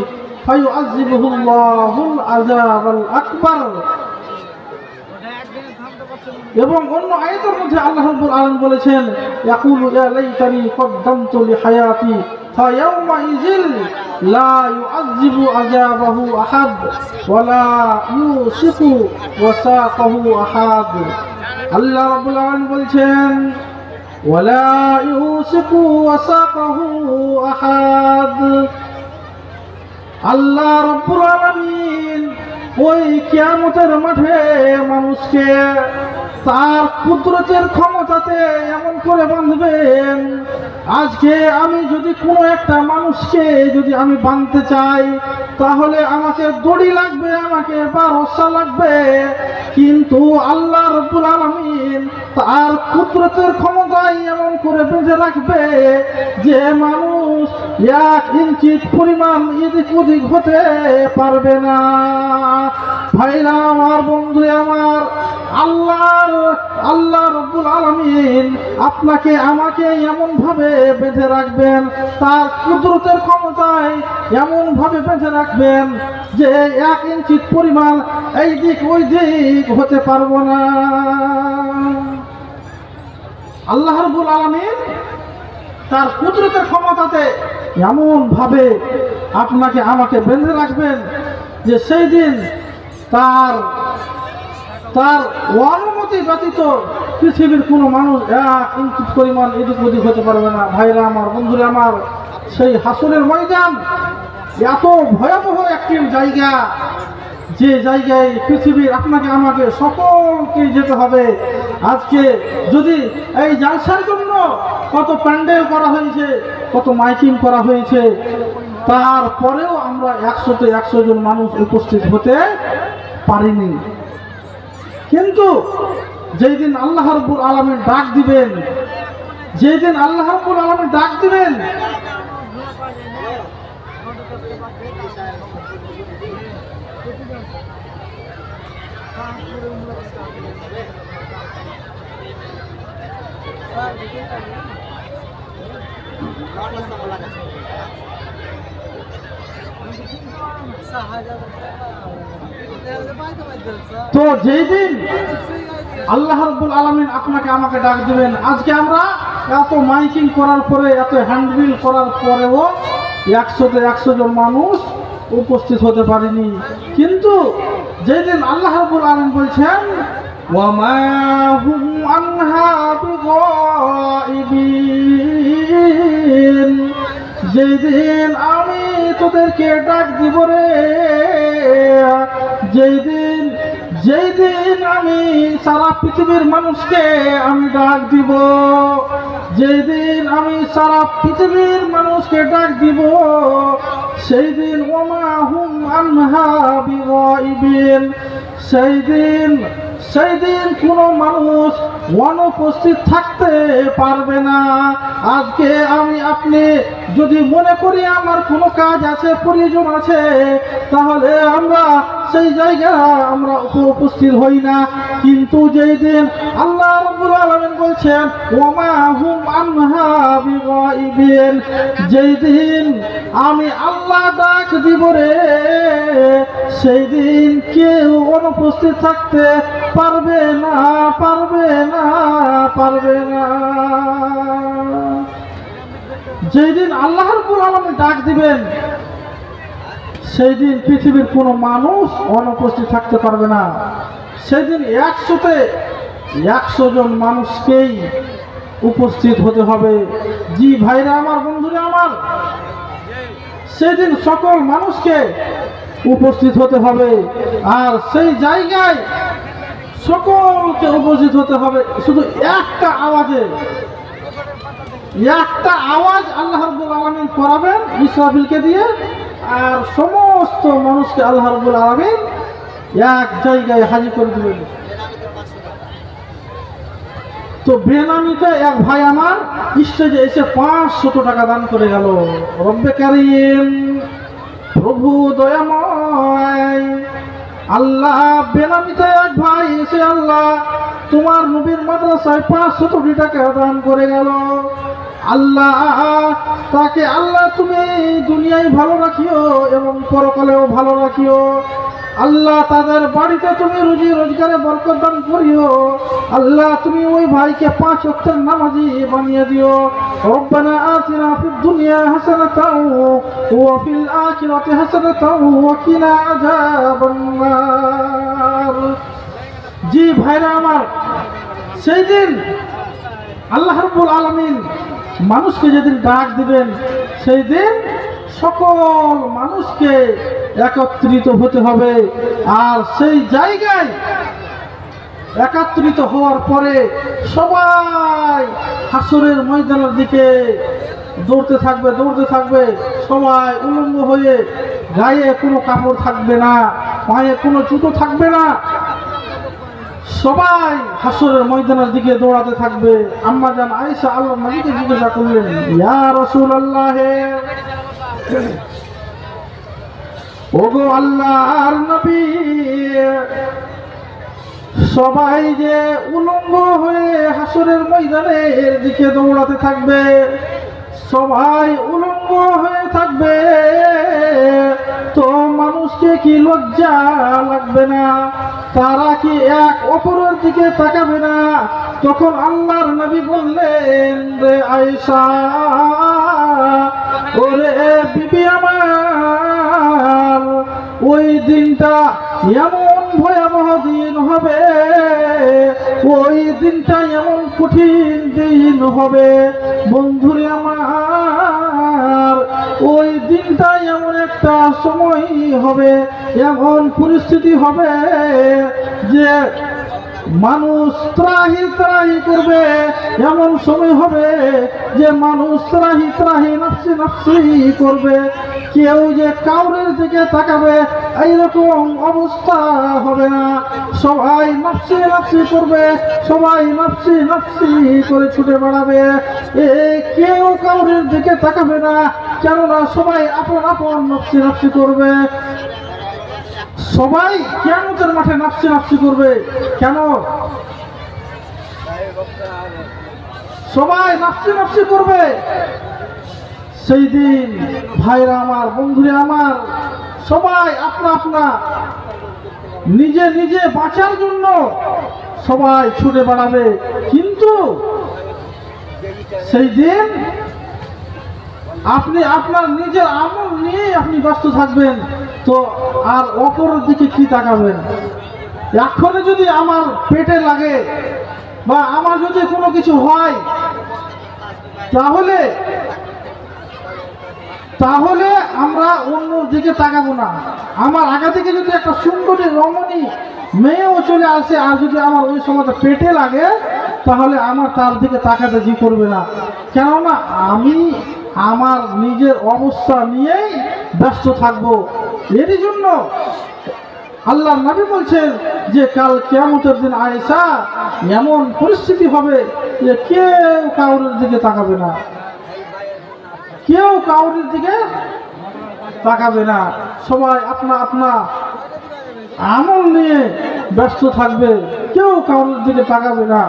ফায়ুআযিবুহুল্লাহুল আযাবাল আকবার। এবং অন্য আয়াতের মধ্যে আল্লাহ রাব্বুল আলামিন বলেছেন, ইয়াকুলু ইয়া লাইতানি কদ্দামতু লিহায়াতি ফায়াউমাইযিল লা ইউআযিবু আযাবাহু আহাদ ওয়া লা ইউসিফু ওয়াসাকাহু আহাদ। আল্লাহ রাব্বুল আলামিন বলছেন, ওয়া লা ইউসিফু ওয়াসাকাহু আহাদ। আল্লাহ রাব্বুল আলামিন ওই কিয়ামতের মাঠে মানুষকে তার কুদরতের ক্ষমতাতে এমন করে বাঁধবেন। আজকে আমি যদি কোনো একটা মানুষকে যদি আমি বাঁধতে চাই তাহলে আমাকে দড়ি লাগবে, আমাকে রস্সা লাগবে। কিন্তু আল্লাহ রাব্বুল আলামিন তার কুদরতের ক্ষমতায় এমন করে বেঁধে রাখবে যে মানুষ 1 ইঞ্চি পরিমাণ এদিক ওদিক হতে পারবে না। ভাইরা আমার, বন্ধু আমার, আল্লাহ রাব্বুল আলামিন আপনাকে আমাকে এমন ভাবে বেঁধে রাখবেন, তার কুদরতের ক্ষমতায় এমন ভাবে বেঁধে রাখবেন যে 1 ইঞ্চি পরিমাণ এই দিক ওই দিক হতে পারবো না। আল্লাহ রাব্বুল আলামিন তার কুদরতের ক্ষমতাতে এমন ভাবে আপনাকে আমাকে বেঁধে রাখবেন যে সেই দিন তার অনুমতি ব্যতীত পৃথিবীর কোনো মানুষ 1 ইঞ্চি পরিমাণ এদিক ওদিক হতে পারবে না। ভাইরা আমার, বন্ধুরা আমার, সেই হাসরের ময়দান এত ভয়াবহ একটি জায়গা, যে জায়গায় পৃথিবীর আপনাকে আমাকে সকলকে যেতে হবে। আজকে যদি এই জালসার জন্য কত প্যান্ডেল করা হয়েছে, কত মাইকিং করা হয়েছে, তারপরেও আমরা 100তে 100 জন মানুষ উপস্থিত হতে পারিনি। কিন্তু যেই দিন আল্লাহ রাব্বুল আলামিন ডাক দিবেন, যেই দিন আল্লাহ রাব্বুল আলামিন ডাক দিবেন, তো যেই দিন আল্লাহ রাব্বুল আলামিন আপনাকে আমাকে ডাক দিবেন, আজকে আমরা এত মাইকিং করার পরে, এত হ্যান্ডবিল করার পরেও 100তে 100 জন মানুষ উপস্থিত হতে পারেনি। কিন্তু যেদিন আল্লাহ রাব্বুল আলামিন বলছেন, ওয়া মা হুম আনহা বিগাইবিন, যেদিন আমি তোদেরকে ডাক দিব রে, যেদিন আমি সারা পৃথিবীর মানুষকে আমি ডাক দিব, যেদিন আমি সারা পৃথিবীর মানুষকে ডাক দিব, সেই দিন ওয়া মা হুম আনহা বিগাইবিন, সেই দিন কোনো মানুষ অনুপস্থিত থাকতে পারবে না। আজকে আমি আপনি যদি মনে করি আমার কোনো কাজ আছে, প্রয়োজন আছে, তাহলে আমরা সেই জায়গায় আমরা উপস্থিত হই না। কিন্তু যেই দিন আল্লাহ রাব্বুল আলামিন বলছেন ওমা হুম আনহা বিগাইবিন, যেই দিন আমি আল্লাহ ডাক দিব রে সেই দিন কেউ অনুপস্থিত থাকতে পারবে না, পারবে না, পারবে না। যেই দিন আল্লাহ রাব্বুল আলামিন ডাক দিবেন সেই দিন পৃথিবীর কোনো মানুষ অনুপস্থিত থাকতে পারবে না। সেদিন 100 জন মানুষকেই উপস্থিত হতে হবে। জি ভাইরা আমার, বন্ধুরা আমার, সেদিন সকল মানুষকে উপস্থিত হতে হবে। আর সেই জায়গায় সকলকে উপস্থিত হতে হবে শুধু একটা আওয়াজে। একটা আওয়াজ আল্লাহ রাব্বুল আলামিন করাবেন ইসরাফিলকে দিয়ে, আর সমস্ত মানুষকে আল্লাহ রাব্বুল আলামিন এক জায়গায় হাজির করে দিবেন। তো বেনামিতে এক ভাই আমার স্টেজে এসে 500 টাকা দান করে গেল। রব্বে কারীম, প্রভু দয়াময় আল্লাহ, বেনামিতে এক ভাই এসে আল্লাহ তোমার নবীর মাদ্রাসায় 500 টাকা দান করে গেল। আল্লাহ তাকে আল্লাহ তুমি দুনিয়ায় ভালো রাখিও এবং পরকালেও ভালো রাখিও। আল্লাহ তাদের বাড়িতে তুমি রুজি রোজগারে বরকত দান করিও। আল্লাহ তুমি ওই ভাইকে 5 ওয়াক্তের নামাজি বানিয়ে দিও। রব্বানা আতিনা ফিদ দুনিয়া হাসানাতাও ওয়া ফিল আখিরাতি হাসানাতাও ওয়া কিনা আযাবান নার। জি ভাইরা আমার, সেই দিন আল্লাহ রাব্বুল আলামিন মানুষকে যেদিন ডাক দিবেন সেই দিন সকল মানুষকে একত্রিত হতে হবে। আর সেই জায়গায় একত্রিত হওয়ার পরে সবাই হাসরের ময়দানের দিকে দৌড়তে থাকবে, দৌড়তে থাকবে। সবাই উলঙ্গ হয়ে, গায়ে কোনো কাপড় থাকবে না, পায়ে কোনো জুতো থাকবে না, সবাই হাসরের ময়দানের দিকে দৌড়াতে থাকবে। আম্মা জান আয়েশা আল্লাহর নবীকে জিজ্ঞাসা করলেন, ইয়া রাসূলুল্লাহ, ওগো আল্লাহর নবী, সবাই যে উলঙ্গ হয়ে হাসরের ময়দানের দিকে দৌড়াতে থাকবে, সবাই উলঙ্গ হয়ে থাকবে, তো মানুষকে কি লজ্জা লাগবে না? তারা কি এক অপরের দিকে তাকাবে না? তখন আল্লাহর নবী বললেন, রে আয়েশা, ওরে বিবি আমার, ওই দিনটা এমন ভয়াবহ দিন হবে, ওই দিনটা এমন কঠিন দিন হবে বন্ধুরে আমার, ওই দিনটা এমন একটা সময় হবে, এমন পরিস্থিতি হবে যে মানুষ ত্রাহি ত্রাহি করবে। এমন সময় হবে যে মানুষ ত্রাহি ত্রাহি নাফসি নাফসি করবে, কেউ যে কাউরের দিকে তাকাবে এইরকম অবস্থা হবে না। সবাই নাফসি নাফসি করবে, সবাই নাফসি নাফসি করে ছুটে বেড়াবে, কেউ কাউরের দিকে তাকাবে না, কেননা সবাই আপন আপন নাফসি নাফসি করবে। সবাই কিয়ামতের মাঠে নাফসি নাফসি করবে। কেন? সবাই নাফসি নাফসি করবে। সেই দিন ভাইরা আমার, বন্ধুরা আমার, সবাই আপনা আপনা নিজে নিজে বাঁচার জন্য সবাই ছুটে বেড়াবে। কিন্তু সেই দিন আপনি আপনার নিজের আমল নিয়ে আপনি ব্যস্ত থাকবেন, তো আর অপরের দিকে কি তাকাবেন? এখনই যদি আমার পেটে লাগে বা আমার যদি কোনো কিছু হয়, তাহলে তাহলে আমরা অন্য দিকে তাকাবো না। আমার আগে থেকে যদি একটা সুন্দরী রমণী মেয়েও চলে আসে আর যদি আমার ওই সময়টা পেটে লাগে, তাহলে আমার তার দিকে তাকাতে জি করবে না। কেননা আমি আমার নিজের অবস্থা নিয়েই ব্যস্ত থাকবো। এরই জন্য আল্লাহ নবী বলছেন যে কাল কিয়ামতের দিন আয়েশা এমন পরিস্থিতি হবে যে কেউ কাউরের দিকে তাকাবে না, কেউ কাউরের দিকে তাকাবে না। সবাই আপনা আপনা আমল নিয়ে ব্যস্ত থাকবে, কেউ কাউরের দিকে তাকাবে না।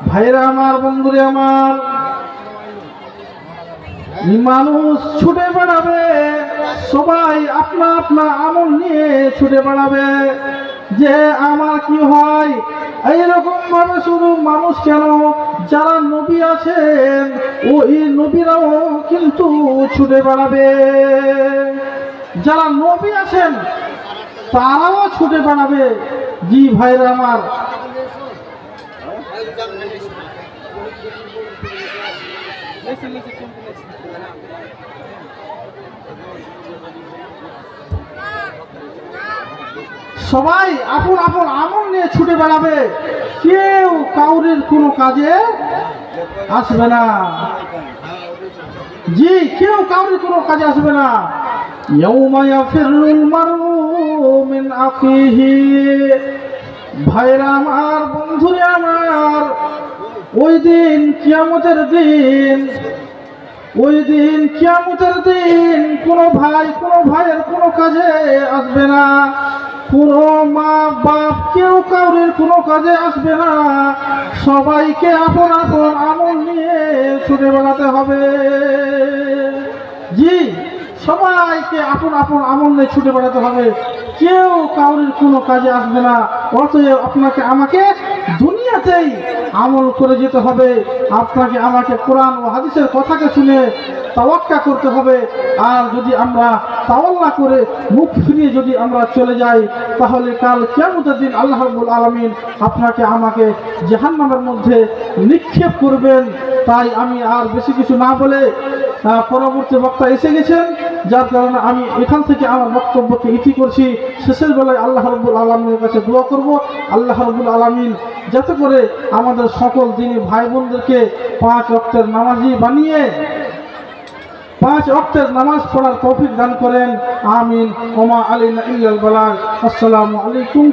ভাইরা আমার, বন্ধুরে আমার, মানুষ ছুটে বেড়াবে, সবাই আপনা আপনা আমল নিয়ে ছুটে বেড়াবে যে আমার কি হয়। এইরকম ভাবে শুধু মানুষ কেন, যারা নবী আছেন ওই নবীরাও কিন্তু ছুটে বেড়াবে, যারা নবী আছেন তারাও ছুটে বেড়াবে। জি ভাইরা আমার, সবাই আপন আপন আমল নিয়ে ছুটে বেড়াবে, কেউ কাউরের কোনো কাজে আসবে না। জি, কেউ কাউরের কোনো কাজে আসবে না। ইয়াউমা ইয়াফিরুল মারউ মিন আখিহি। ভাইরা আমার, বন্ধুরা আমার, ওই দিন কিয়ামতের দিন, ওই দিন কিয়ামতের দিন কোনো ভাই কোনো ভাইয়ের কোনো কাজে আসবে না, কোনো মা বাপ কেউ কাউরের কোনো কাজে আসবে না। সবাইকে আপন আপন আমল নিয়ে ছুটে বেড়াতে হবে। জি, সবাইকে আপন আপন আমল নিয়ে ছুটে বেড়াতে হবে, কেউ কাউরের কোনো কাজে আসবে না। অতএব আপনাকে আমাকে দুনিয়াতেই আমল করে যেতে হবে, আপনাকে আমাকে কোরআন ও হাদিসের কথাকে শুনে তাওয়াক্কা করতে হবে। আর যদি আমরা তাওয়াল্লা করে মুখ ফিরিয়ে যদি আমরা চলে যাই, তাহলে কাল কিয়ামতের দিন আল্লাহ রাব্বুল আলামিন আপনাকে আমাকে জাহান্নামের মধ্যে নিক্ষেপ করবেন। তাই আমি আর বেশি কিছু না বলে, পরবর্তী বক্তা এসে গেছেন, যার কারণে আমি এখান থেকে আমার বক্তব্যকে ইতি করছি। শেষের বেলায় আল্লাহ রাব্বুল আলামিনের কাছে দোয়া করব, আল্লাহ রাব্বুল আলামিন যাতে করে আমাদের সকল দিনী ভাই বোনদেরকে 5 ওয়াক্তের নামাজি বানিয়ে 5 ওয়াক্তের নামাজ পড়ার তৌফিক দান করেন। আমিন। ওমা আলাইনা ইল্লাল বালাগ। আসসালামু আলাইকুম।